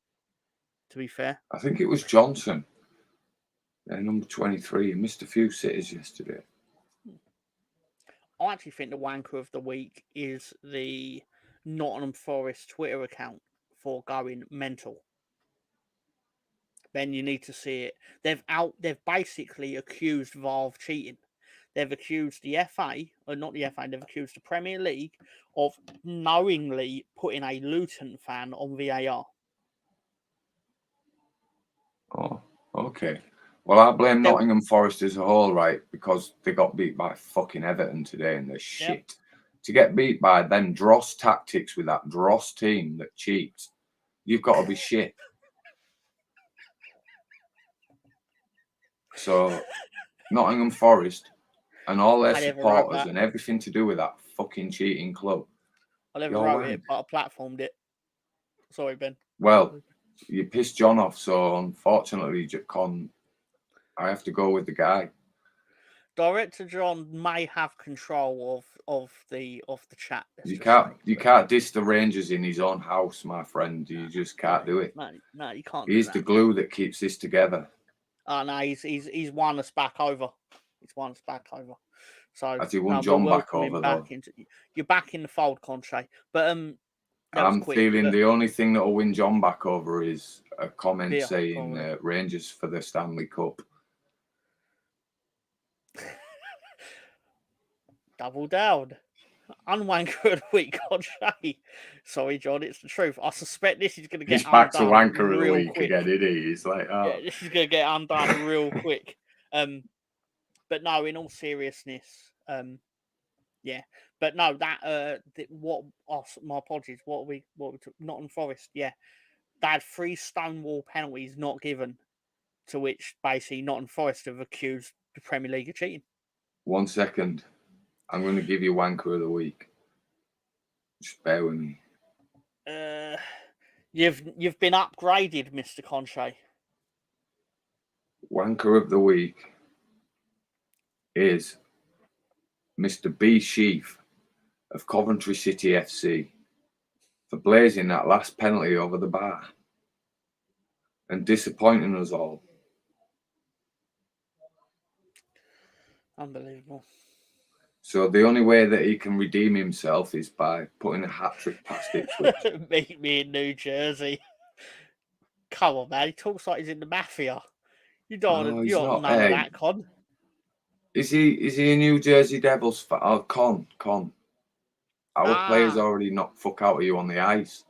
to be fair. I think it was Johnson, number 23. He missed a few sitters yesterday. I actually think the wanker of the week is the Nottingham Forest Twitter account for going mental. Then you need to see it. They've basically accused VAR of cheating. They've accused the FA, or not the FA, they've accused the Premier League of knowingly putting a Luton fan on VAR. Oh, okay. Well, I blame Nottingham Forest as a whole, right? Because they got beat by fucking Everton today and they're shit. Yep. To get beat by them dross tactics with that dross team that cheats, you've got to be shit. So, Nottingham Forest and all their supporters and everything to do with that fucking cheating club. I never wrote it, but I platformed it. Sorry, Ben. Well, you pissed John off, so unfortunately, I have to go with the guy. Director John may have control of the chat. You can't diss the Rangers in his own house, my friend. You just can't do it. No, you can't. He's the glue that keeps this together. Oh no, he's won us back over. He's won us back over. So as he won John back over, though. You're back in the fold, Conche. But I'm feeling the only thing that will win John back over is a comment saying Rangers for the Stanley Cup. Double down. Unwanker of the week, Conche. Sorry, John, it's the truth. I suspect this is going to get undone. He's back to wanker of the week again, isn't he? He's like, oh. Yeah, this is going to get undone real quick. But no, in all seriousness, yeah. But no, my apologies. What we took, Nottingham Forest, yeah. They had 3 Stonewall penalties not given, to which basically Nottingham Forest have accused the Premier League of cheating. 1 second. I'm going to give you wanker of the week. Just bear with me. You've been upgraded, Mr. Conche. Wanker of the week is Mr. B. Sheaf of Coventry City FC for blazing that last penalty over the bar and disappointing us all. Unbelievable. So the only way that he can redeem himself is by putting a hat-trick past Ipswich. Meet me in New Jersey. Come on, man. He talks like he's in the mafia. You don't know that, Con. Is he a New Jersey Devils fan? Oh, Con. Our players already knocked fuck out of you on the ice.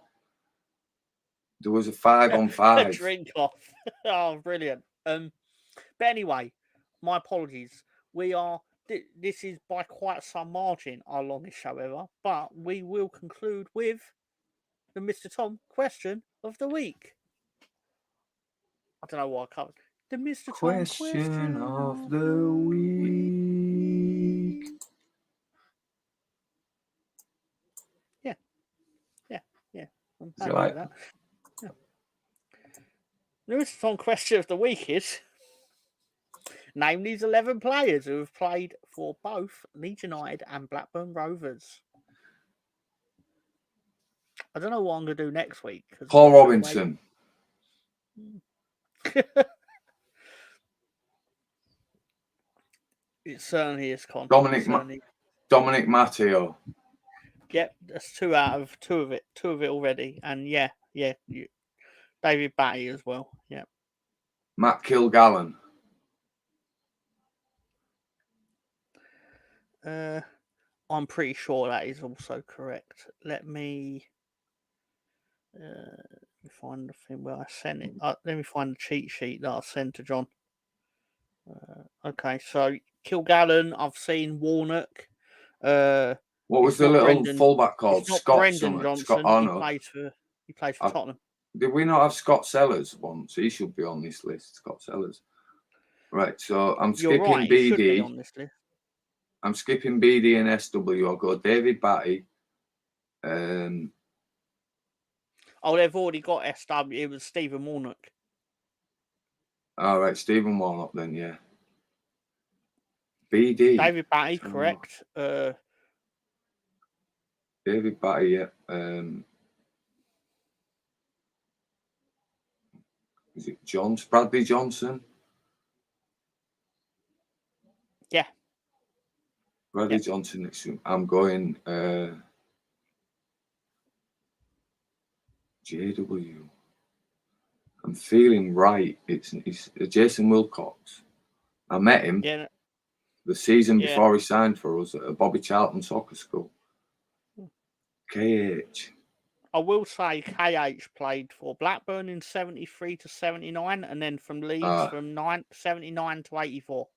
There was a 5-on-5. A drink off. Oh, brilliant. But anyway, my apologies. This is by quite some margin our longest show ever, but we will conclude with the Mr. Tom question of the week. I don't know what I covered. The Mr. Tom question of the week. Yeah. I'm happy with that. Yeah. The Mr. Tom question of the week is: name these 11 players who have played for both Leeds United and Blackburn Rovers. I don't know what I'm going to do next week. Paul Robinson. It certainly is, Con. Dominic Matteo. Yep, that's 2 out of 2 of it. 2 of it already. And yeah. David Batty as well. Yeah. Matt Kilgallen. I'm pretty sure that is also correct. Let me Let me find the thing where I sent it. Let me find the cheat sheet that I sent to John. Okay, so Kilgallen, I've seen Warnock. What was It's the not little Brendan. fullback called? It's not Scott Brendan something. Johnson. Scott Arnold. He plays for Tottenham. Did we not have Scott Sellers once? He should be on this list, Scott Sellers. Right, so I'm You're skipping right. He should be BD. on this list. I'm skipping BD and SW. I'll go David Batty. Oh, they've already got SW. It was Stephen Warnock. All right, Stephen Warnock then, yeah. BD. David Batty, correct. David Batty, yeah. Is it Bradley Johnson? Yeah. Bradley Johnson. I'm going JW. I'm feeling right. It's Jason Wilcox. I met him the season before he signed for us at a Bobby Charlton soccer school. KH. I will say KH played for Blackburn in 73 to 79 and then from Leeds from 79 to 84.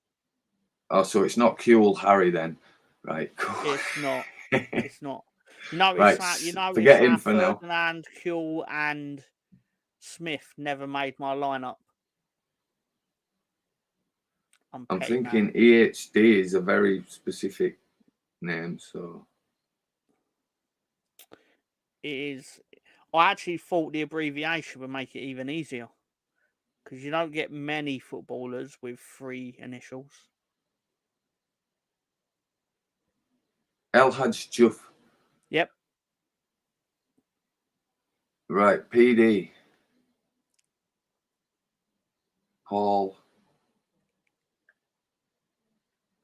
Oh, so it's not Kuehl Harry then. Right, cool. It's not. It's not. You know, right, forget him for now. Ferdinand, Kuehl and Smith never made my lineup. I'm thinking EHD is a very specific name, so it is. I actually thought the abbreviation would make it even easier because you don't get many footballers with 3 initials. El Hadj Juff. Yep. Right, PD. Paul.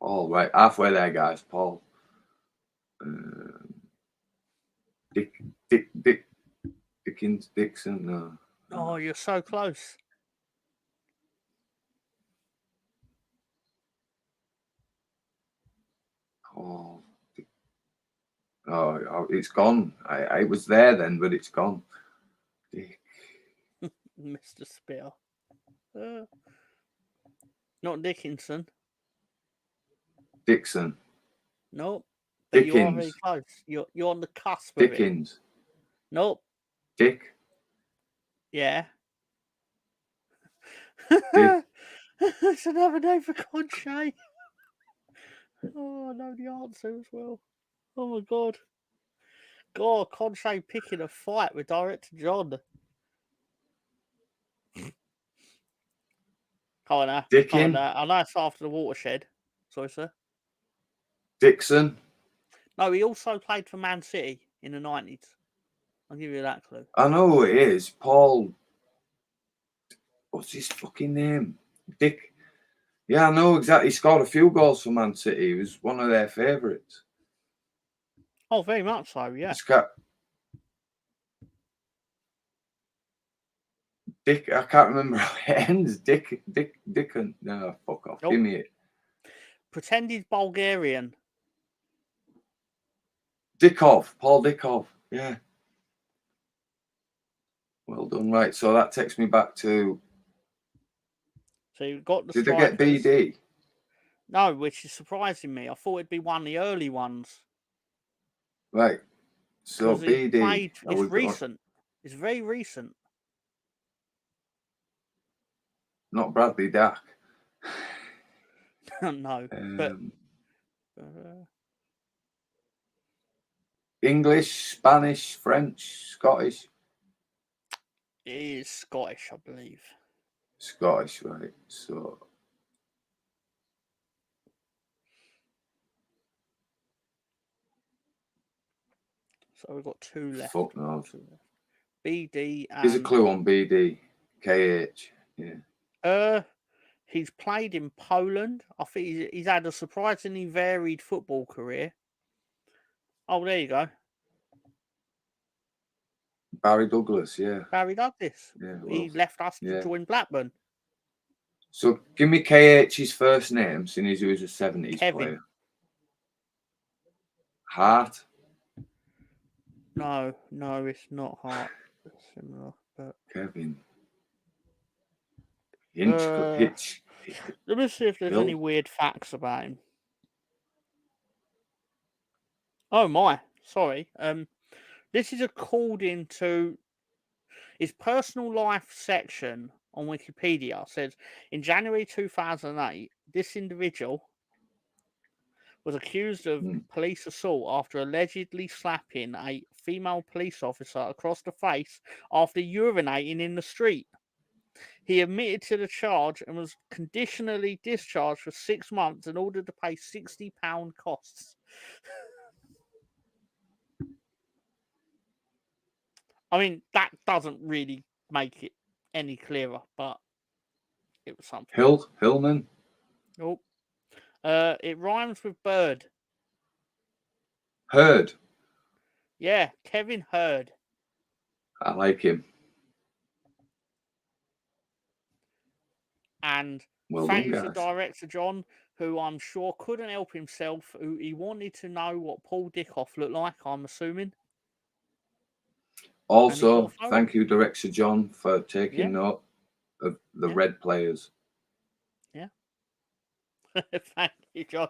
Right, halfway there, guys. Paul. Dixon. No. Oh, you're so close. Paul. Oh, it's gone. I was there then, but it's gone. Dick. Mr. Spitter. Not Dickinson. Dixon. Nope. But Dickens. you are very close. You're on the cusp of Dickens. it. Nope. Dick. Yeah. Dick. It's another name for Conche. Oh, I know the answer as well. Oh my god. God, Conche picking a fight with Director John. Come on now. Dickin. I know it's after the watershed. Sorry, sir. Dixon. No, he also played for Man City in the 90s. I'll give you that clue. I know who it is. Paul. What's his fucking name? Dick. Yeah, I know exactly. He scored a few goals for Man City. He was one of their favourites. Oh, very much so, yeah. Dick, I can't remember how it ends. Dickon. No, fuck off. Nope. Give me it. Pretend he's Bulgarian. Dickov. Paul Dickov. Yeah. Well done. Right. So that takes me back to. So you've got the. Did I get BD? No, which is surprising me. I thought it'd be one of the early ones. Right. So BD. It's recent. It's very recent. Not Bradley Dack. No, but English, Spanish, French, Scottish. It is Scottish, I believe. Scottish, right? So we've got 2 left. Fuck no. BD. Here's a clue on BD. KH. Yeah. He's played in Poland. I think he's had a surprisingly varied football career. Oh, there you go. Barry Douglas, yeah. Barry Douglas. Yeah, he left us to join Blackburn. So give me KH's first name, since he was a 70s Kevin. player. Hart? No, it's not Hart. similar, but Kevin. let me see if there's Bill? any weird facts about him. Oh my, sorry. This is according to his personal life section on Wikipedia. Says in January 2008, this individual was accused of police assault after allegedly slapping a female police officer across the face after urinating in the street. He admitted to the charge and was conditionally discharged for 6 months in order to pay £60 costs. I mean, that doesn't really make it any clearer, but it was something. Hillman? Oh. It rhymes with bird. Hurd. Yeah, Kevin Hurd. I like him. And well thank you done, to guys. Director John, who I'm sure couldn't help himself. Who he wanted to know what Paul Dickoff looked like, I'm assuming. Also, thank you, Director John, for taking note of the red players. Yeah. Thank you, John.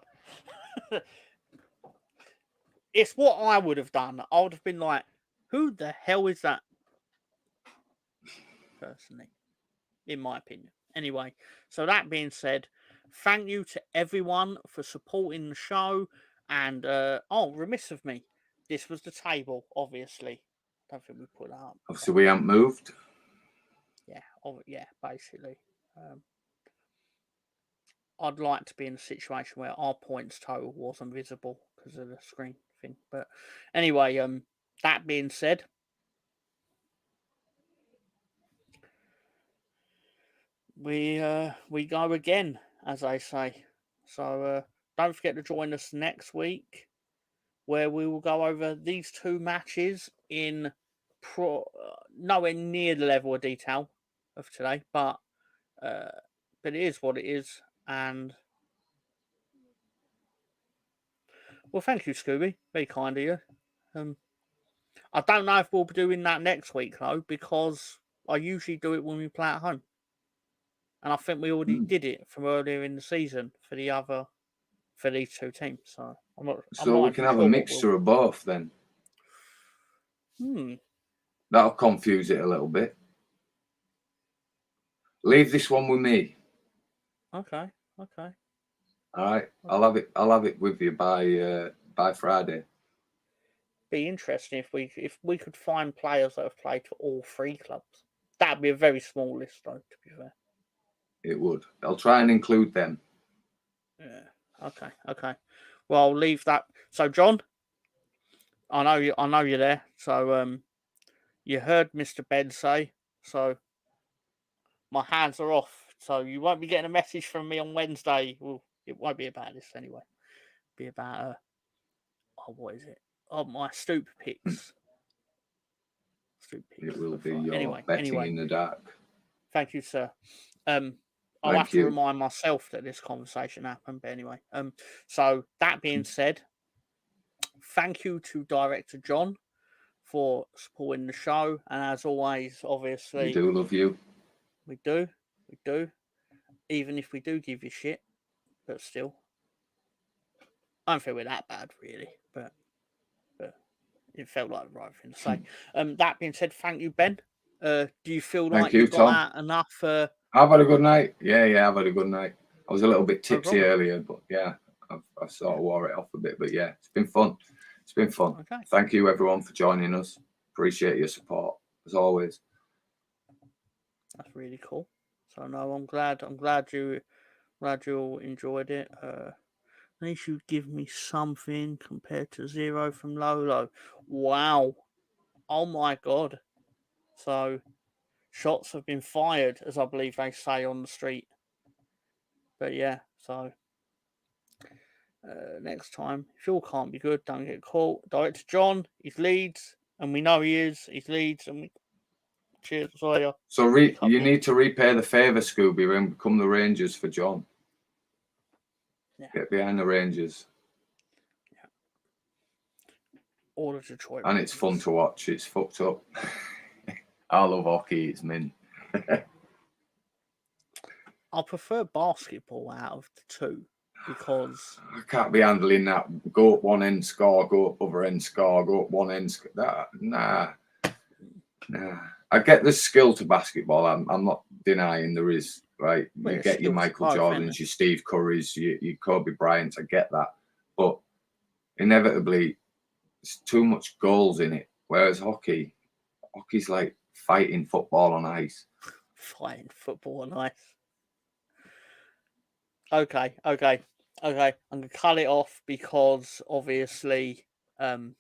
It's what I would have done. I would have been like, who the hell is that? Personally, in my opinion. Anyway, so that being said, thank you to everyone for supporting the show. And, remiss of me. This was the table, obviously. I don't think we put that up. Obviously, we haven't moved. Yeah, basically. I'd like to be in a situation where our points total wasn't visible because of the screen thing. But anyway, that being said, we go again, as I say. So don't forget to join us next week, where we will go over these two matches in nowhere near the level of detail of today, but it is what it is. And well, thank you, Scooby. Very kind of you. I don't know if we'll be doing that next week though, because I usually do it when we play at home, and I think we already did it from earlier in the season for these two teams. So I'm not. So we can have a mixture of both then. That'll confuse it a little bit. Leave this one with me. Okay. All right. I'll have it with you by Friday. Be interesting if we could find players that have played for all three clubs. That'd be a very small list, though. To be fair, it would. I'll try and include them. Yeah. Okay. Well, I'll leave that. So, John, I know you're there. So, you heard Mr. Ben say. So, my hands are off. So you won't be getting a message from me on Wednesday. Well, it won't be about this anyway. It'll be about what is it? Oh, my stoop picks. It will be your betting in the dark. Thank you, sir. I'll have to remind myself that this conversation happened. But anyway, so that being said, thank you to Director John for supporting the show, and as always, obviously, we do love you. We do. Even if we do give you shit, but still, I don't think we're that bad, really. But it felt like the right thing to say. That being said, thank you, Ben. Do you feel like you got out enough? I've had a good night. Yeah, I've had a good night. I was a little bit tipsy earlier, but yeah, I've sort of wore it off a bit. But yeah, it's been fun. Okay. Thank you, everyone, for joining us. Appreciate your support as always. That's really cool. So no, I'm glad you all enjoyed it. They should give me something compared to 0 from Lolo. Wow. Oh my god. So shots have been fired, as I believe they say on the street. But yeah, so next time, if you all can't be good, don't get caught. Director John, he's Leeds, and we know he is. He's Leeds, and we cheers. So you need to repay the favour, Scooby, and become the Rangers for John. Yeah. Get behind the Rangers. Yeah. All the Detroit and Rangers. It's fun to watch. It's fucked up. I love hockey. It's mint. I prefer basketball out of the two because I can't be handling that. Go up one end, score. Go up other end, score. Go up one end. Nah. I get the skill to basketball. I'm not denying there is. Right, Well, you it's get your still Michael both, isn't Jordans, it? your Steve Currys, your Kobe Bryants. I get that, but inevitably, it's too much goals in it. Whereas hockey's like fighting football on ice. fighting football on ice. Okay. I'm gonna cut it off because obviously, you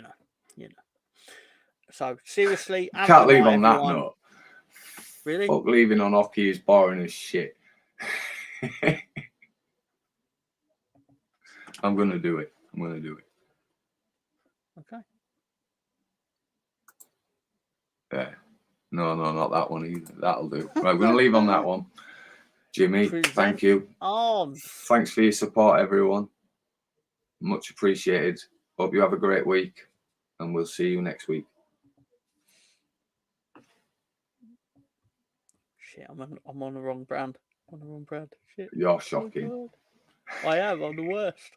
know. So seriously, have a Can't good leave night, on that everyone. note. Really? Fuck, leaving on hockey is boring as shit. I'm gonna do it. Okay. Yeah. No, not that one either. That'll do. Right, we're gonna leave on that one. Jimmy, thank you. Thanks for your support, everyone. Much appreciated. Hope you have a great week, and we'll see you next week. Shit, I'm on the wrong brand. Shit. You're shocking. Oh, I am. I'm the worst.